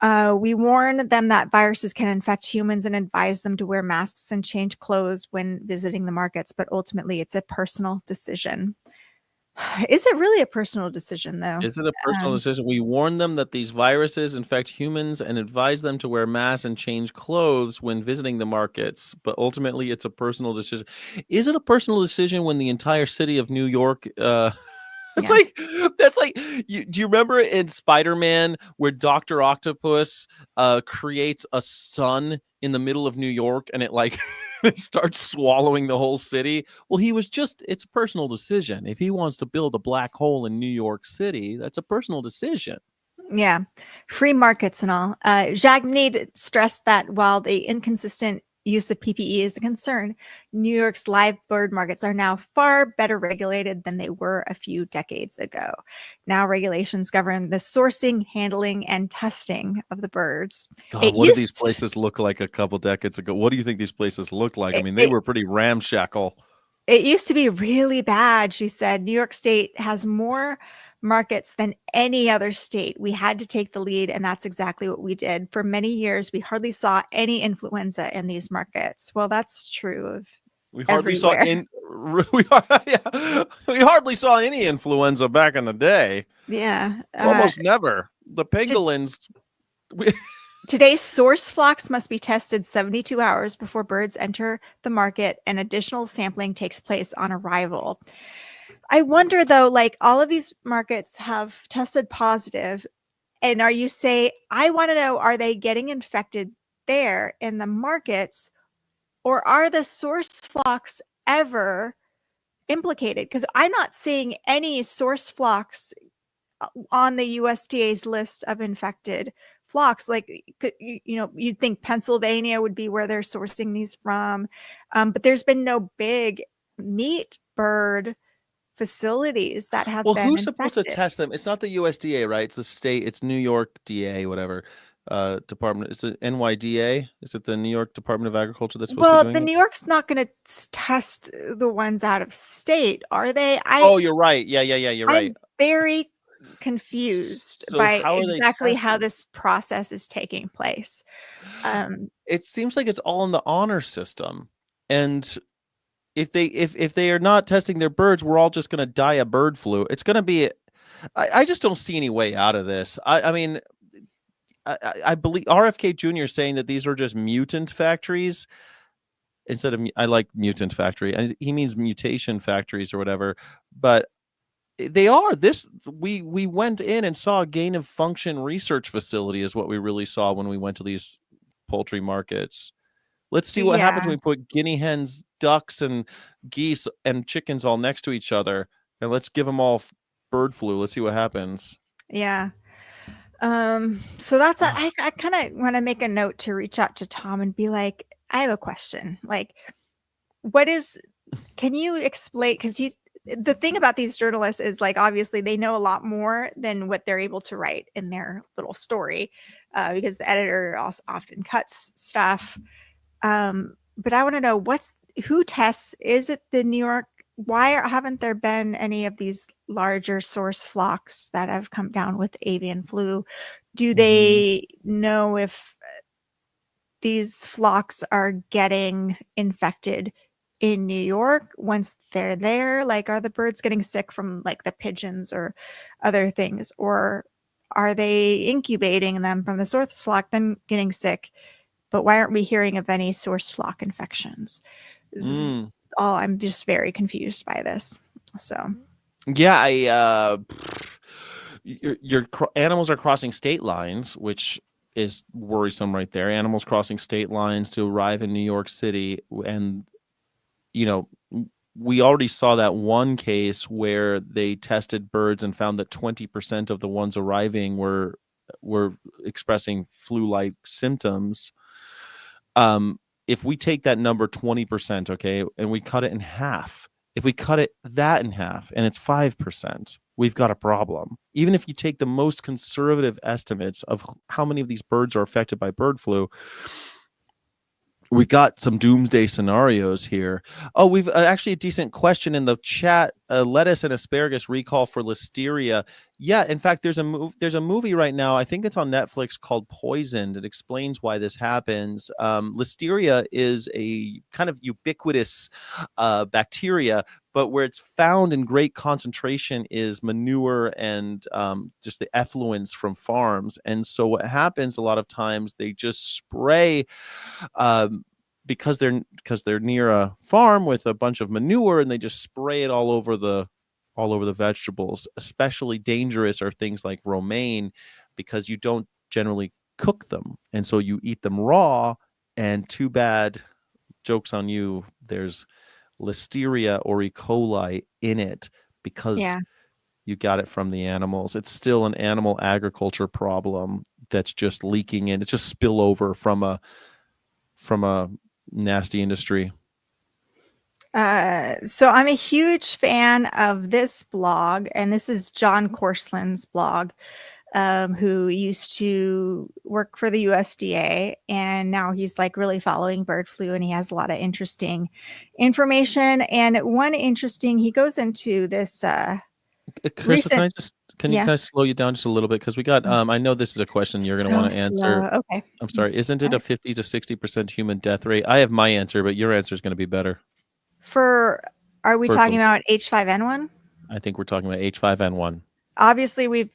We warn them that viruses can infect humans and advise them to wear masks and change clothes when visiting the markets, but ultimately it's a personal decision. Is it really a personal decision, though? Is it a personal decision? We warn them that these viruses infect humans and advise them to wear masks and change clothes when visiting the markets, but ultimately it's a personal decision. Is it a personal decision when the entire city of New York do you remember in Spider-Man where Dr. Octopus creates a sun in the middle of New York and it it starts swallowing the whole city? Well, it's a personal decision. If he wants to build a black hole in New York City, that's a personal decision. Yeah. Free markets and all. Jagni stressed that while the inconsistent use of PPE is a concern, New York's live bird markets are now far better regulated than they were a few decades ago. Now regulations govern the sourcing, handling, and testing of the birds. God, what did these places look like a couple decades ago? What do you think these places look like? I mean, they were pretty ramshackle. It used to be really bad, she said. New York State has more markets than any other state. We had to take the lead, and that's exactly what we did. For many years, we hardly saw any influenza in these markets. Well, that's true of we hardly saw any influenza back in the day. Yeah. Almost never. The pangolins. Today's source flocks must be tested 72 hours before birds enter the market, and additional sampling takes place on arrival. I wonder, though, all of these markets have tested positive, and I want to know, are they getting infected there in the markets, or are the source flocks ever implicated? Because I'm not seeing any source flocks on the USDA's list of infected flocks. You'd think Pennsylvania would be where they're sourcing these from, but there's been no big meat bird facilities that have been who's infected. Supposed to test them? It's not the USDA, right? It's the state. It's New York DA, whatever department. Is it NYDA? Is it the New York Department of Agriculture that's supposed to be doing the New York's not going to test the ones out of state, are they? You're right. Yeah, you're right. I'm very confused by exactly how this process is taking place. It seems like it's all in the honor system, and if they are not testing their birds, we're all just going to die of bird flu. It's going to be. I just don't see any way out of this. I mean, I believe RFK Jr. is saying that these are just mutant factories instead of. I like mutant factory, and he means mutation factories or whatever, but. They are we went in and saw a gain of function research facility is what we really saw when we went to these poultry markets. Let's see what happens when we put guinea hens, ducks, and geese and chickens all next to each other, and let's give them all bird flu. Let's see what happens. Yeah. So that's I kind of want to make a note to reach out to Tom and be like, I have a question. Can you explain? Because the thing about these journalists is obviously they know a lot more than what they're able to write in their little story, because the editor also often cuts stuff. But I want to know who tests? Is it the New York? Why haven't there been any of these larger source flocks that have come down with avian flu? Do they know if these flocks are getting infected in New York once they're there? Like, are the birds getting sick from like the pigeons or other things, or are they incubating them from the source flock, then getting sick? But why aren't we hearing of any source flock infections? I'm just very confused by this. So Yeah, your animals are crossing state lines, which is worrisome right there. Animals crossing state lines to arrive in New York City, and we already saw that one case where they tested birds and found that 20% of the ones arriving were expressing flu-like symptoms. If we take that number 20%, okay, and we cut it in half, if we cut that in half and it's 5%, we've got a problem. Even if you take the most conservative estimates of how many of these birds are affected by bird flu, we got some doomsday scenarios here. Oh, we've actually a decent question in the chat. Lettuce and asparagus recall for listeria. Yeah, in fact, there's a movie right now. I think it's on Netflix called Poisoned. It explains why this happens. Listeria is a kind of ubiquitous bacteria, but where it's found in great concentration is manure and just the effluents from farms. And so what happens a lot of times, they just spray because they're near a farm with a bunch of manure, and they just spray it all over the vegetables. Especially dangerous are things like romaine, because you don't generally cook them, and so you eat them raw, and too bad, joke's on you, there's listeria or E. coli in it because you got it from the animals. It's still an animal agriculture problem that's just leaking in. It's just spillover from a nasty industry. So I'm a huge fan of this blog, and this is John Corsland's blog, who used to work for the USDA, and now he's like really following bird flu, and he has a lot of interesting information. And he goes into this Crystal, can I slow you down just a little bit, because we got I know this is a question you're going to want to answer. Okay, I'm sorry. Isn't it a 50 to 60% human death rate? I have my answer, but your answer is going to be better. Are we talking about H5N1? I think we're talking about H5N1. Obviously, we've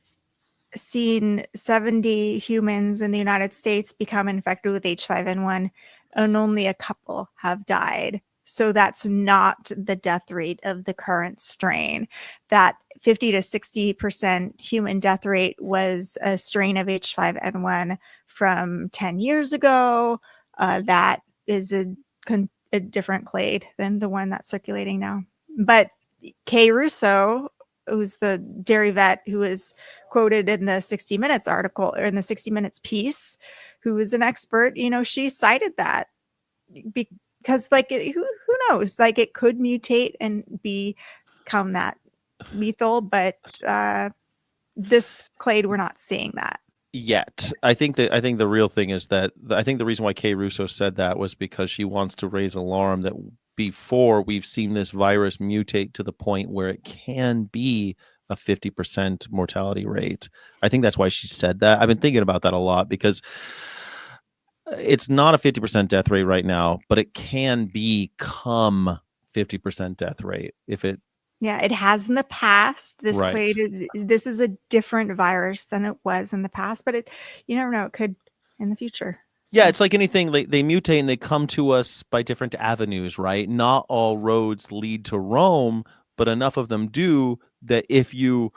seen 70 humans in the United States become infected with H5N1, and only a couple have died. So that's not the death rate of the current strain. That 50 to 60% human death rate was a strain of H5N1 from 10 years ago. That is a different clade than the one that's circulating now. But Kay Russo, who's the dairy vet who is quoted in the 60 Minutes article, or in the 60 Minutes piece, who is an expert, she cited that because who knows, like it could mutate and become that lethal, but this clade, we're not seeing that yet. I think the real thing is that I think the reason why Kay Russo said that was because she wants to raise alarm that before we've seen this virus mutate to the point where it can be a 50% mortality rate. I think that's why she said that. I've been thinking about that a lot, because it's not a 50% death rate right now, but it can become 50% death rate if it. Yeah, it has in the past. This Right. clade this is a different virus than it was in the past, but you never know, it could in the future. So. Yeah, it's like anything. They mutate and they come to us by different avenues, right? Not all roads lead to Rome, but enough of them do that if you,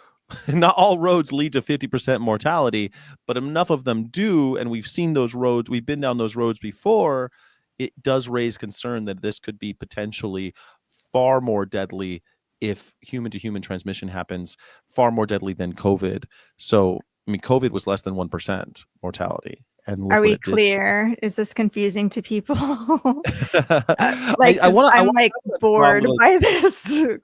not all roads lead to 50% mortality, but enough of them do, and we've seen those roads, we've been down those roads before, it does raise concern that this could be potentially far more deadly if human-to-human transmission happens, far more deadly than COVID. So, I mean, COVID was less than 1% mortality. And are we clear? Is this confusing to people? I'm bored by this. You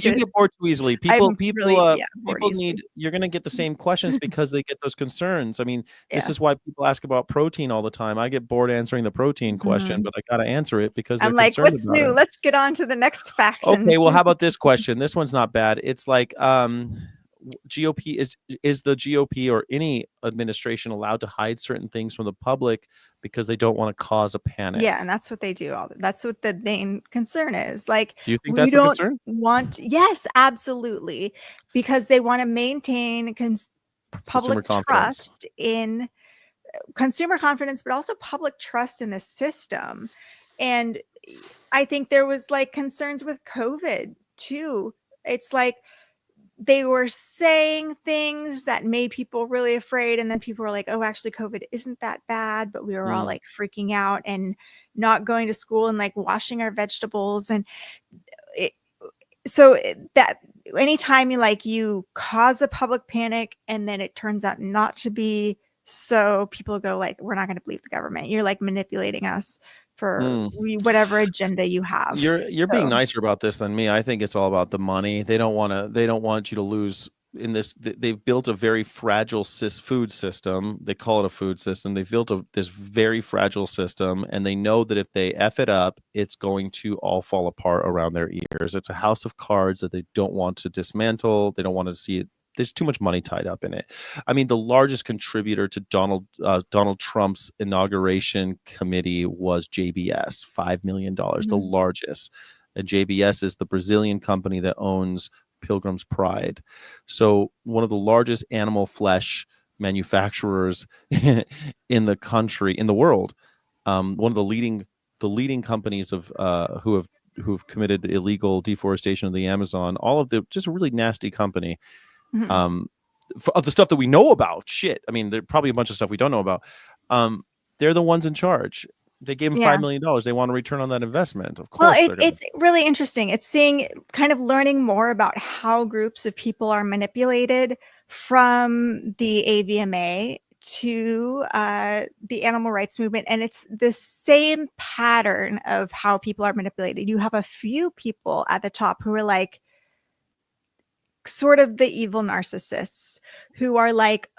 get bored too easily. People need. You're going to get the same questions because they get those concerns. I mean, this is why people ask about protein all the time. I get bored answering the protein question, but I got to answer it because they're concerned about what's new? It. Let's get on to the next faction. Okay, well, how about this question? This one's not bad. It's like, GOP is the GOP or any administration allowed to hide certain things from the public because they don't want to cause a panic? Yeah, and that's what they do. That's what the main concern is. Like, Do you think we that's the don't concern? want. Yes, absolutely, because they want to maintain Consumer public confidence. trust in consumer confidence, but also public trust in the system. And I think there was like concerns with COVID too. It's like they were saying things that made people really afraid, and then people were like, oh, actually COVID isn't that bad, but we were all like freaking out and not going to school and like washing our vegetables. And that anytime you cause a public panic and then it turns out not to be, so people go like, we're not going to believe the government, you're like manipulating us for whatever agenda you have. You're being nicer about this than me. I think it's all about the money. They don't want you to lose in this. They've built a very fragile food system. They call it a food system. They've built this very fragile system, and they know that if they F it up, it's going to all fall apart around their ears. It's a house of cards that they don't want to dismantle. They don't want to see it. There's too much money tied up in it. I mean, the largest contributor to Donald Trump's inauguration committee was JBS, $5 million, the largest. And JBS is the Brazilian company that owns Pilgrim's Pride. So one of the largest animal flesh manufacturers in the country, in the world. One of the leading companies of who have committed illegal deforestation of the Amazon. All of the just a really nasty company. Of the stuff that we know about, I mean, there's probably a bunch of stuff we don't know about. They're the ones in charge. They gave them $5 million. They want a return on that investment. Of course. Well, it's really interesting. It's learning more about how groups of people are manipulated from the AVMA to the animal rights movement. And it's the same pattern of how people are manipulated. You have a few people at the top who are like, sort of the evil narcissists who are like,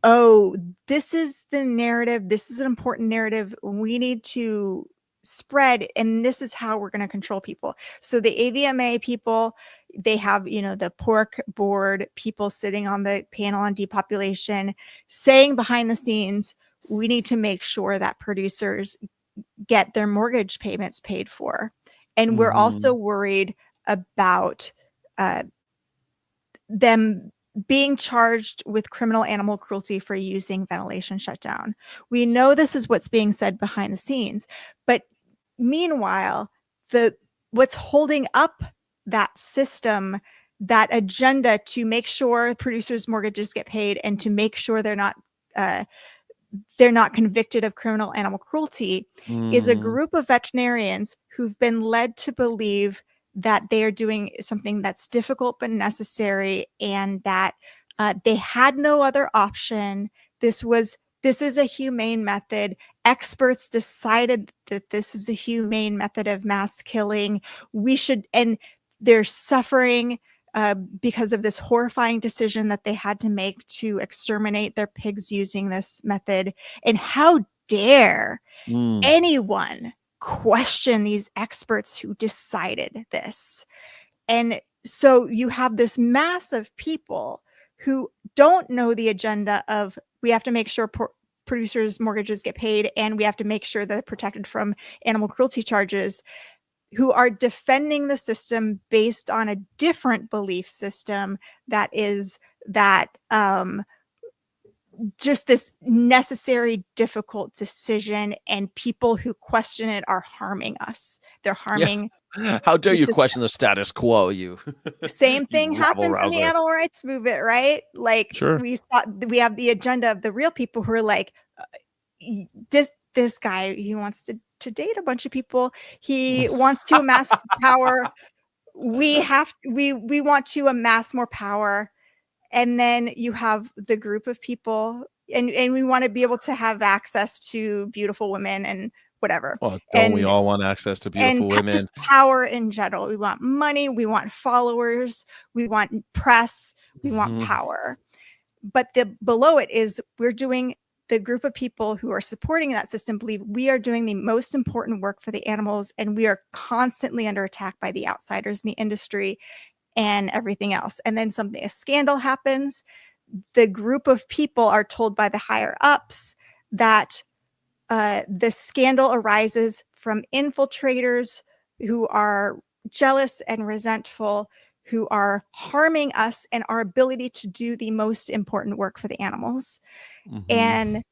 oh, this is the narrative. This is an important narrative we need to spread. And this is how we're going to control people. So the AVMA people, they have, the pork board people sitting on the panel on depopulation saying behind the scenes, we need to make sure that producers get their mortgage payments paid for. And we're also worried about them being charged with criminal animal cruelty for using ventilation shutdown. We know this is what's being said behind the scenes, but meanwhile, what's holding up that system, that agenda to make sure producers' mortgages get paid and to make sure they're not convicted of criminal animal cruelty, is a group of veterinarians who've been led to believe that they are doing something that's difficult but necessary, and that they had no other option. This is a humane method. Experts decided that this is a humane method of mass killing. And they're suffering because of this horrifying decision that they had to make to exterminate their pigs using this method. And how dare anyone question these experts who decided this? And so you have this mass of people who don't know the agenda of, we have to make sure producers' mortgages get paid, and we have to make sure they're protected from animal cruelty charges, who are defending the system based on a different belief system that is that just this necessary, difficult decision, and people who question it are harming us. They're harming. Yeah. How dare you question the status quo, you? Same thing happens in the animal rights movement, right? Like, we have the agenda of the real people who are like, this guy, he wants to date a bunch of people. He wants to amass power. We want to amass more power. And then you have the group of people, and we want to be able to have access to beautiful women and whatever. Well, don't we all want access to beautiful women? Just power in general. We want money. We want followers. We want press. We want power. But below it is, the group of people who are supporting that system believe we are doing the most important work for the animals, and we are constantly under attack by the outsiders in the industry. and everything else. And then a scandal happens. The group of people are told by the higher ups that the scandal arises from infiltrators who are jealous and resentful, who are harming us and our ability to do the most important work for the animals. And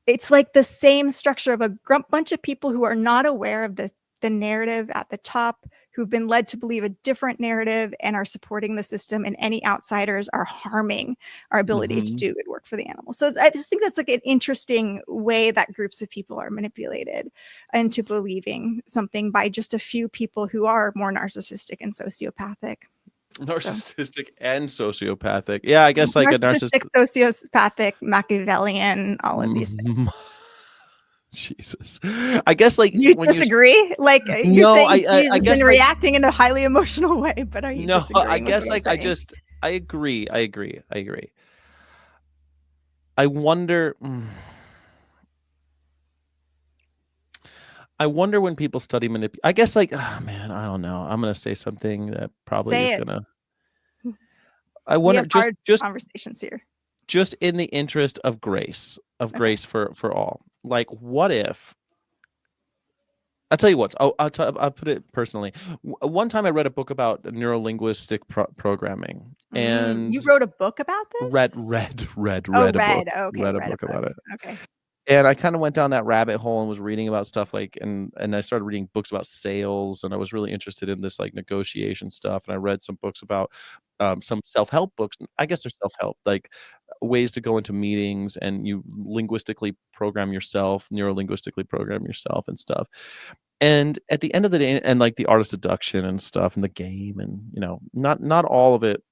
it's like the same structure of a bunch of people who are not aware of the narrative at the top, who've been led to believe a different narrative and are supporting the system, and any outsiders are harming our ability to do good work for the animals. So I just think that's like an interesting way that groups of people are manipulated into believing something by just a few people who are more narcissistic and sociopathic. Narcissistic and sociopathic. Yeah, I guess like narcissistic, a sociopathic, Machiavellian, all of these things. Jesus. I guess like do you disagree? Like you're no, saying Jesus I guess and reacting in a highly emotional way, but are you no, disagreeing I guess with what like I'm I agree. I wonder when people study manipulation. I guess like, oh man, I don't know. I'm gonna say something that probably Say is it. gonna. I wonder hard just conversations here. Just in the interest of grace, grace for all. Like, what if? I'll tell you what. I'll put it personally. One time I read a book about neurolinguistic programming, and you wrote a book about this. Read a book. Okay, read a book about it. Okay. And I kind of went down that rabbit hole and was reading about stuff like, and I started reading books about sales, and I was really interested in this like negotiation stuff. And I read some books about some self-help books. I guess they're self-help, like ways to go into meetings and you neurolinguistically program yourself and stuff. And at the end of the day, and like the art of seduction and stuff and the game, and not all of it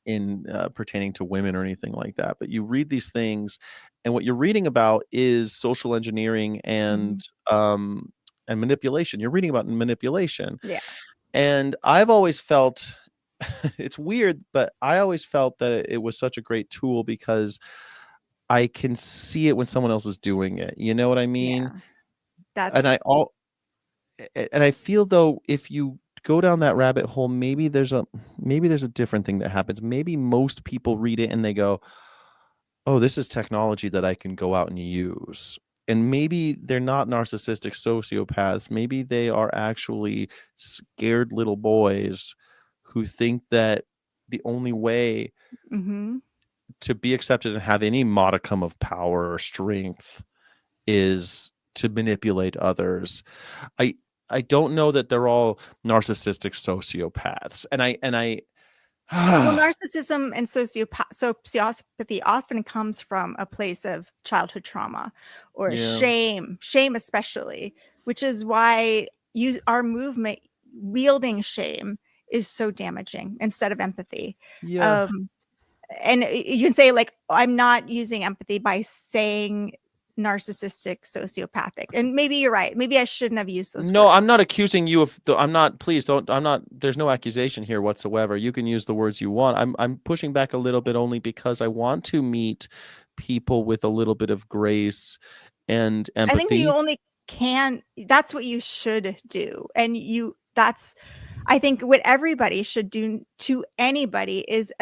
in pertaining to women or anything like that, but you read these things, and what you're reading about is social engineering and manipulation. You're reading about manipulation. Yeah. And I've always felt it's weird, but I always felt that it was such a great tool because I can see it when someone else is doing it. You know what I mean? Yeah. And I feel though, if you go down that rabbit hole, maybe there's a different thing that happens. Maybe most people read it and they go, oh, this is technology that I can go out and use. And maybe they're not narcissistic sociopaths. Maybe they are actually scared little boys who think that the only way to be accepted and have any modicum of power or strength is to manipulate others. I don't know that they're all narcissistic sociopaths. And I well, narcissism and sociopathy often comes from a place of childhood trauma or shame especially, which is why our movement wielding shame is so damaging instead of empathy. And you can say like, I'm not using empathy by saying narcissistic sociopathic, and maybe you're right, maybe I shouldn't have used those words. I'm not accusing you of there's no accusation here whatsoever. You can use the words you want. I'm pushing back a little bit only because I want to meet people with a little bit of grace and empathy. I think you only can, that's what you should do. And I think what everybody should do to anybody is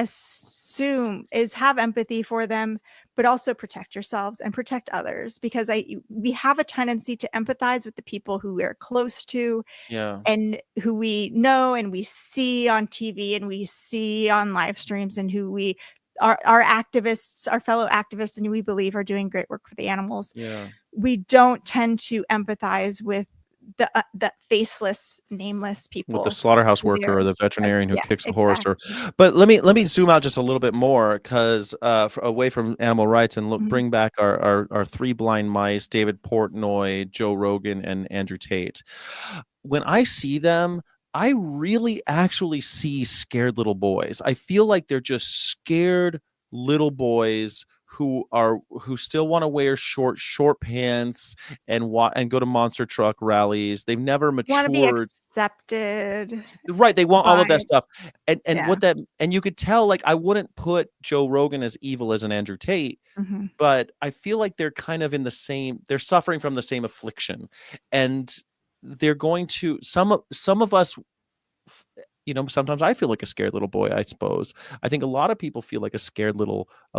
have empathy for them, but also protect yourselves and protect others, because we have a tendency to empathize with the people who we're close to and who we know and we see on TV and we see on live streams, and who our activists, our fellow activists, and who we believe are doing great work for the animals. We don't tend to empathize with the faceless, nameless people, with the slaughterhouse worker or the veterinarian who kicks a horse. But let me zoom out just a little bit more, because away from animal rights, and bring back our three blind mice, David Portnoy, Joe Rogan, and Andrew Tate. When I see them, I really actually see scared little boys. I feel like they're just scared little boys who still want to wear short pants and go to monster truck rallies. They've never matured. Want to be accepted. Right. They want all of that stuff. And you could tell, like, I wouldn't put Joe Rogan as evil as an Andrew Tate, but I feel like they're kind of they're suffering from the same affliction. And they're going to, some of us sometimes I feel like a scared little boy, I suppose. I think a lot of people feel like a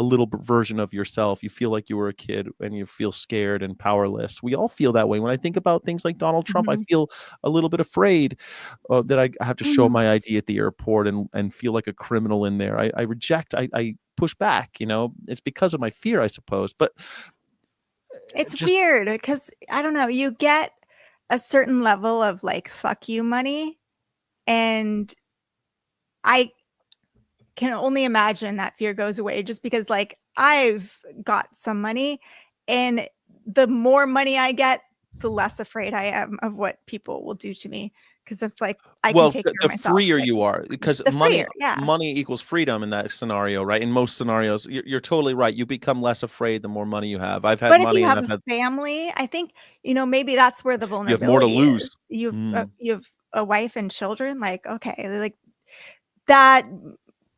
little version of yourself. You feel like you were a kid and you feel scared and powerless. We all feel that way. When I think about things like Donald Trump, I Mhm. feel a little bit afraid that I have to show Mm. my ID at the airport and feel like a criminal in there. I reject, I push back, it's because of my fear, I suppose. But It's just, weird because I don't know, you get a certain level of like fuck you money, and I can only imagine that fear goes away just because like I've got some money, and the more money I get, the less afraid I am of what people will do to me, because it's like I can well, take care of the myself. freer Like, you are, because the freer, yeah. money equals freedom in that scenario, right? In most scenarios, you're totally right. You become less afraid the more money you have. I've had But if you money and have I've a had family, I think, maybe that's where the you have more to vulnerability is. lose. You have a wife and children, like, okay, like that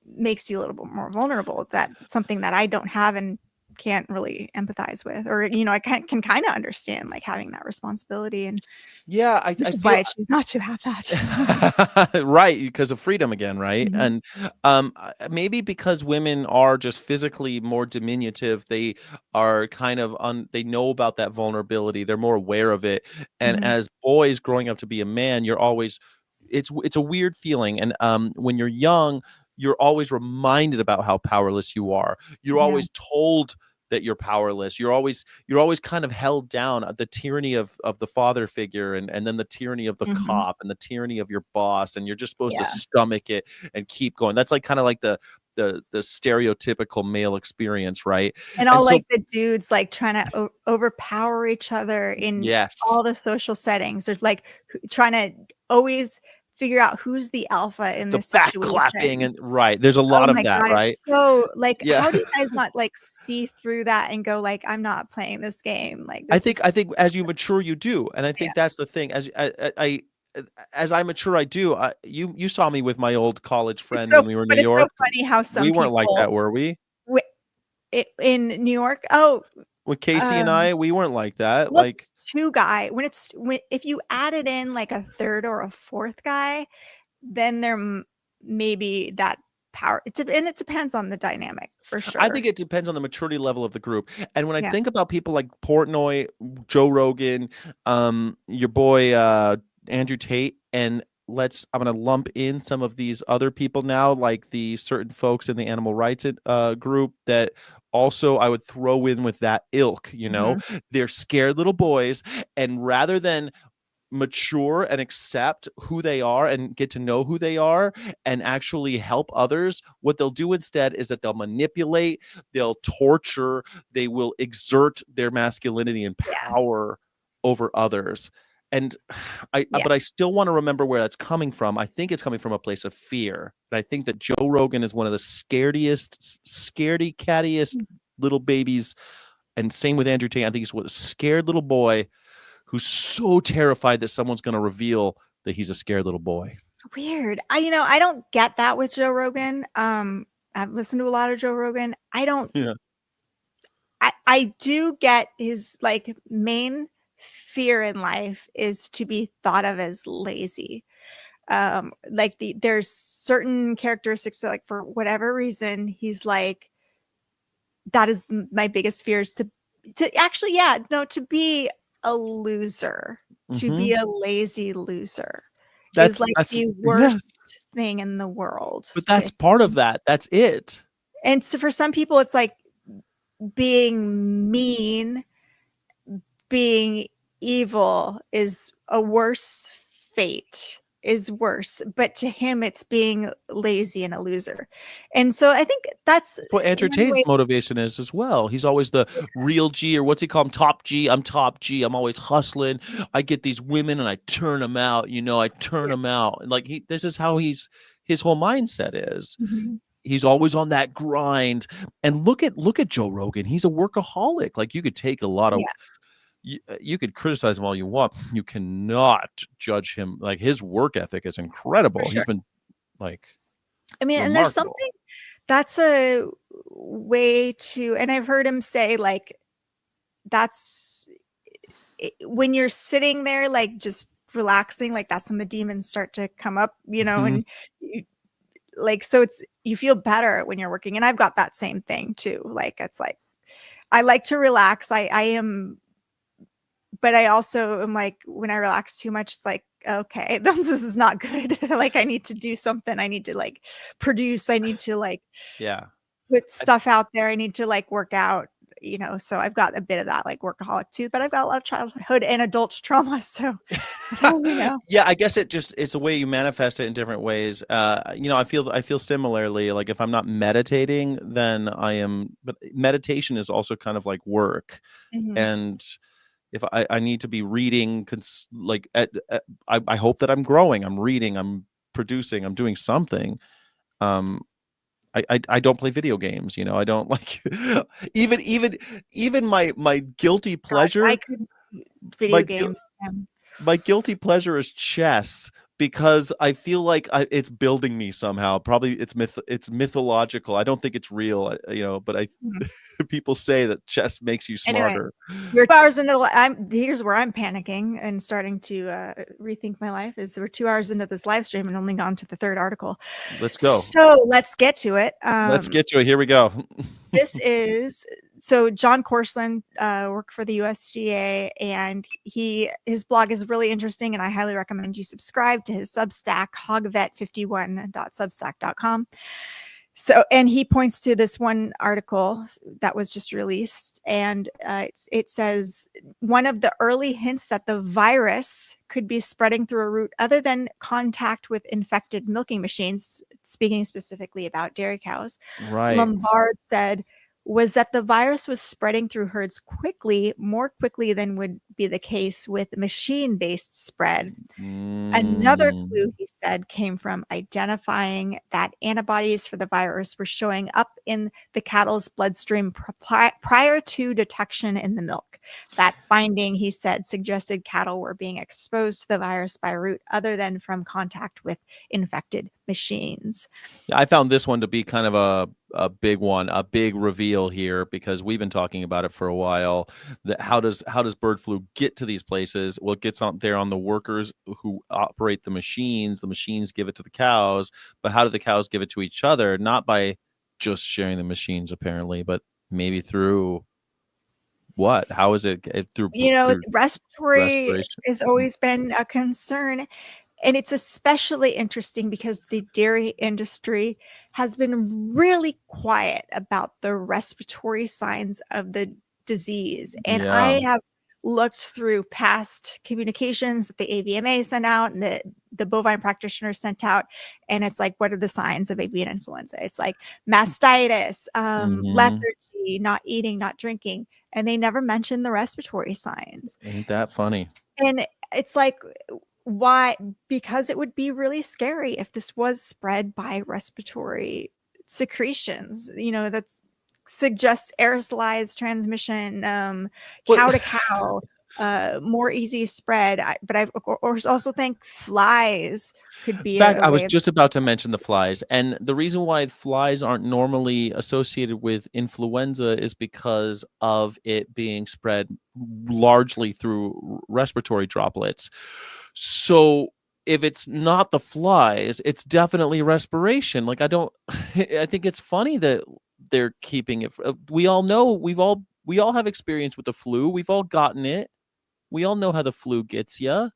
makes you a little bit more vulnerable. That's something that I don't have and can't really empathize with, or I can kind of understand like having that responsibility, and Yeah, I which is why feel I choose not to have that. right, because of freedom again, right? Mhm. And maybe because women are just physically more diminutive, they are kind of they know about that vulnerability. They're more aware of it. And Mhm. as boys growing up to be a man, you're always it's a weird feeling. And when you're young, you're always reminded about how powerless you are. You're Yeah. always told that you're powerless. You're always kind of held down, the tyranny of the father figure, and then the tyranny of the Mhm. cop and the tyranny of your boss, and you're just supposed to Yeah. stomach it and keep going. That's like kind of like the stereotypical male experience, right? And And all so like the dudes like trying to overpower each other in yes, all the social settings. There's like trying to always figure out who's the alpha in the this back clapping, situation. and right, there's a Oh lot of my that, god, right? it's so like, Yeah. how do you guys not like see through that and go like, I'm not playing this game. Like I this think is I think as you mature, you do, and I yeah. think that's the thing. As I mature, I do. You saw me with my old college It's friend so when we were in New but it's so York. funny how some We weren't like people that, were we? wi in New York. Oh, With Casey and um we weren't like that. well, Like, it's 2 guy when if you added in like a 3rd or a 4th guy, then there maybe that power and it depends on the dynamic for I sure. think it depends on the maturity level of the group. And when I Yeah. think about people like Portnoy, Joe Rogan, your boy Andrew Tate, and I'm gonna lump in some of these other people now, like the certain folks in the animal rights group that also I would throw in with that ilk, Mhm. they're scared little boys, and rather than mature and accept who they are and get to know who they are and actually help others, what they'll do instead is that they'll manipulate, they'll torture, they will exert their masculinity and Yeah. power over others. And Yeah. but I still want to remember where that's coming from. I think it's coming from a place of fear. And I think that Joe Rogan is one of the scaredy cattiest little babies. And same with Andrew Tate. I think he's a scared little boy who's so terrified that someone's going to reveal that he's a scared little boy. Weird. I don't get that with Joe Rogan. I've listened to a lot of Joe Rogan. Yeah. I do get his like main fear in life is to be thought of as lazy. Like there's certain characteristics that, like, for whatever reason, he's like, that is my biggest fear is to actually, yeah, no, to be a loser, to Mm-hmm. be a lazy loser is like That's the yes, worst thing in the world but to that's part of him. that. That's it. And so for some people, it's like being mean, being evil is a worse fate, is worse. But to him, it's being lazy and a loser. And so I think that's What in Andrew many ways, Tate's motivation is as well. He's always the real G, or what's he call him? Top G. I'm top G. I'm always hustling. I get these women and I turn them out. I turn yeah. them out. And like this is how his whole mindset is. Mhm. He's always on that grind. And look at Joe Rogan. He's a workaholic. Like you could take a lot of Yeah, you could criticize him all you want. You cannot judge him. Like his work ethic is for incredible. He's sure. been like I mean, and there's remarkable. something that's a way to, and I've heard him say, like, that's when you're sitting there, like, just relaxing, like that's when the demons start to come up, Mhm. and you, like, so you feel better when you're working. And I've got that same thing too. Like, it's like, I like to relax. I am, but I also am like, when I relax too much, it's like, okay, this is not good. Like, I need to do something. I need to like produce. I need to like Yeah. put I stuff out there. I need to like work out, so I've got a bit of that like workaholic too, but I've got a lot of childhood and adult trauma. So, Yeah, I guess it's a way you manifest it in different ways. I feel similarly. Like if I'm not meditating, then I am. But meditation is also kind of like work, Mhm. and if I need to be reading, I hope that I'm growing, I'm reading, I'm producing, I'm doing something. Um, I don't play video games. I don't like even my guilty God, I pleasure. couldn't My video guil- games. my guilty pleasure is chess because I feel like it's building me somehow. Probably it's mythological. I don't think it's real, but Mhm. people say that chess makes you Anyway, smarter. we're 2 hours into here's where I'm panicking and starting to rethink my life. Is we're 2 hours into this live stream and only gone to the third article. Let's go. So let's get to it. Let's get to it. Here we go. This is so John Corsland worked for the USDA, and his blog is really interesting, and I highly recommend you subscribe to his Substack, hogvet51.substack.com. So, and he points to this one article that was just released, and it says one of the early hints that the virus could be spreading through a route other than contact with infected milking machines, speaking specifically about dairy cows. Right. Lombard said, was that the virus was spreading through herds more quickly than would be the case with machine-based spread. Another Mm. clue, he said, came from identifying that antibodies for the virus were showing up in the cattle's bloodstream prior to detection in the milk. That finding, he said, suggested cattle were being exposed to the virus by a route other than from contact with infected machines. I found this one to be kind of a big one, a big reveal here because we've been talking about it for a while. That how does bird flu get to these places? Well, it gets on there on the workers who operate the machines. The machines give it to the cows, but how do the cows give it to each other? Not by just sharing the machines, apparently, but maybe through what? How is it through Respiratory respiration? has always been a concern. And it's especially interesting because the dairy industry has been really quiet about the respiratory signs of the disease. And Yeah. I have looked through past communications that the AVMA sent out and the bovine practitioners sent out. And it's like, what are the signs of avian influenza? It's like mastitis, Mhm. lethargy, not eating, not drinking. And they never mention the respiratory signs. Ain't that funny? And it's like, why? Because it would be really scary if this was spread by respiratory secretions, that suggests aerosolized transmission, Well, cow to cow, more easy spread. But I also think flies could in be fact, a I was way of. just about to mention the flies, and the reason why flies aren't normally associated with influenza is because of it being spread largely through respiratory droplets. So if it's not the flies, it's definitely respiration. Like I think it's funny that they're keeping it. We all know we all have experience with the flu. We've all gotten it. We all know how the flu gets you.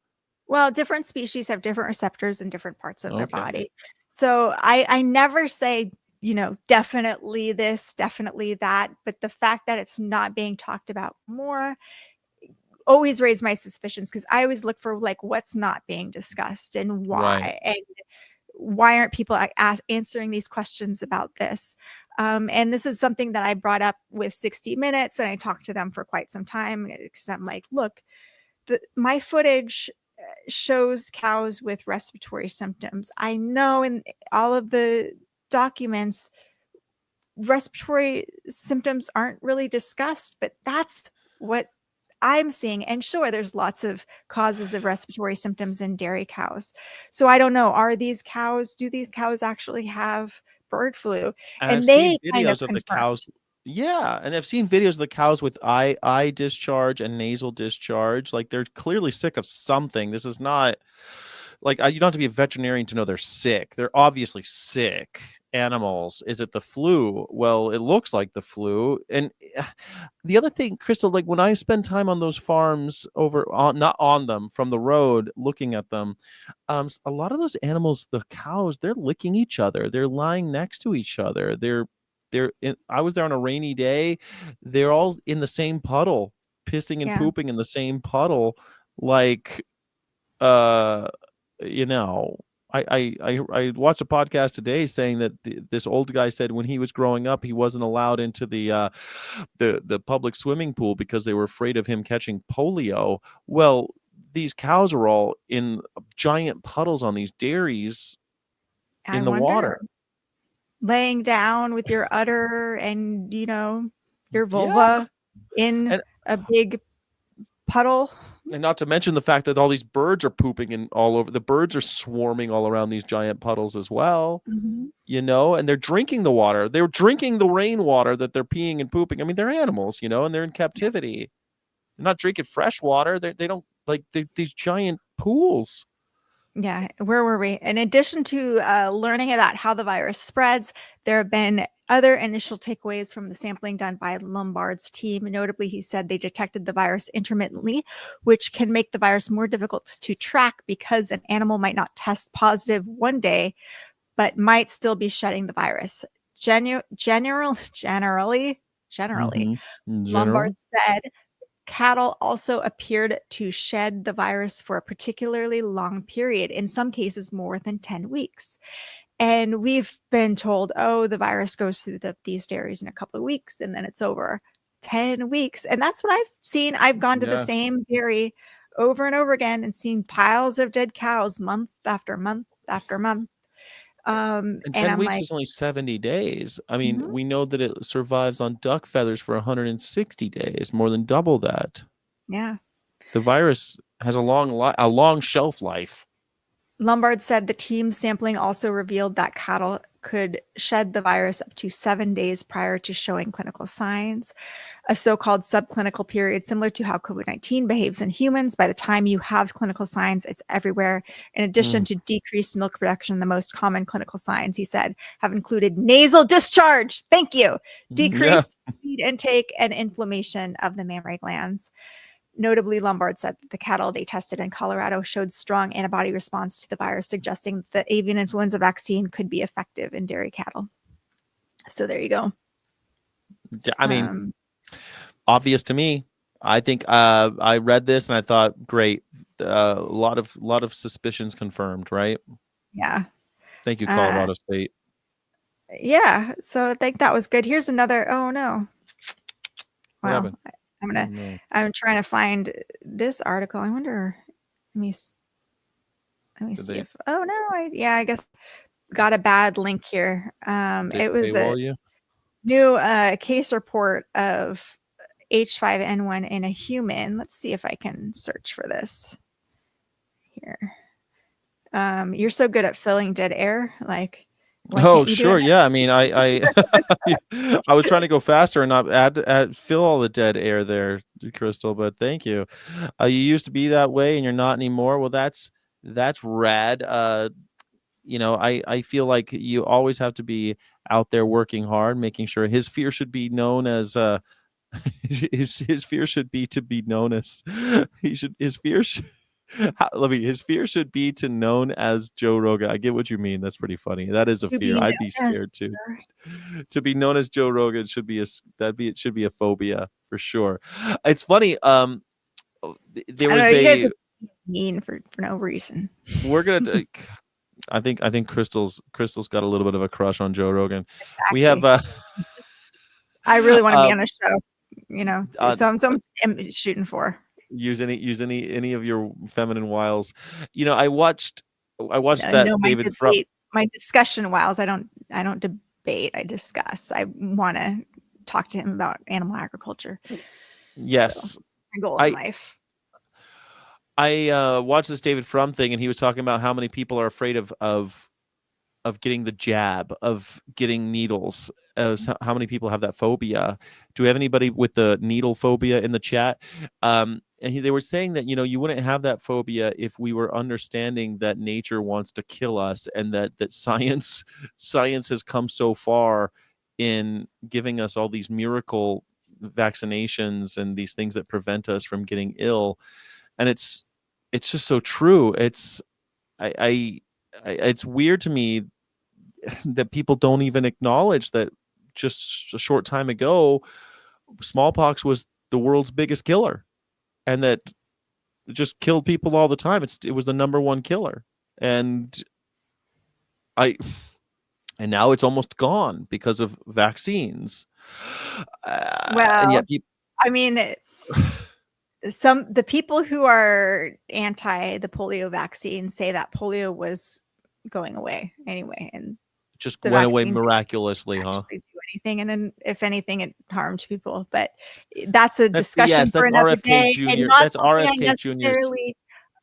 Well, different species have different receptors in different parts of their Okay. body. So I never say, definitely this, definitely that. But the fact that it's not being talked about more always raised my suspicions, because I always look for like what's not being discussed and Right. why. And why aren't people answering these questions about this? And this is something that I brought up with 60 Minutes, and I talked to them for quite some time because I'm like, look, my footage shows cows with respiratory symptoms. I know in all of the documents, respiratory symptoms aren't really discussed, but that's what I'm seeing. And sure, there's lots of causes of respiratory symptoms in dairy cows. So I don't know, do these cows actually have bird flu? And I've And seen they kind of videos of the confirmed. cows. Yeah, and I've seen videos of the cows with eye discharge and nasal discharge. Like they're clearly sick of something. This is not like you don't have to be a veterinarian to know they're sick. They're obviously sick animals. Is it the flu? Well, it looks like the flu. And the other thing, Crystal, like when I spend time on those farms over on not on them from the road, looking at them, a lot of those animals, the cows, they're licking each other. They're lying next to each other. I was there on a rainy day. They're all in the same puddle, pissing and Yeah. pooping in the same puddle. Like, uh, you know, I watched a podcast today saying that this old guy said when he was growing up he wasn't allowed into the public swimming pool because they were afraid of him catching polio. Well, these cows are all in giant puddles on these dairies I in the wonder, water. laying down with your udder and, your Yeah. vulva in And a big puddle. And not to mention the fact that all these birds are pooping in all over. The birds are swarming all around these giant puddles as well, Mhm. and they're drinking the water. They're drinking the rainwater that they're peeing and pooping. I mean, they're animals, and they're in captivity. They're not drinking fresh water. They don't like these giant pools. Yeah, where were we? In addition to learning about how the virus spreads, there have been other initial takeaways from the sampling done by Lombard's team. Notably, he said they detected the virus intermittently, which can make the virus more difficult to track because an animal might not test positive one day, but might still be shedding the virus. Generally, Mhm. In Lombard general. said cattle also appeared to shed the virus for a particularly long period, in some cases more than 10 weeks. And we've been told, oh, the virus goes through these dairies in a couple of weeks and then it's over. 10 weeks. And that's what I've seen. I've gone to the Yeah. same dairy over and over again and seen piles of dead cows month after month after month. And And 10 I'm weeks like, is only 70 days. I mean, mhm, we know that it survives on duck feathers for 160 days, more than double that. yeah. The virus has a long shelf life. Lombard said the team sampling also revealed that cattle could shed the virus up to 7 days prior to showing clinical signs, a so-called subclinical period similar to how COVID-19 behaves in humans. By the time you have clinical signs, it's everywhere. In addition to decreased milk production, the most common clinical signs, he said, have included nasal discharge, thank you, Yeah. decreased feed intake, and inflammation of the mammary glands. Notably, Lombard said that the cattle they tested in Colorado showed strong antibody response to the virus, suggesting the avian influenza vaccine could be effective in dairy cattle. So there you go. I mean, obvious to me. I think I read this and I thought, great, a lot of suspicions confirmed, right? Yeah. Thank you, Uh, Colorado State. yeah. So I think that was good. Here's another. Oh no. What Well, happened? I'm Oh, gonna. no. I'm trying to find this article. I wonder. Let me. Let me Did see they if. Oh no. I guess got a bad link here. It was the paywall you? new case report of H5N1 in a human. Let's see if I can search for this here. You're so good at filling dead air. Like, why Oh, can't you do sure. it? Yeah. I mean, I I was trying to go faster and not fill all the dead air there, Crystal. But thank you. You used to be that way, and you're not anymore. Well, that's rad. I feel like you always have to be out there working hard, making sure his fear should be known as his fear should be to be known as his fear should his fear should be to known as Joe Rogan. I get what you mean. That's pretty funny. That is a To fear. be I'd be known as scared too. To be known as Joe Rogan should be it should be a phobia for sure. It's funny. There I don't know. was You guys a are mean for no reason. we're gonna. I think Crystal's got a little bit of a crush on Joe Rogan. We have Exactly. I really want to be uh, on a show. You know, so I'm shooting for. use any of your feminine wiles. I watched No, that David from. my discussion wiles. I don't debate. I discuss. I want to talk to him about animal agriculture. So Yes. my goal in I life. watched this David Frum thing, and he was talking about how many people are afraid of getting the jab, of getting needles. how many people have that phobia. Do we have anybody with the needle phobia in the chat? They were saying that, you wouldn't have that phobia if we were understanding that nature wants to kill us, and that science has come so far in giving us all these miracle vaccinations and these things that prevent us from getting ill. And it's just so true. It's weird to me that people don't even acknowledge that just a short time ago, smallpox was the world's biggest killer, and that it just killed people all the time. It was the number one killer, and now it's almost gone because of vaccines. Well, and yet I mean, the people who are anti the polio vaccine say that polio was going away anyway, and just the went away vaccine miraculously, didn't huh? actually do anything, and then if anything, it harmed people. But that's a That's discussion for another RFK day, and Jr. not That's something I RFK Jr.'s. necessarily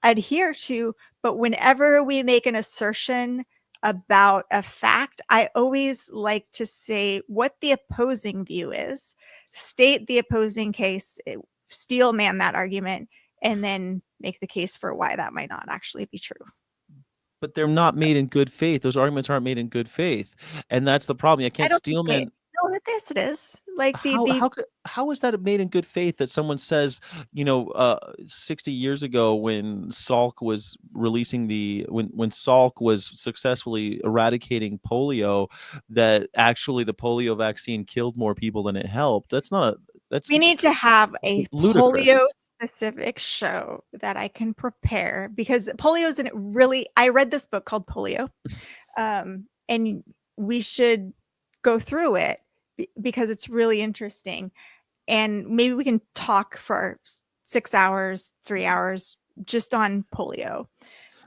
adhere to. But whenever we make an assertion about a fact, I always like to say what the opposing view is, state the opposing case, steel man that argument, and then make the case for why that might not actually be true. But they're not made in good faith. Those arguments aren't made in good faith, and that's the problem. I can't steel man. No, yes, it is. Like How is that made in good faith that someone says, 60 years ago when Salk was releasing when Salk was successfully eradicating polio, that actually the polio vaccine killed more people than it helped? We need to have a ludicrous. polio specific show that I can prepare, because polio is I read this book called Polio, and we should go through it because it's really interesting, and maybe we can talk for 6 hours, 3 hours just on polio.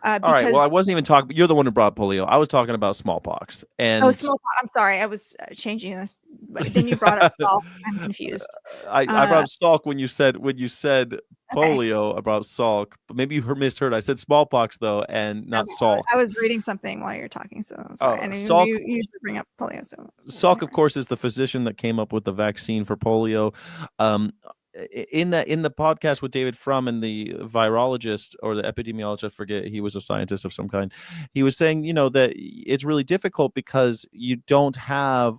All right. Well, I wasn't even talking. You're the one who brought polio. I was talking about smallpox. And smallpox. I'm sorry. I was changing this. But then you brought up Salk. I'm confused. I brought up Salk when you said polio. Okay. I brought up Salk, but maybe you misheard. I said smallpox though, and not Salk. I was reading something while you're talking, so I'm sorry. And Salk, you usually bring up polio. So Salk, of course, is the physician that came up with the vaccine for polio. In the podcast with David Frum and the virologist or the epidemiologist, I forget, he was a scientist of some kind. He was saying, that it's really difficult because you don't have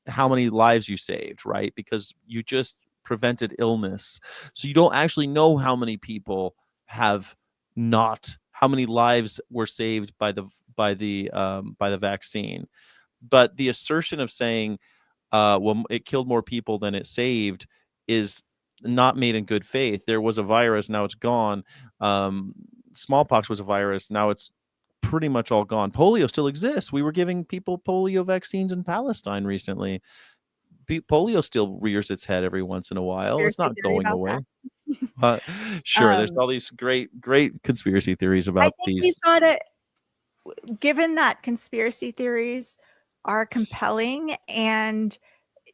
how many lives you saved, right? Because you just prevented illness. So you don't actually know how many people how many lives were saved by the vaccine. But the assertion of saying, well, it killed more people than it saved is not made in good faith. There was a virus, now it's gone. Smallpox was a virus, now it's pretty much all gone. Polio still exists. We were giving people polio vaccines in Palestine recently. Polio still rears its head every once in a while. It's not going away. Sure, there's all these great conspiracy theories about these. We've got it. Given that conspiracy theories are compelling, and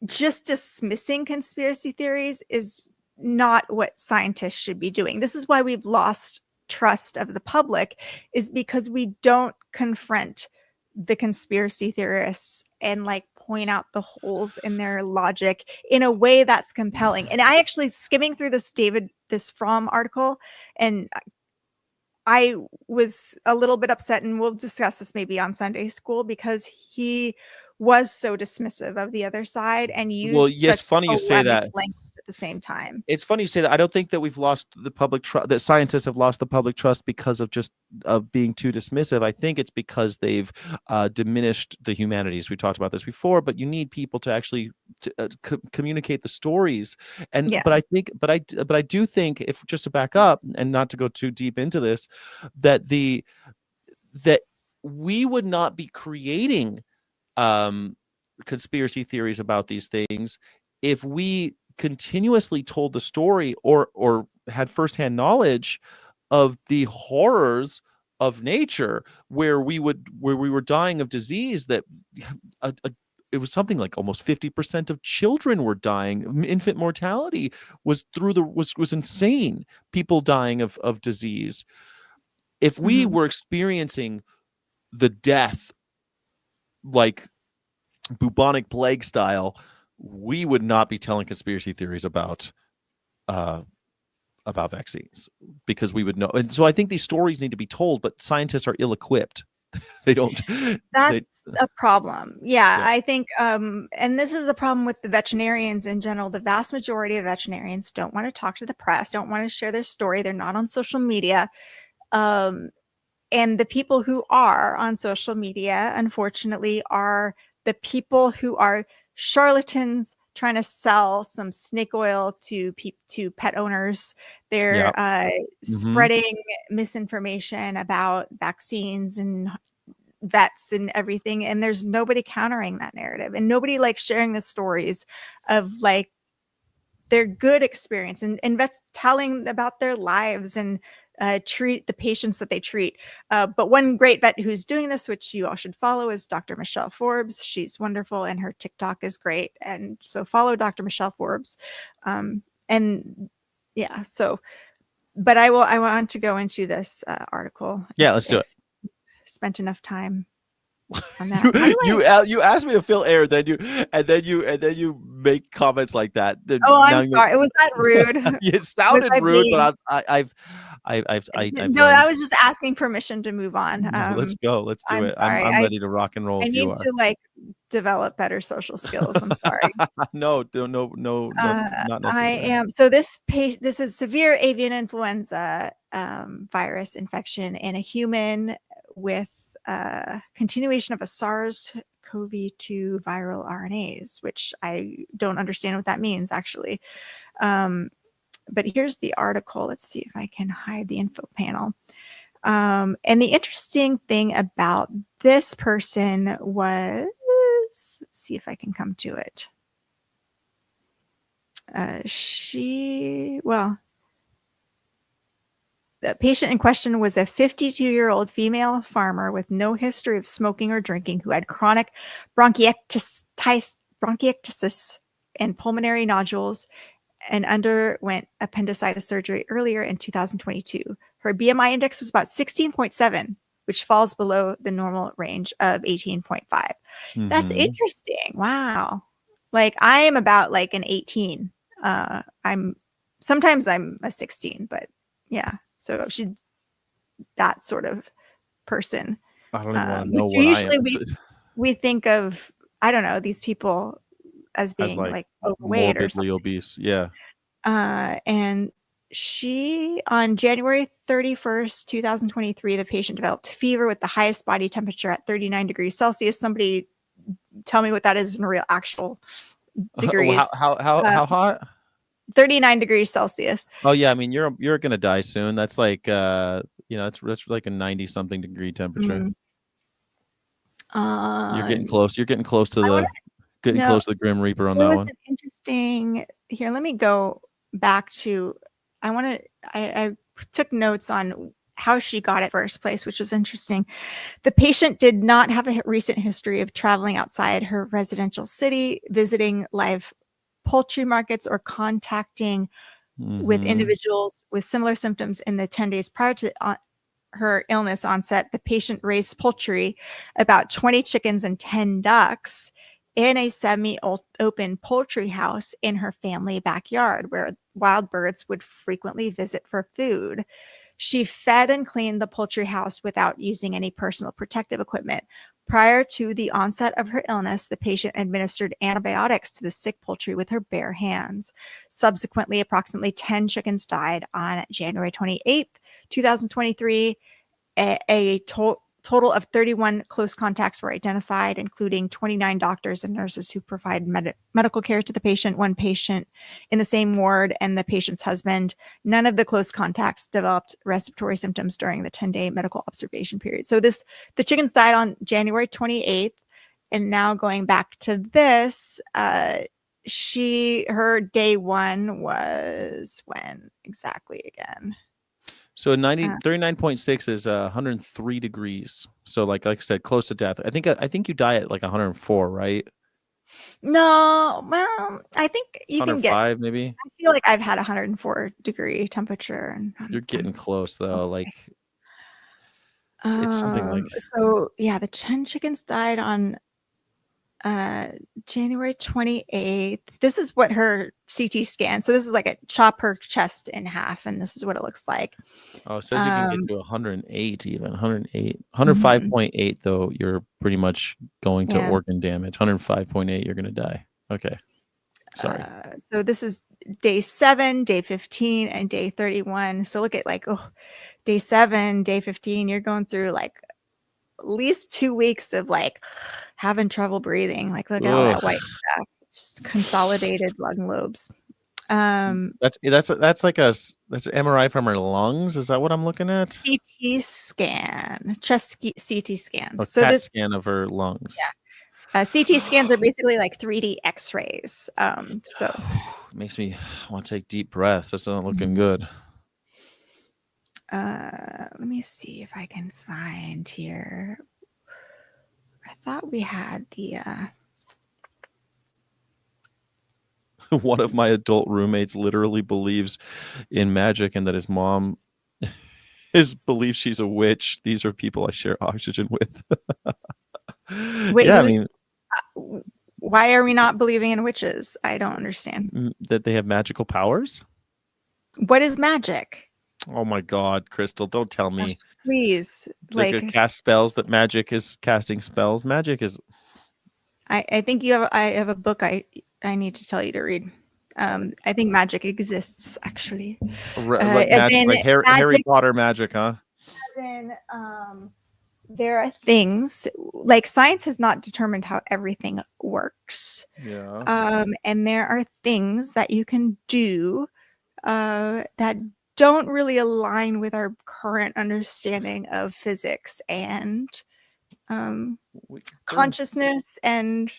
just dismissing conspiracy theories is not what scientists should be doing. This is why we've lost trust of the public, is because we don't confront the conspiracy theorists and point out the holes in their logic in a way that's compelling. And I actually skimming through this Fromm article, and I was a little bit upset, and we'll discuss this maybe on Sunday school, because he was so dismissive of the other side and used funny you say that language at the same time. It's funny you say that. I don't think that we've lost the public trust, that scientists have lost the public trust because of being too dismissive. I think it's because they've diminished the humanities. We talked about this before, but you need people to actually communicate the stories. And but I do think, if just to back up and not to go too deep into this, that we would not be creating conspiracy theories about these things if we continuously told the story or had firsthand knowledge of the horrors of nature, where we were dying of disease, that it was something like almost 50% of children were dying. Infant mortality was insane. People dying of disease. If we were experiencing the death, like bubonic plague style, we would not be telling conspiracy theories about vaccines, because we would know. And so I think these stories need to be told, but scientists are ill-equipped. They don't. That's a problem. Yeah, Yeah. I think, and this is the problem with the veterinarians in general. The vast majority of veterinarians don't want to talk to the press, don't want to share their story. They're not on social media. And the people who are on social media, unfortunately, are the people who are charlatans trying to sell some snake oil to pet owners. They're spreading misinformation about vaccines and vets and everything, and there's nobody countering that narrative, and nobody like sharing the stories of like their good experience, and vets telling about their lives and treat the patients that they treat. But one great vet who's doing this, which you all should follow, is Dr. Michelle Forbes. She's wonderful, and her TikTok is great. And so follow Dr. Michelle Forbes. And yeah, so, but I want to go into this article. Yeah, let's do it. Spent enough time on that. You asked me to fill air, then you make comments like that. Oh, I'm sorry. Was that rude? It sounded rude, but I've no, I was just asking permission to move on. Let's go. Let's do it. Sorry. I'm ready to rock and roll. I need to like develop better social skills. I'm sorry. No, not necessary. I am. So this is severe avian influenza virus infection in a human with continuation of a SARS-CoV-2 viral RNAs, which I don't understand what that means actually. But here's the article. Let's see if I can hide the info panel. And the interesting thing about this person was, let's see if I can come to it. The patient in question was a 52-year-old female farmer with no history of smoking or drinking, who had chronic bronchiectasis and pulmonary nodules, and underwent appendicitis surgery earlier in 2022. Her BMI index was about 16.7, which falls below the normal range of 18.5. That's interesting. Wow. Like I am about like an 18. Sometimes I'm a 16, but yeah. So that sort of person. I don't even want to know what usually I am. we think of, I don't know, these people as being like overweight or something. Obese. Yeah. And she, on January 31st, 2023, the patient developed fever with the highest body temperature at 39 degrees Celsius. Somebody tell me what that is in real actual degrees. How hot? 39 degrees Celsius. Oh yeah, I mean you're gonna die soon. That's like that's like a 90 something degree temperature. You're getting close. You're getting close to the Grim Reaper on that one. Interesting. Here, let me go back to. I took notes on how she got it first place, which was interesting. The patient did not have a recent history of traveling outside her residential city, visiting live poultry markets, or contacting with individuals with similar symptoms in the 10 days prior to her illness onset. The patient raised poultry, about 20 chickens and 10 ducks, in a semi-open poultry house in her family backyard, where wild birds would frequently visit for food. She fed and cleaned the poultry house without using any personal protective equipment. Prior to the onset of her illness, the patient administered antibiotics to the sick poultry with her bare hands. Subsequently, approximately 10 chickens died on January 28th, 2023. A total of 31 close contacts were identified, including 29 doctors and nurses who provide medical care to the patient, one patient in the same ward, and the patient's husband. None of the close contacts developed respiratory symptoms during the 10-day medical observation period. So the chickens died on January 28th. And now going back to this, her day one was when exactly again? So 39.6 is 103 degrees. So like I said, close to death. I think you die at like 104, right? No, well, I think you can get 105 maybe. I feel like I've had 104 degree temperature, and you're getting close though. Like it's something like. So yeah, the 10 chickens died on January 28th. This is what her CT scan. So this is like a chop her chest in half, and this is what it looks like. Oh, it says you can get to 108 even. 108. Mhm. 105.8 though, you're pretty much going to Yeah. organ damage. 105.8, you're gonna die. Okay. Sorry. So this is day 7, day 15, and day 31. So look at like, day 7, day 15, you're going through like at least 2 weeks of like having trouble breathing. Like look at all that white stuff. It's just consolidated lung lobes. That's like that's an MRI from her lungs. Is that what I'm looking at? CT scan, chest CT scans. A So CAT this scan of her lungs. CT scans are basically like 3D X-rays. So It makes me want to take deep breaths. That's not looking Mhm. good. Let me see if I can find here. I thought we had the One of my adult roommates literally believes in magic and that his mom believes she's a witch. These are people I share oxygen with. Wait, yeah, I mean, why are we not believing in witches? I don't understand. that they have magical powers. What is magic? Oh my God, Crystal, don't tell me. Please, They could like cast spells. That magic is casting spells. Magic is. I think I have a book I need to tell you to read. I think magic exists actually. Like as magic, in like Harry magic, Potter magic, huh? as in there are things like science has not determined how everything works. Yeah. And there are things that you can do that don't really align with our current understanding of physics and consciousness and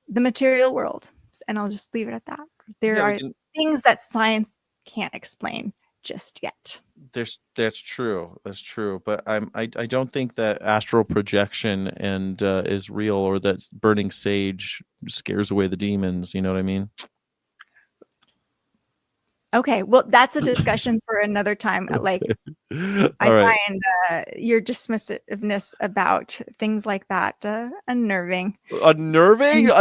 the material world. And I'll just leave it at that. There are things that science can't explain just yet. That's true. That's true. But I don't think that astral projection and is real, or that burning sage scares away the demons. You know what I mean? Okay, well, that's a discussion for another time. Like, I find your dismissiveness about things like that unnerving. Unnerving?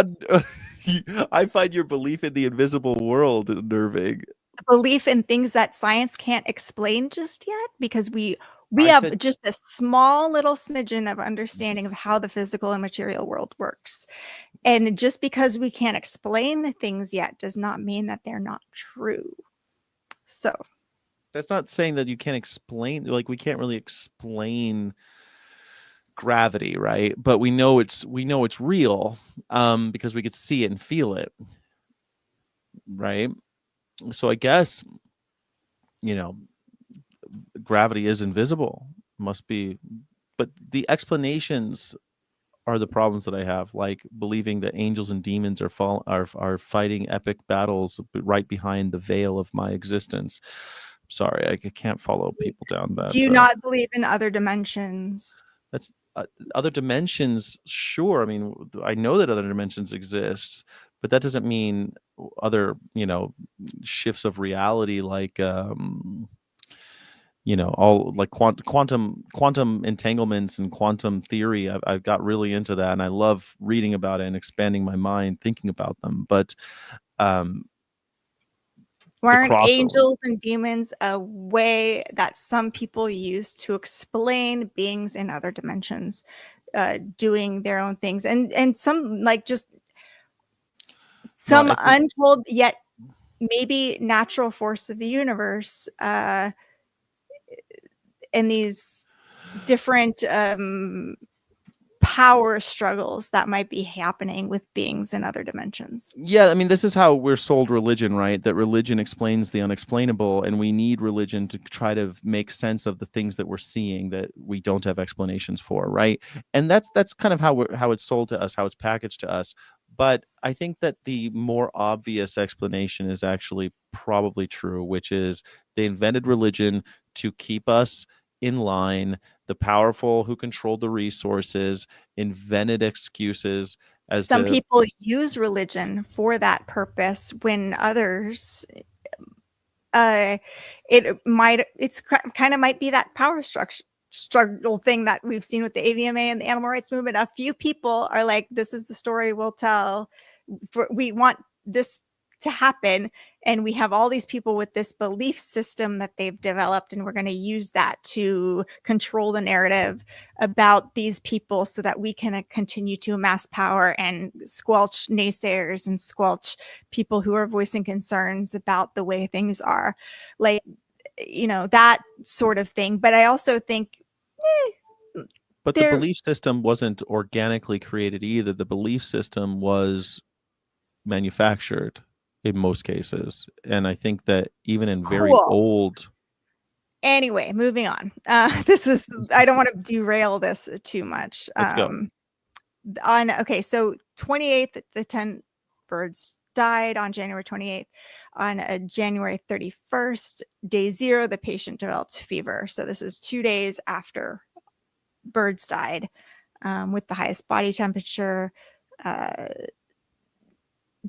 I find your belief in the invisible world unnerving. Belief in things that science can't explain just yet, because we have just a small little smidgen of understanding of how the physical and material world works. And just because we can't explain things yet does not mean that they're not true. So that's not saying that you can't explain, like we can't really explain gravity, right? But we know it's real because we could see it and feel it, right? So I guess, you know, gravity is invisible, must be, but the explanations are the problems that I have, like believing that angels and demons are fighting epic battles right behind the veil of my existence. Sorry, I can't follow people down that. Do you not believe in other dimensions? That's other dimensions. Sure. I mean, I know that other dimensions exist, but that doesn't mean other, shifts of reality, like, all like quantum entanglements and quantum theory. I've got really into that, and I love reading about it and expanding my mind, thinking about them. But weren't angels and demons a way that some people use to explain beings in other dimensions doing their own things, and some like just some untold yet maybe natural force of the universe and these different power struggles that might be happening with beings in other dimensions. Yeah, I mean, this is how we're sold religion, right? That religion explains the unexplainable, and we need religion to try to make sense of the things that we're seeing that we don't have explanations for, right? And that's kind of how it's sold to us, how it's packaged to us. But I think that the more obvious explanation is actually probably true, which is they invented religion to keep us in line. The powerful who controlled the resources invented excuses. As some people use religion for that purpose, when others it's kind of might be that power structure, struggle thing that we've seen with the AVMA and the animal rights movement. A few people are like, this is the story we'll tell. We want this to happen, and we have all these people with this belief system that they've developed, and we're going to use that to control the narrative about these people so that we can continue to amass power and squelch naysayers and squelch people who are voicing concerns about the way things are, like, that sort of thing. But I also think but the belief system wasn't organically created either. The belief system was manufactured in most cases, and I think that even in very old. Anyway, moving on. I don't want to derail this too much. Let's go. So 28th, the 10 birds died on January 28th. On January 31st, day 0, the patient developed fever. So this is 2 days after birds died, with the highest body temperature.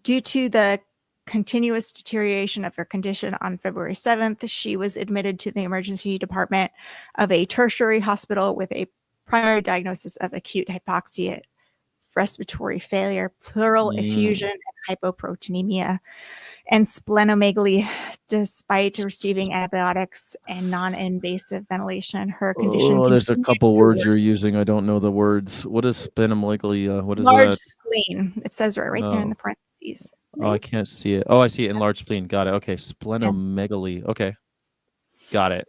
Due to the continuous deterioration of her condition, on February 7th, she was admitted to the emergency department of a tertiary hospital with a primary diagnosis of acute hypoxia, respiratory failure, pleural effusion, and hypoproteinemia, and splenomegaly. Despite receiving antibiotics and non-invasive ventilation, her condition there's a couple words you're using. I don't know the words. What is splenomegaly? What is large that? Spleen. It says right there in the parentheses. Right? Oh, I can't see it. Oh, I see it. Enlarged spleen. Got it. Okay. Splenomegaly. Okay. Got it.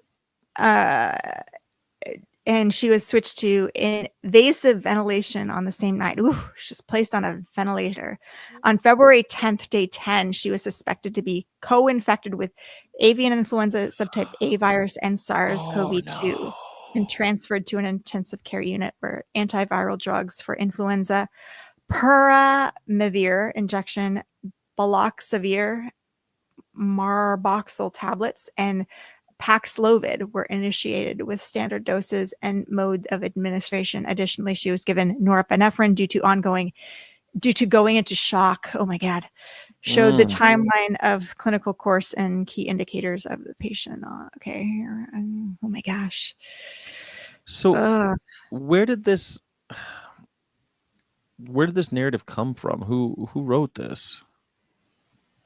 And she was switched to invasive ventilation on the same night. Ooh, she was placed on a ventilator. On February 10th, day 10, she was suspected to be co-infected with avian influenza subtype A virus and SARS-CoV-2, and transferred to an intensive care unit where antiviral drugs for influenza, peramivir injection, baloxavir, marboxyl tablets, and Paxlovid were initiated with standard doses and mode of administration. Additionally, she was given norepinephrine due to going into shock. Oh my God. Showed the timeline of clinical course and key indicators of the patient. Okay. Oh my gosh. So where did this narrative come from? Who wrote this?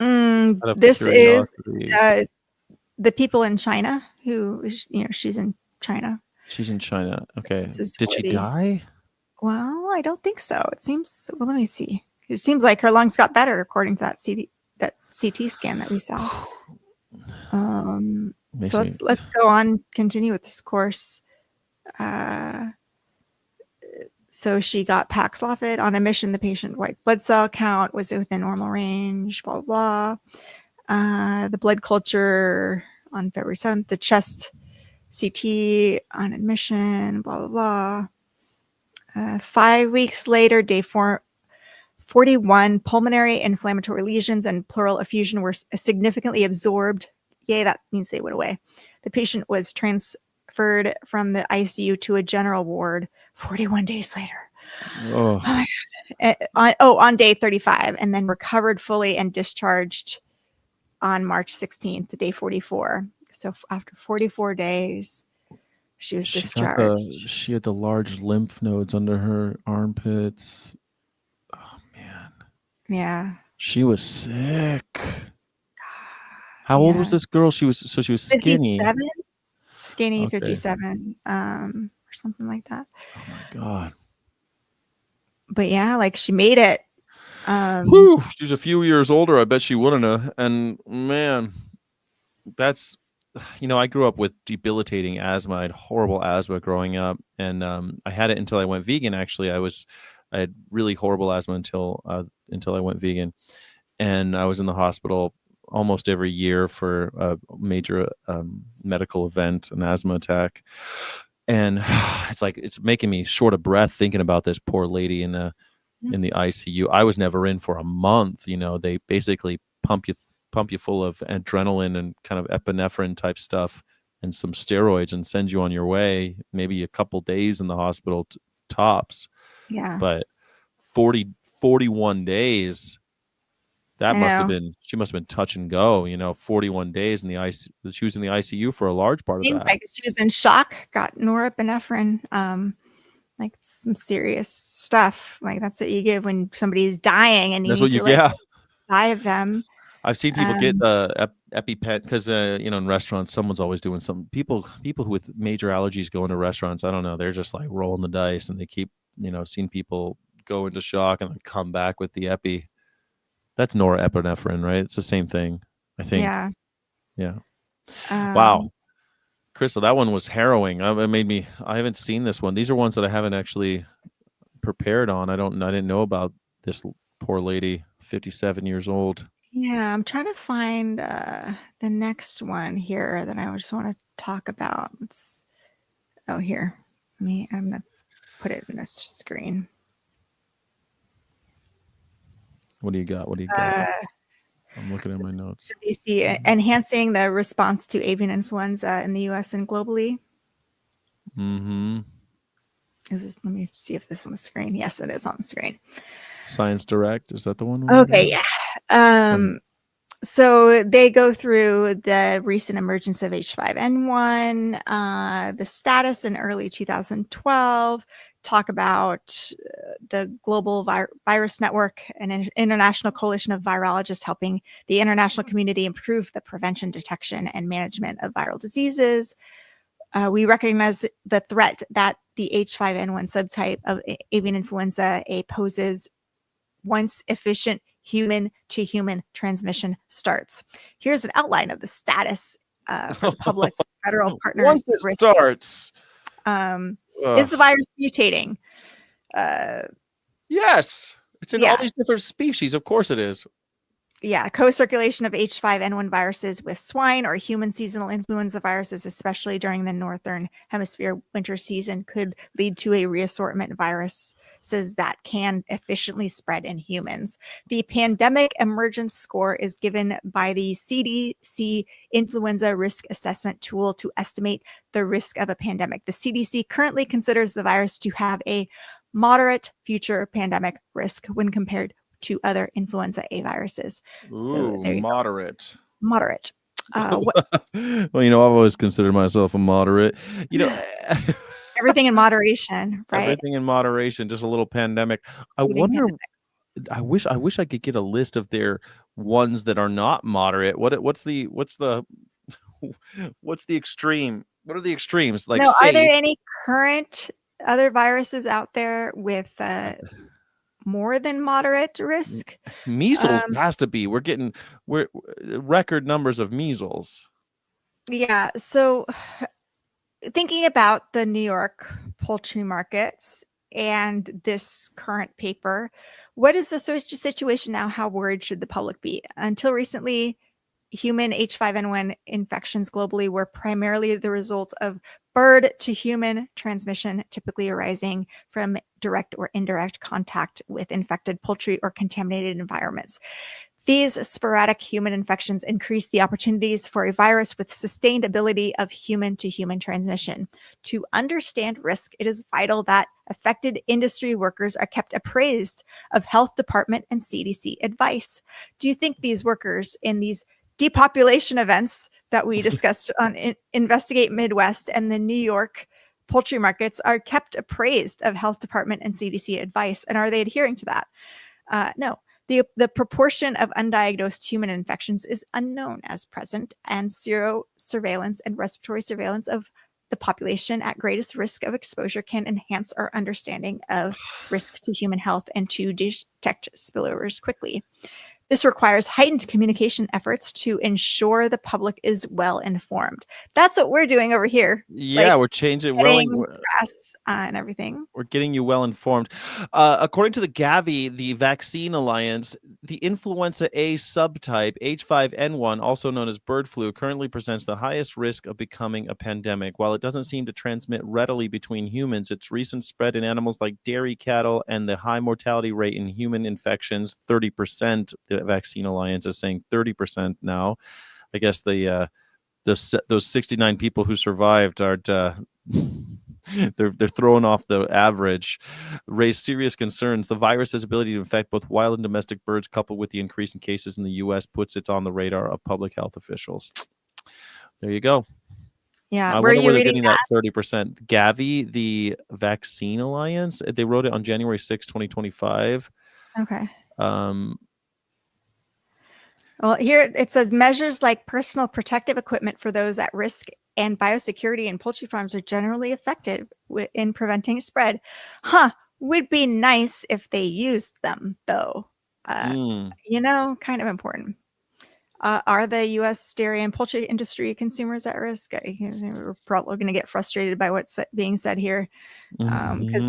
This is the people in China who, she's in China. She's in China. Okay. Did she die? Well, I don't think so. It seems, well, let me see. It seems like her lungs got better according to that CT scan that we saw. So let's go on, continue with this course. So she got Paxlovid. On admission, the patient white blood cell count was within normal range, blah, blah, blah. The blood culture on February 7th, the chest CT on admission, blah, blah, blah. 5 weeks later, day 41, pulmonary inflammatory lesions and pleural effusion were significantly absorbed. Yay, that means they went away. The patient was transferred from the ICU to a general ward 41 days later. On day 35, and then recovered fully and discharged on March 16th, day 44. So after 44 days, she was discharged. She had the large lymph nodes under her armpits. Oh, man. Yeah. She was sick. How old was this girl? She was skinny. 57? Skinny, okay. 57, or something like that. Oh, my God. But yeah, like she made it. She's a few years older. I bet she wouldn't have. And man, that's, I grew up with debilitating asthma. I had horrible asthma growing up, and I had it until I went vegan. Actually, I had really horrible asthma until I went vegan, and I was in the hospital almost every year for a major medical event, an asthma attack. And it's making me short of breath thinking about this poor lady in the ICU. I was never in for a month. They basically pump you full of adrenaline and kind of epinephrine type stuff and some steroids and send you on your way. Maybe a couple days in the hospital tops. Yeah. But 41 days. That I must have know. been, she must have been touch and go, 41 days in the she was in the ICU for a large part of Seems that. like she was in shock, got norepinephrine, like some serious stuff. Like that's what you give when somebody's dying and you That's need what you to like get. revive them. I've seen people get Um, EpiPen because in restaurants someone's always doing something. People who with major allergies go into restaurants. I don't know. They're just like rolling the dice, and they keep seeing people go into shock and then come back with the epi. That's norepinephrine, right? It's the same thing, I think. yeah. Yeah. Wow, Um, Crystal, that one was harrowing. It made me. I haven't seen this one. These are ones that I haven't actually prepared on. I didn't know about this poor lady, 57 years old. yeah, I'm trying to find the next one here that I just want to talk about. Here. I'm gonna put it in this screen. What do you got? What do you got? Uh, I'm looking at my notes. so you see enhancing the response to avian influenza in the US and globally. Mm-hmm. Let me see if this is on the screen. Yes, it is on the screen. Science Direct, is that the one? Okay, yeah. So they go through the recent emergence of H5N1, the status in early 2012, talk about the global virus network and an international coalition of virologists helping the international community improve the prevention, detection, and management of viral diseases. We recognize the threat that the H5N1 subtype of avian influenza A poses once efficient human-to-human transmission starts. Here's an outline of the status for the public, federal partners. Once it starts, is the virus mutating? Yes, it's in all these different species. Of course it is. Yeah, co-circulation of H5N1 viruses with swine or human seasonal influenza viruses, especially during the northern hemisphere winter season, could lead to a reassortment of viruses that can efficiently spread in humans. The pandemic emergence score is given by the CDC influenza risk assessment tool to estimate the risk of a pandemic. The CDC currently considers the virus to have a moderate future pandemic risk when compared to other influenza A viruses. Ooh, so moderate. Moderate. Well, I've always considered myself a moderate. Everything in moderation, right? Everything in moderation. Just a little pandemic. I wonder. I wish I could get a list of their ones that are not moderate. What's the extreme? What are the extremes? Like, are there any current other viruses out there with more than moderate risk? Measles has to be. We're record numbers of measles. Yeah. So thinking about the New York poultry markets and this current paper, what is the situation now? How worried should the public be? Until recently, human H5N1 infections globally were primarily the result of bird to human transmission, typically arising from direct or indirect contact with infected poultry or contaminated environments. These sporadic human infections increase the opportunities for a virus with sustained ability of human-to-human transmission. To understand risk, it is vital that affected industry workers are kept appraised of health department and CDC advice. Do you think these workers in these depopulation events that we discussed on Investigate Midwest and the New York poultry markets are kept appraised of health department and CDC advice? And are they adhering to that? No. The proportion of undiagnosed human infections is unknown as present, and sero surveillance and respiratory surveillance of the population at greatest risk of exposure can enhance our understanding of risk to human health and to detect spillovers quickly. This requires heightened communication efforts to ensure the public is well informed. That's what we're doing over here. Yeah, we're changing grass and everything. We're getting you well informed. According to the Gavi, the Vaccine Alliance, the influenza A subtype H5N1, also known as bird flu, currently presents the highest risk of becoming a pandemic. While it doesn't seem to transmit readily between humans, its recent spread in animals like dairy cattle and the high mortality rate in human infections, 30%. The Vaccine Alliance is saying 30% now. I guess those 69 people who survived aren't they're throwing off the average, raised serious concerns. The virus's ability to infect both wild and domestic birds, coupled with the increase in cases in the U.S., puts it on the radar of public health officials. There you go. Yeah. I Were wonder you where they're reading getting that 30%. Gavi, the Vaccine Alliance, they wrote it on January 6, 2025. that? Okay. Um, Well, here it says measures like personal protective equipment for those at risk and biosecurity in poultry farms are generally effective in preventing spread. Would be nice if they used them, though. Kind of important. Are the U.S. dairy and poultry industry consumers at risk? We're probably going to get frustrated by what's being said here. Because,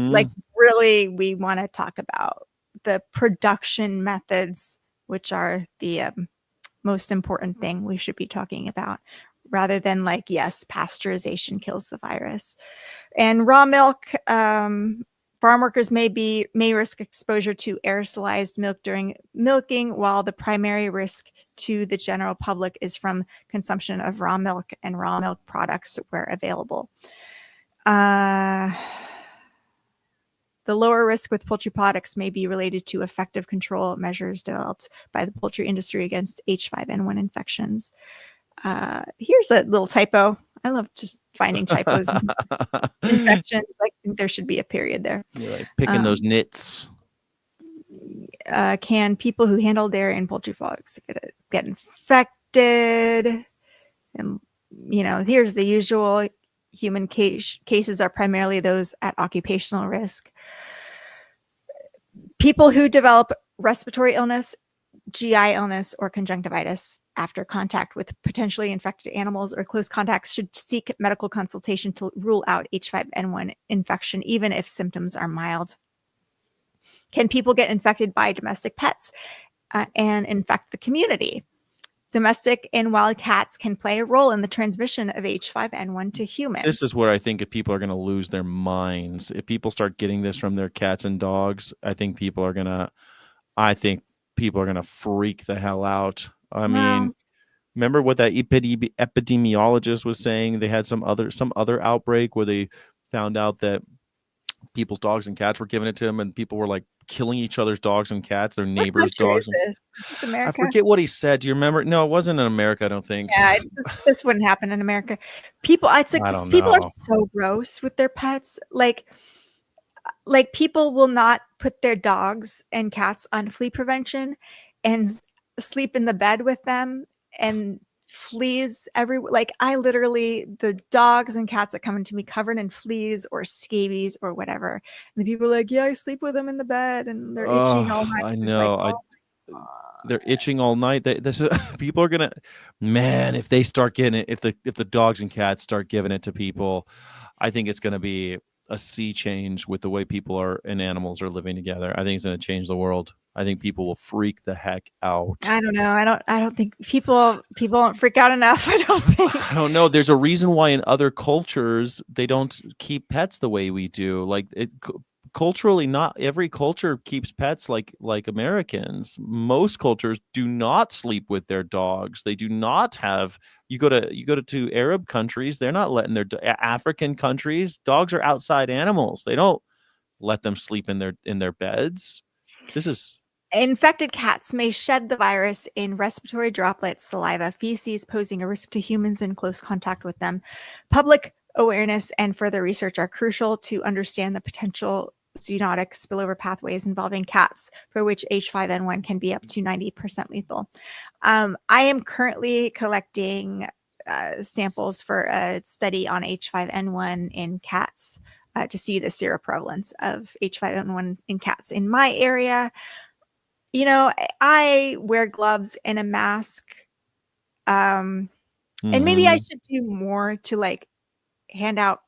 really, we want to talk about the production methods, which are the most important thing we should be talking about, rather than yes, pasteurization kills the virus. And raw milk, farm workers may risk exposure to aerosolized milk during milking, while the primary risk to the general public is from consumption of raw milk and raw milk products where available. The lower risk with poultry products may be related to effective control measures developed by the poultry industry against H5N1 infections. Here's a little typo. I love just finding typos. Infections. I think there should be a period there. You're like picking those nits. Can people who handle dairy and poultry products get infected? And here's the usual. Human cases are primarily those at occupational risk. People who develop respiratory illness, GI illness, or conjunctivitis after contact with potentially infected animals or close contacts should seek medical consultation to rule out H5N1 infection, even if symptoms are mild. Can people get infected by domestic pets and infect the community? Domestic and wild cats can play a role in the transmission of H5N1 to humans. This is where I think if people are going to lose their minds. If people start getting this from their cats and dogs, I think people are going to freak the hell out. I mean, remember what that epidemiologist was saying? They had some other outbreak where they found out that people's dogs and cats were giving it to them, and people were killing each other's dogs and cats, their neighbors' dogs. Is this America? I forget what he said. Do you remember? No, it wasn't in America, I don't think. Yeah, this wouldn't happen in America. People are so gross with their pets. Like people will not put their dogs and cats on flea prevention and sleep in the bed with them, and fleas everywhere. The dogs and cats that come into me covered in fleas or scabies or whatever, and the people are like, yeah, I sleep with them in the bed and they're itching all night. I know. They're itching all night. People are gonna, man, if they start getting it, if the dogs and cats start giving it to people, I think it's gonna be a sea change with the way people are and animals are living together. I think it's gonna change the world. I think people will freak the heck out. I don't know. I don't think people don't freak out enough. I don't think. I don't know. There's a reason why in other cultures they don't keep pets the way we do. Culturally, not every culture keeps pets like Americans. Most cultures do not sleep with their dogs. They do not have. You go to Arab countries, they're not letting their African countries. Dogs are outside animals. They don't let them sleep in their beds. This is. Infected cats may shed the virus in respiratory droplets, saliva, feces, posing a risk to humans in close contact with them. Public awareness and further research are crucial to understand the potential zoonotic spillover pathways involving cats, for which H5N1 can be up to 90% lethal. I am currently collecting samples for a study on H5N1 in cats to see the seroprevalence of H5N1 in cats in my area. I wear gloves and a mask. And maybe I should do more to hand out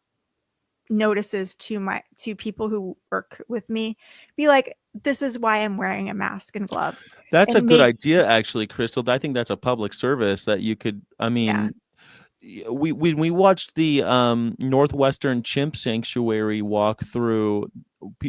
notices to people who work with me. Be like, this is why I'm wearing a mask and gloves. That's a good idea, actually, Crystal. I think that's a public service that you could, we watched the Northwestern Chimp Sanctuary walk through,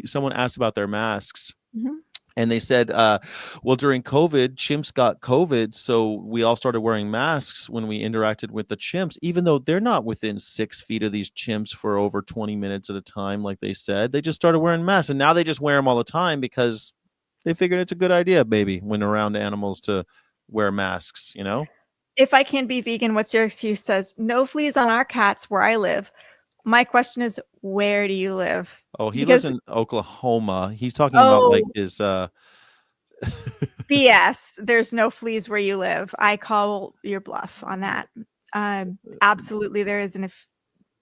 someone asked about their masks. Mm-hmm. And they said, well, during COVID, chimps got COVID. So we all started wearing masks when we interacted with the chimps, even though they're not within 6 feet of these chimps for over 20 minutes at a time, like they said. They just started wearing masks. And now they just wear them all the time because they figured it's a good idea, maybe, when around animals to wear masks, you know? If I can't be vegan, what's your excuse? Says, no fleas on our cats where I live. My question is, where do you live? Oh, he lives Because, in Oklahoma. He's talking about like oh, his BS, there's no fleas where you live. I call your bluff on that. Absolutely there is.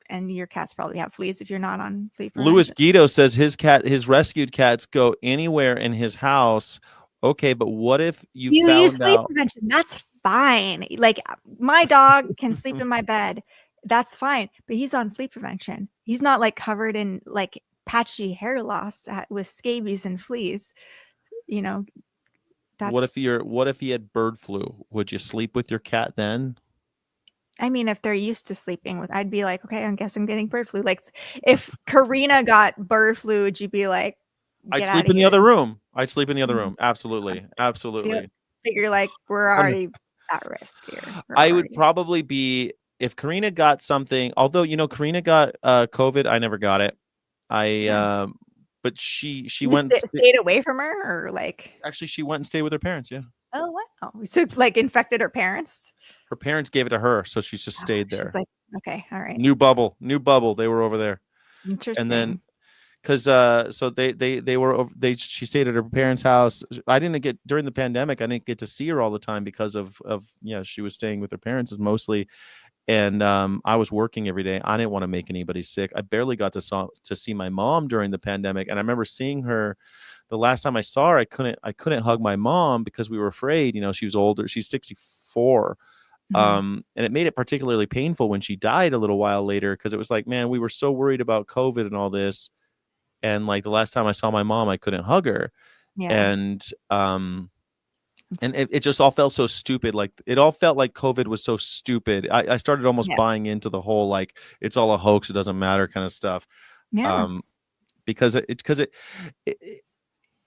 And your cats probably have fleas if you're not on flea Louis prevention. Guido says his rescued cats go anywhere in his house. Okay, but what if you You use found flea out? prevention. That's fine. Like my dog can sleep in my bed. That's fine. But he's on flea prevention. He's not like covered in like patchy hair loss with scabies and fleas. You know, What that's, if he had bird flu? Would you sleep with your cat then? I mean, if they're used to sleeping with, I'd be like, okay, I guess I'm getting bird flu. Like if Karina got bird flu, would you be like, I'd get out sleep of in the here? other room. I'd sleep in the other Mhm. room. Absolutely. Absolutely. Figure like we're I mean, already at risk here. We're I would already, probably be if Karina got something, although Karina got COVID, I never got it. I yeah. but she You went stayed away from her or like, actually she went and stayed with her parents, yeah. oh wow. So like infected her parents. Her parents gave it to her, so she's just stayed She's there. like, okay, all right. New bubble. They were over there. And then Interesting. because so they were she stayed at her parents' house. I didn't get during the pandemic. I didn't get to see her all the time because of she was staying with her parents mostly, and I was working every day. I didn't want to make anybody sick. I barely got to see my mom during the pandemic, and I remember seeing her. The last time I saw her, I couldn't hug my mom because we were afraid. She was older. She's 64. Mhm. And it made it particularly painful when she died a little while later because it was like, man, we were so worried about COVID and all this. And like the last time I saw my mom, I couldn't hug her. Yeah. And It's, it just all felt so stupid. Like it all felt like COVID was so stupid. I started almost yeah. buying into the whole like it's all a hoax, it doesn't matter kind of stuff. Yeah. Because it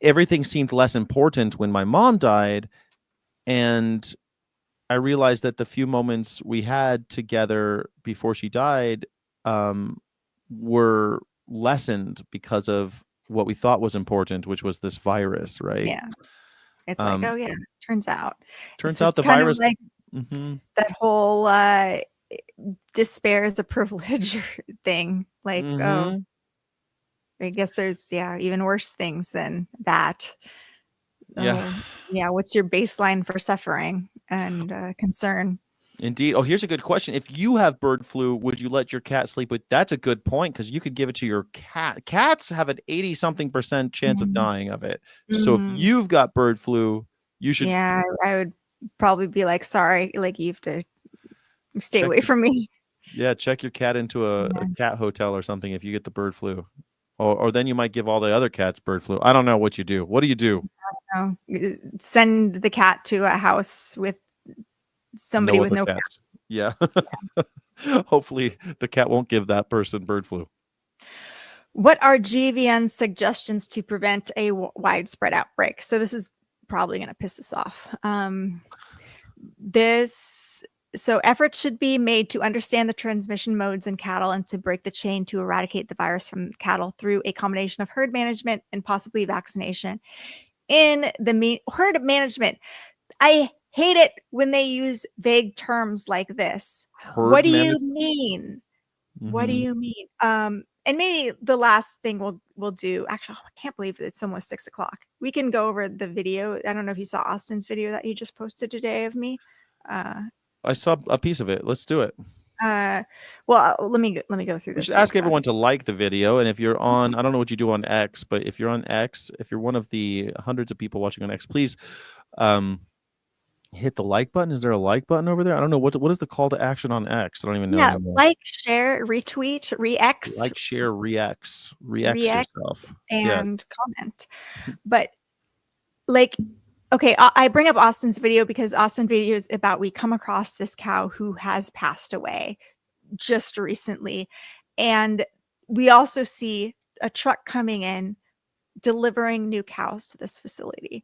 everything seemed less important when my mom died. And I realized that the few moments we had together before she died were lessened because of what we thought was important, which was this virus, right? Yeah. It's like, Um, oh yeah, turns out. It's turns out just the kind of virus. like Hmm. that whole despair is a privilege thing. Like, oh, Hmm. I guess there's even worse things than that. Yeah, Oh, yeah. What's your baseline for suffering and concern? indeed. Oh, here's a good question. If you have bird flu, would you let your cat sleep with? That's a good point because you could give it to your cat. Cats have an 80-something% chance of Mhm. dying of it. So if Mhm. you've got bird flu, you should Yeah, I would probably be like, sorry, like you have to stay check away from me. check your cat into a Yeah, cat hotel or something if you get the bird flu. Or then you might give all the other cats bird flu. I don't know what you do. What do you do? no. Send the cat to a house with somebody No with other no cats. cats. Yeah. Hopefully the cat won't give that person bird flu. What are GVN's suggestions to prevent a widespread outbreak? So this is probably going to piss us off. So efforts should be made to understand the transmission modes in cattle and to break the chain to eradicate the virus from cattle through a combination of herd management and possibly vaccination. In the herd management, I hate it when they use vague terms like this. What Herd do you management. mean? What do Hmm. you mean? And maybe the last thing we'll do. Actually, I can't believe it's almost 6 o'clock. We can go over the video. I don't know if you saw Austin's video that he just posted today of me. Uh, I saw a piece of it. Let's do it. well, let me go through We should this real ask fast. everyone to like the video. And if you're on, I don't know what you do on X, but if you're on X, if you're one of the hundreds of people watching on X, please hit the like button. Is there a like button over there? I don't know. What is the call to action on X? I don't even know Yeah, anymore. like, share, retweet, Like, share, reacts react, yourself. Yeah. and comment. But like, okay, I bring up Austin's video because Austin video is about we come across this cow who has passed away just recently, and we also see a truck coming in delivering new cows to this facility.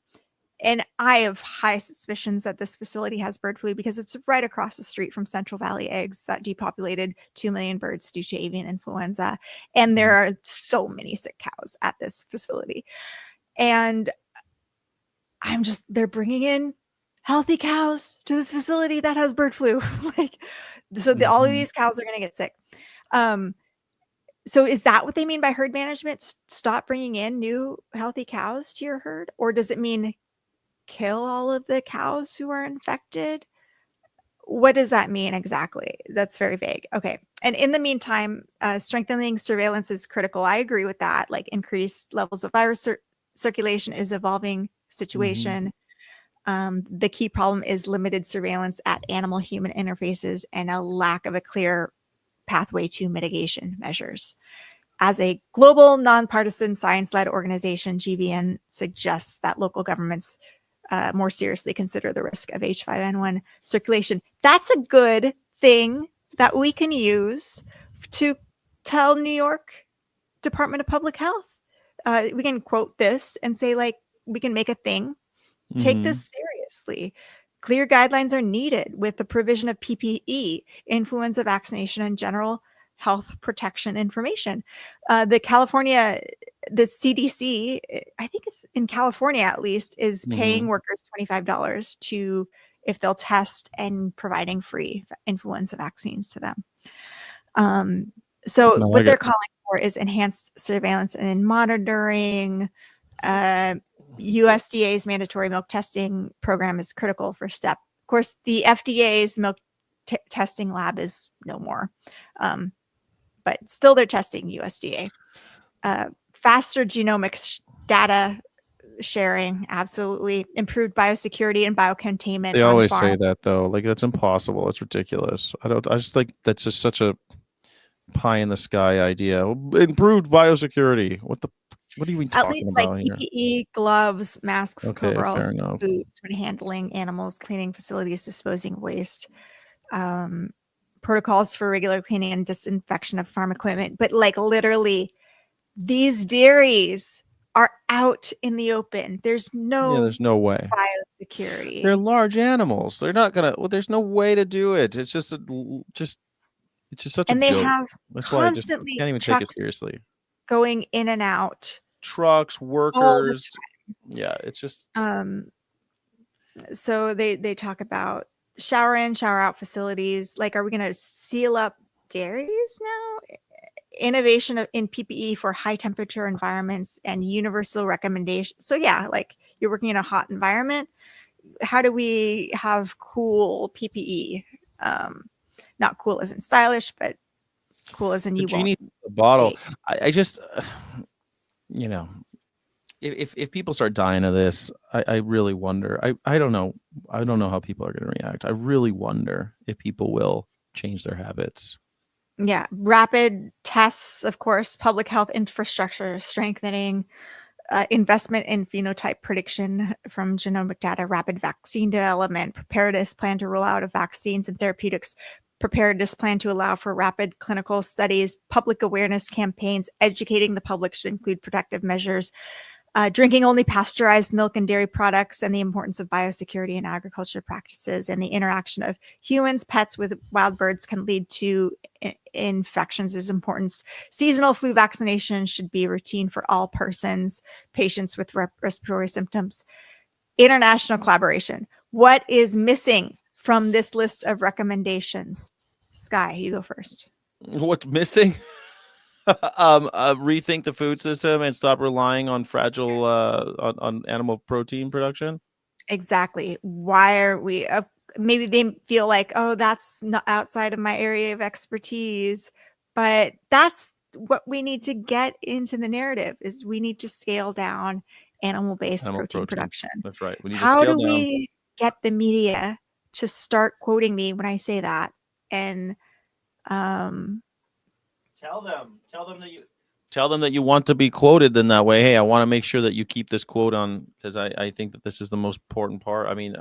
And I have high suspicions that this facility has bird flu because it's right across the street from Central Valley Eggs that depopulated 2 million birds due to avian influenza. And there are so many sick cows at this facility. And they're bringing in healthy cows to this facility that has bird flu. All of these cows are going to get sick. So is that what they mean by herd management? Stop bringing in new healthy cows to your herd? Or does it mean kill all of the cows who are infected? What does that mean exactly? That's very vague. Okay. And in the meantime, strengthening surveillance is critical. I agree with that. Like increased levels of virus circulation is evolving situation. The key problem is limited surveillance at animal-human interfaces and a lack of a clear pathway to mitigation measures. As a global, nonpartisan, science-led organization, GVN suggests that local governments more seriously consider the risk of H5N1 circulation. That's a good thing that we can use to tell New York Department of Public Health. We can quote this and say, like, we can make a thing. Take this seriously. Clear guidelines are needed with the provision of PPE, influenza vaccination, and general health protection information. The CDC, I think it's in California at least, is paying workers $25 if they'll test and providing free influenza vaccines to them. What they're calling for is enhanced surveillance and monitoring. USDA's mandatory milk testing program is critical for STEP. Of course, the FDA's milk testing lab is no more, but still they're testing USDA. Faster genomics data sharing, absolutely. Improved biosecurity and biocontainment. They always say that though, like that's impossible. It's ridiculous. I just think that's just such a pie in the sky idea. Improved biosecurity. What are you talking about here? PPE, gloves, masks, coveralls, boots when handling animals, cleaning facilities, disposing waste, protocols for regular cleaning and disinfection of farm equipment. But like literally, these dairies are out in the open. There's no way biosecurity. They're large animals. They're not gonna. Well, there's no way to do it. It's just such a and they joke. have That's constantly why I can't even take it seriously. Going in and out. Trucks, workers. Yeah, it's just. So they talk about shower in, shower out facilities. Like, are we going to seal up dairies now? Innovation in PPE for high temperature environments and universal recommendation. So yeah, like you're working in a hot environment. How do we have cool PPE? Not cool as in stylish, but cool as in you need the bottle. I just, if people start dying of this, I really wonder. I don't know. I don't know how people are going to react. I really wonder if people will change their habits. Yeah. Rapid tests, of course, public health infrastructure strengthening, investment in phenotype prediction from genomic data, rapid vaccine development, preparedness plan to roll out of vaccines and therapeutics, preparedness plan to allow for rapid clinical studies, public awareness campaigns, educating the public should include protective measures, drinking only pasteurized milk and dairy products, and the importance of biosecurity and agriculture practices, and the interaction of humans, pets with wild birds can lead to infections is important. Seasonal flu vaccination should be routine for all patients with respiratory symptoms. International collaboration. What is missing from this list of recommendations? Sky, you go first. What's missing? Rethink the food system and stop relying on fragile on animal protein production. Exactly. Why are we maybe they feel like, oh, that's not outside of my area of expertise, but that's what we need to get into the narrative is we need to scale down animal-based protein production. That's right. We need How to scale do down. We get the media to start quoting me when I say that? And tell them that you want to be quoted in that way. Hey, I want to make sure that you keep this quote on because I think that this is the most important part. I mean,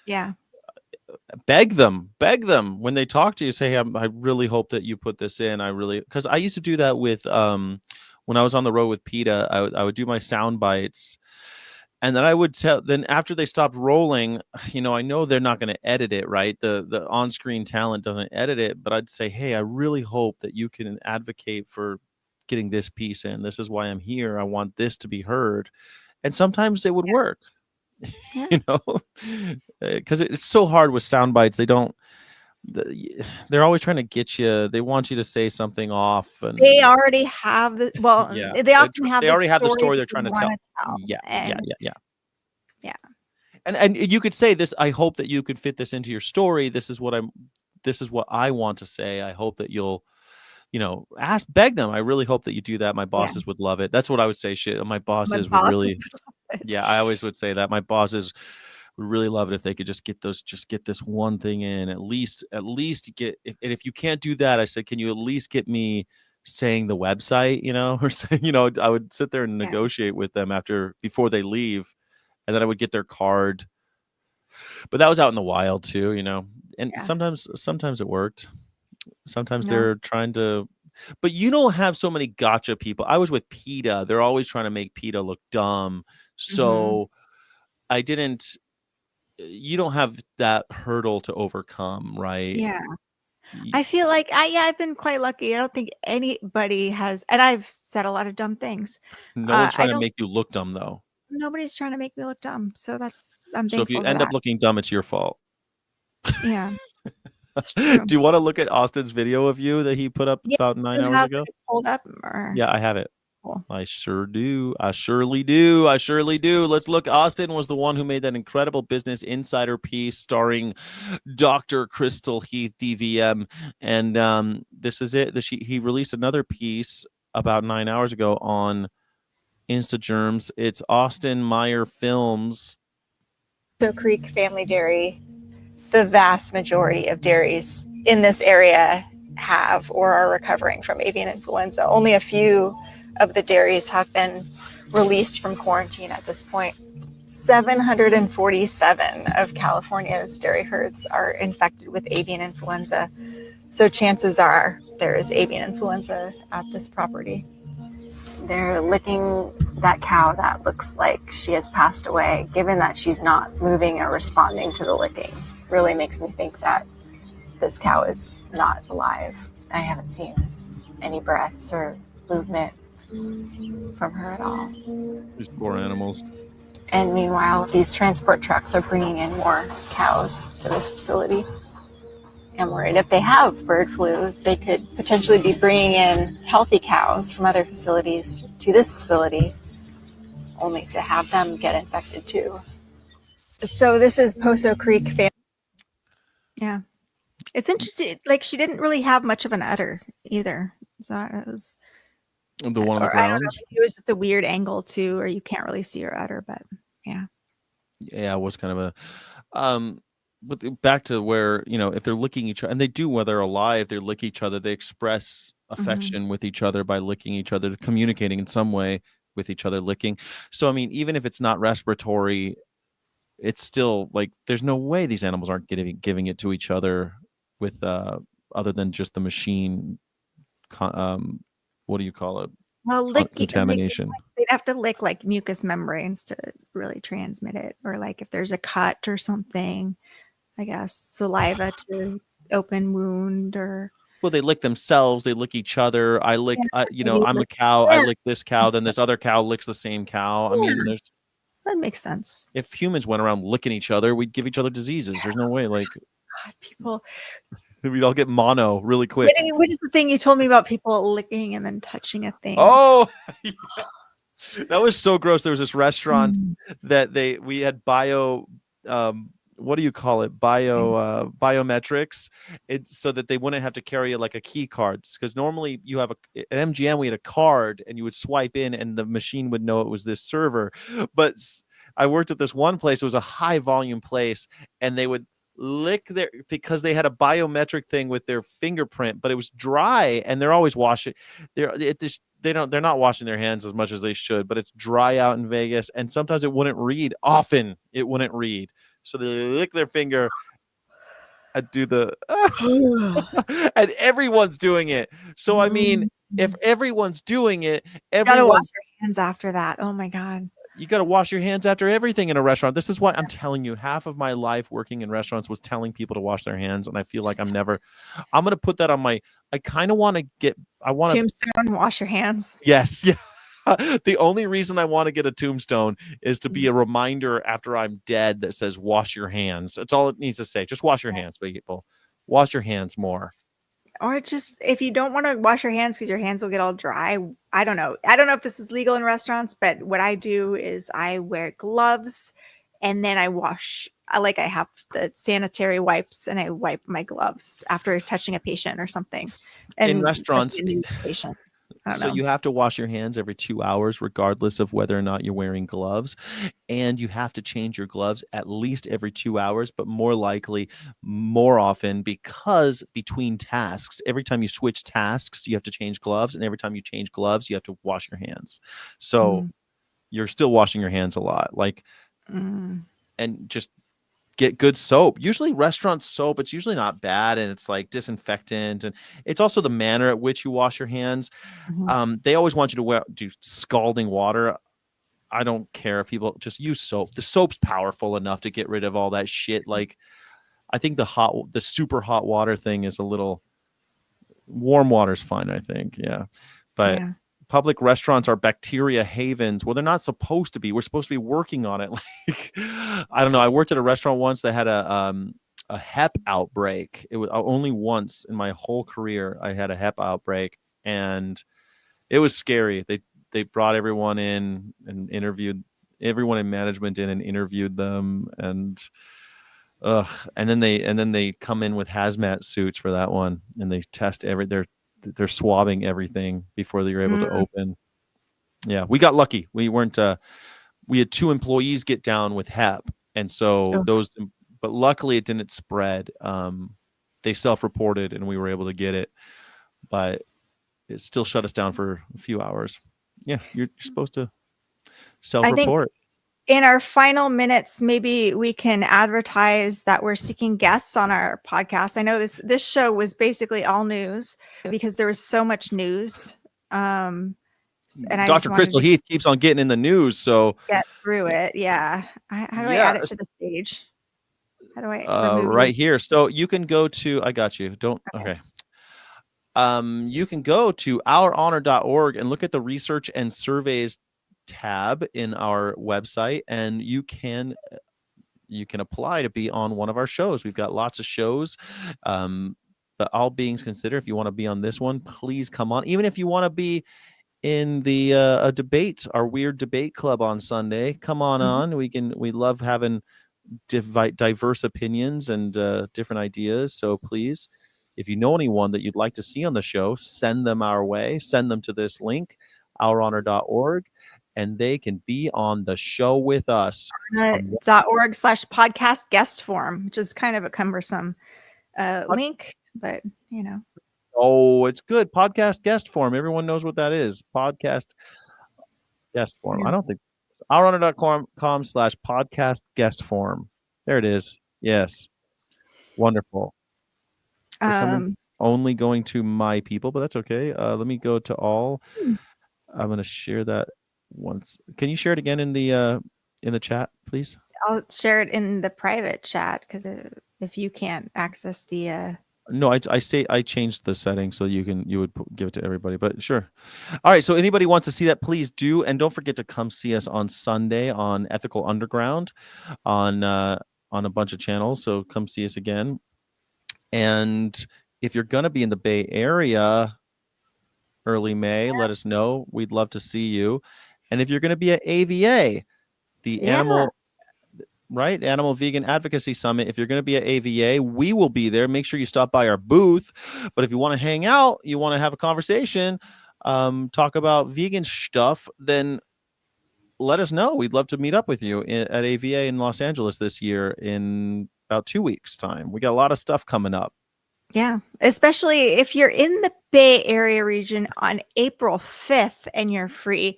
yeah. Beg them when they talk to you. Say, hey, I really hope that you put this in. Because I used to do that with when I was on the road with PETA, I would do my sound bites, and then I would tell. Then after they stopped rolling, I know they're not going to edit it, right? The on screen talent doesn't edit it, but I'd say, hey, I really hope that you can advocate for getting this piece in. This is why I'm here. I want this to be heard, and sometimes it would work. Yeah. Because it's so hard with sound bites. They're always trying to get you. They want you to say something off, and They already have the yeah, they often have they the already have the story that they're trying to they tell. wanna tell, Yeah, and yeah. and you could say this. I hope that you could fit this into your story. This is what I want to say. I hope that you'll, beg them. I really hope that you do that. My bosses would love it. That's what I would say. Shit, my My bosses would bosses really. love it. Yeah, I always would say that my bosses would really love it if they could just get this one thing in, at least get. If you can't do that, I said, can you at least get me saying the website, or saying, I would sit there and Yeah. negotiate with them before they leave, and then I would get their card. But that was out in the wild too, and Yeah. sometimes it worked. Sometimes No. they're trying to, but you don't have so many gotcha people. I was with PETA. They're always trying to make PETA look dumb. So I didn't, you don't have that hurdle to overcome, right? Yeah. I feel like I've been quite lucky. I don't think anybody has, and I've said a lot of dumb things. No one's I trying to don't make you look dumb though. Nobody's trying to make me look dumb. So I'm So if you thankful for end up that. looking dumb, it's your fault. Yeah. It's true. Do you want to look at Austin's video of you that he put up Yeah, about 9 you hours have ago? it pulled up or Yeah, I have it. cool. I sure do. I surely do. I surely do. Let's look. Austin was the one who made that incredible Business Insider piece starring Dr. Crystal Heath, DVM. And this is it. He released another piece about 9 hours ago on Instagerms. It's Austin Meyer Films. So Creek Family Dairy, the vast majority of dairies in this area have or are recovering from avian influenza. Only a few of the dairies have been released from quarantine at this point. 747 of California's dairy herds are infected with avian influenza. So chances are there is avian influenza at this property. They're licking that cow that looks like she has passed away, given that she's not moving or responding to the licking. Really makes me think that this cow is not alive. I haven't seen any breaths or movement from her at all. These poor animals. And meanwhile, these transport trucks are bringing in more cows to this facility. I'm worried if they have bird flu, they could potentially be bringing in healthy cows from other facilities to this facility, only to have them get infected too. So this is Poso Creek family. Yeah. It's interesting. Like, she didn't really have much of an udder either. So it was The one on the or I don't know, grounds. maybe it was just a weird angle too, or you can't really see her udder, but yeah. Yeah, it was kind of a but back to where, if they're licking each other, and they do, whether they're alive, they lick each other, they express affection with each other by licking each other, communicating in some way with each other, licking. So I mean, even if it's not respiratory, it's still like there's no way these animals aren't giving it to each other with other than just the machine what do you call it? Well, Contamination. they'd have to lick like mucous membranes to really transmit it, or like if there's a cut or something, I guess saliva to open wound, or Well, they lick themselves, they lick each other. I lick, maybe I'm a lick- cow, I yeah. lick this cow, then this other cow licks the same cow. I mean, that makes sense. if humans went around licking each other, we'd give each other diseases. There's no way, like, God, people. we'd all get mono really quick. What is the thing you told me about people licking and then touching a thing? Oh, yeah. That was so gross. There was this restaurant that we had what do you call it? Biometrics. It's so that they wouldn't have to carry like a key card, because normally you have at MGM, we had a card and you would swipe in and the machine would know it was this server. But I worked at this one place. It was a high volume place, and they would lick because they had a biometric thing with their fingerprint, but it was dry, and they're always washing. They're not washing their hands as much as they should, but it's dry out in Vegas, and sometimes it wouldn't read. Often it wouldn't read, so they lick their finger and do the and everyone's doing it. So I mean, if everyone's doing it, You gotta wash everyone's your hands after that. Oh my God. you got to wash your hands after everything in a restaurant. This is why I'm telling you, half of my life working in restaurants was telling people to wash their hands. And I feel like I'm going to put that on my, I kind of want to Tombstone, wash your hands. yes. Yeah. The only reason I want to get a tombstone is to be a reminder after I'm dead that says, wash your hands. That's all it needs to say. Just wash your hands, people. Wash your hands more. Or just, if you don't want to wash your hands because your hands will get all dry, I don't know. I don't know if this is legal in restaurants, but what I do is I wear gloves and then I wash. I have the sanitary wipes and I wipe my gloves after touching a patient or something. And in restaurants, a new patient. So you have to wash your hands every 2 hours, regardless of whether or not you're wearing gloves. And you have to change your gloves at least every 2 hours, but more likely more often, because between tasks, every time you switch tasks, you have to change gloves. And every time you change gloves, you have to wash your hands. So you're still washing your hands a lot. And just get good soap. Usually restaurant soap, it's usually not bad, and it's like disinfectant, and it's also the manner at which you wash your hands. They always want you to do scalding water. I don't care if people just use soap. The soap's powerful enough to get rid of all that shit. Like, I think the super hot water thing is a little, warm water's fine, I think. Yeah. But public restaurants are bacteria havens. Well, they're not supposed to be. We're supposed to be working on it. Like, I don't know. I worked at a restaurant once that had a Hep outbreak. It was only once in my whole career I had a Hep outbreak, and it was scary. They brought everyone in and interviewed everyone in management and interviewed them, and then they come in with hazmat suits for that one, and they test they're swabbing everything before they're able to open. Yeah, we got lucky. We weren't. We had 2 employees get down with Hep, and so but luckily it didn't spread. They self-reported, and we were able to get it, but it still shut us down for a few hours. Yeah, you're supposed to self-report. In our final minutes, maybe we can advertise that we're seeking guests on our podcast. I know this show was basically all news because there was so much news. And Dr. Crystal Heath keeps on getting in the news, so get through it. Yeah. How do I add it to the stage? How do I right here? So you can go to, I got you. Okay. You can go to ourhonor.org and look at the research and surveys tab in our website, and you can apply to be on one of our shows. We've got lots of shows. But all beings considered, if you want to be on this one, please come on. Even if you want to be in the a debate, our weird debate club on Sunday, come on. We love having diverse opinions and different ideas. So please, if you know anyone that you'd like to see on the show, send them our way. Send them to this link, ourhonor.org. And they can be on the show with us. .org/podcast guest form, which is kind of a cumbersome link, but you know. Oh, it's good. Podcast guest form. Everyone knows what that is. Podcast guest form. I don't think ourhonor.com/podcast guest form. There it is. Yes. Wonderful. Only going to my people, but that's okay. Let me go to all. I'm going to share that once. Can you share it again in the chat, please? I'll share it in the private chat, because if you can't access the no, I say I changed the settings so you would give it to everybody, but sure. All right, so anybody wants to see that, please do, and don't forget to come see us on Sunday on Ethical Underground on a bunch of channels. So come see us again. And if you're going to be in the Bay Area early May, let us know. We'd love to see you. And if you're going to be at AVA, the Animal Vegan Advocacy Summit, if you're going to be at AVA, we will be there. Make sure you stop by our booth. But if you want to hang out, you want to have a conversation, talk about vegan stuff, then let us know. We'd love to meet up with you at AVA in Los Angeles this year in about 2 weeks' time. We got a lot of stuff coming up. Yeah, especially if you're in the Bay Area region on April 5th and you're free.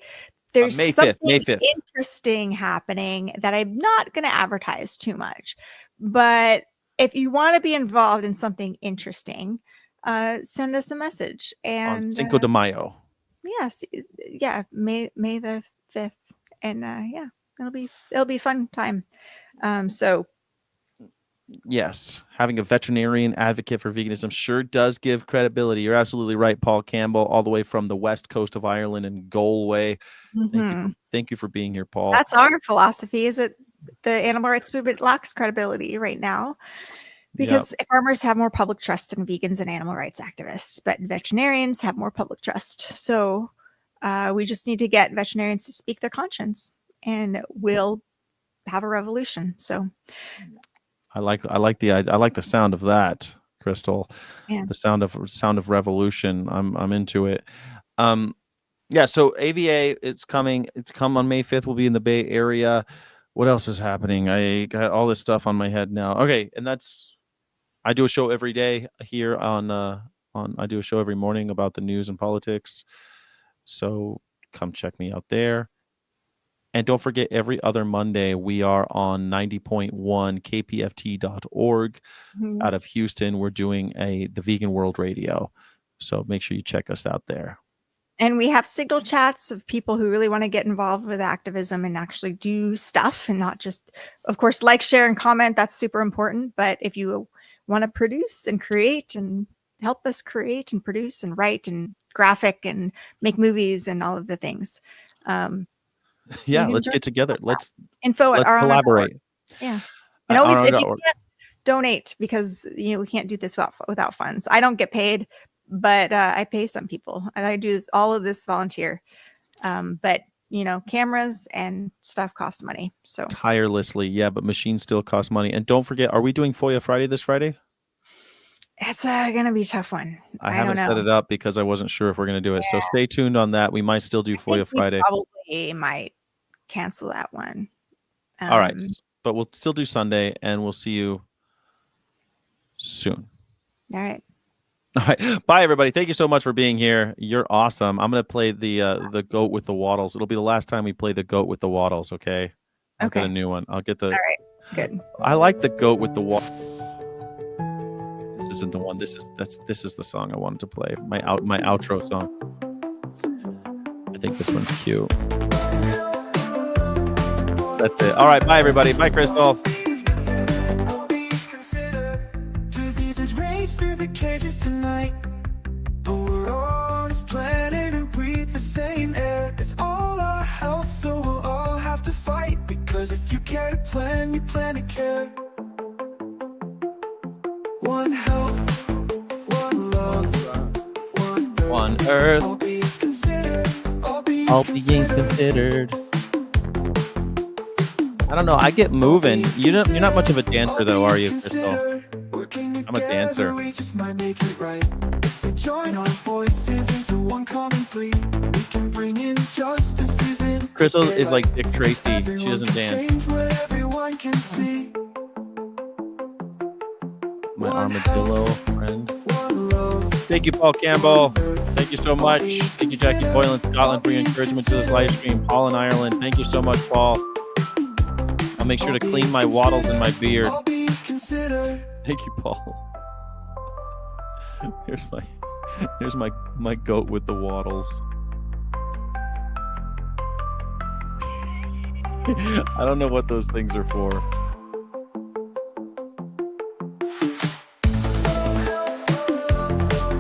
There's May 5th, something May 5th. interesting happening that I'm not going to advertise too much. But if you want to be involved in something interesting, send us a message. on And Cinco de Mayo. yes, May the 5th, and it'll be fun time. So Yes, having a veterinarian advocate for veganism sure does give credibility. You're absolutely right, Paul Campbell, all the way from the west coast of Ireland and Galway. Thank you for being here, Paul. That's our philosophy, is that the animal rights movement lacks credibility right now, because farmers have more public trust than vegans and animal rights activists, but veterinarians have more public trust. So we just need to get veterinarians to speak their conscience, and we'll have a revolution. So I like the sound of that, Crystal. Yeah. The sound of revolution. I'm into it. So AVA, it's coming. It's come on May 5th. We'll be in the Bay Area. What else is happening? I got all this stuff on my head now. Okay, and I do a show every day here on I do a show every morning about the news and politics. So come check me out there. And don't forget, every other Monday, we are on 90.1 kpft.org out of Houston. We're doing the Vegan World Radio. So make sure you check us out there. And we have signal chats of people who really want to get involved with activism and actually do stuff, and not just, of course, like, share, and comment. That's super important. But if you want to produce and create and help us create and produce and write and graphic and make movies and all of the things, let's get together. Let's collaborate. Yeah. And always, if you can't donate, because we can't do this without funds. I don't get paid, but I pay some people, and I do all of this volunteer. But cameras and stuff cost money. So tirelessly, but machines still cost money. And don't forget, are we doing FOIA Friday this Friday? It's gonna be a tough one. I haven't set it up because I wasn't sure if we're gonna do it. So stay tuned on that. We might still do FOIA Friday. Probably might cancel that one. All right, but we'll still do Sunday, and we'll see you soon. All right. Bye, everybody. Thank you so much for being here. You're awesome. I'm gonna play the goat with the wattles. It'll be the last time we play the goat with the wattles. Okay. I'll get a new one. I'll get the. All right. Good. I like the goat with the wattles. This isn't the one. This is the song I wanted to play. My outro song. I think this one's cute. That's it. All right. Bye, everybody. Bye, Crystal. Diseases rage through the cages tonight, but we're all on this planet and breathe the same air. It's all our health, so we'll all have to fight. Because if you care to plan, you plan to care. One health, one love, one earth. All beings considered. All beings considered. I don't know. I get moving. You're not much of a dancer, though, are you, Crystal? I'm a dancer. We just might make it right. If we join our voices into one common plea, we can bring injustices in. Crystal is like Dick Tracy. She doesn't dance. Everyone can see. My armadillo friend. Thank you, Paul Campbell. Thank you so much. Thank you, Jackie Boyle in Scotland, for your encouragement to this live stream. Paul in Ireland. Thank you so much, Paul. I'll make sure to clean my wattles and my beard. Thank you, Paul. Here's my goat with the wattles. I don't know what those things are for.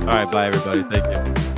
All right, bye, everybody. Thank you.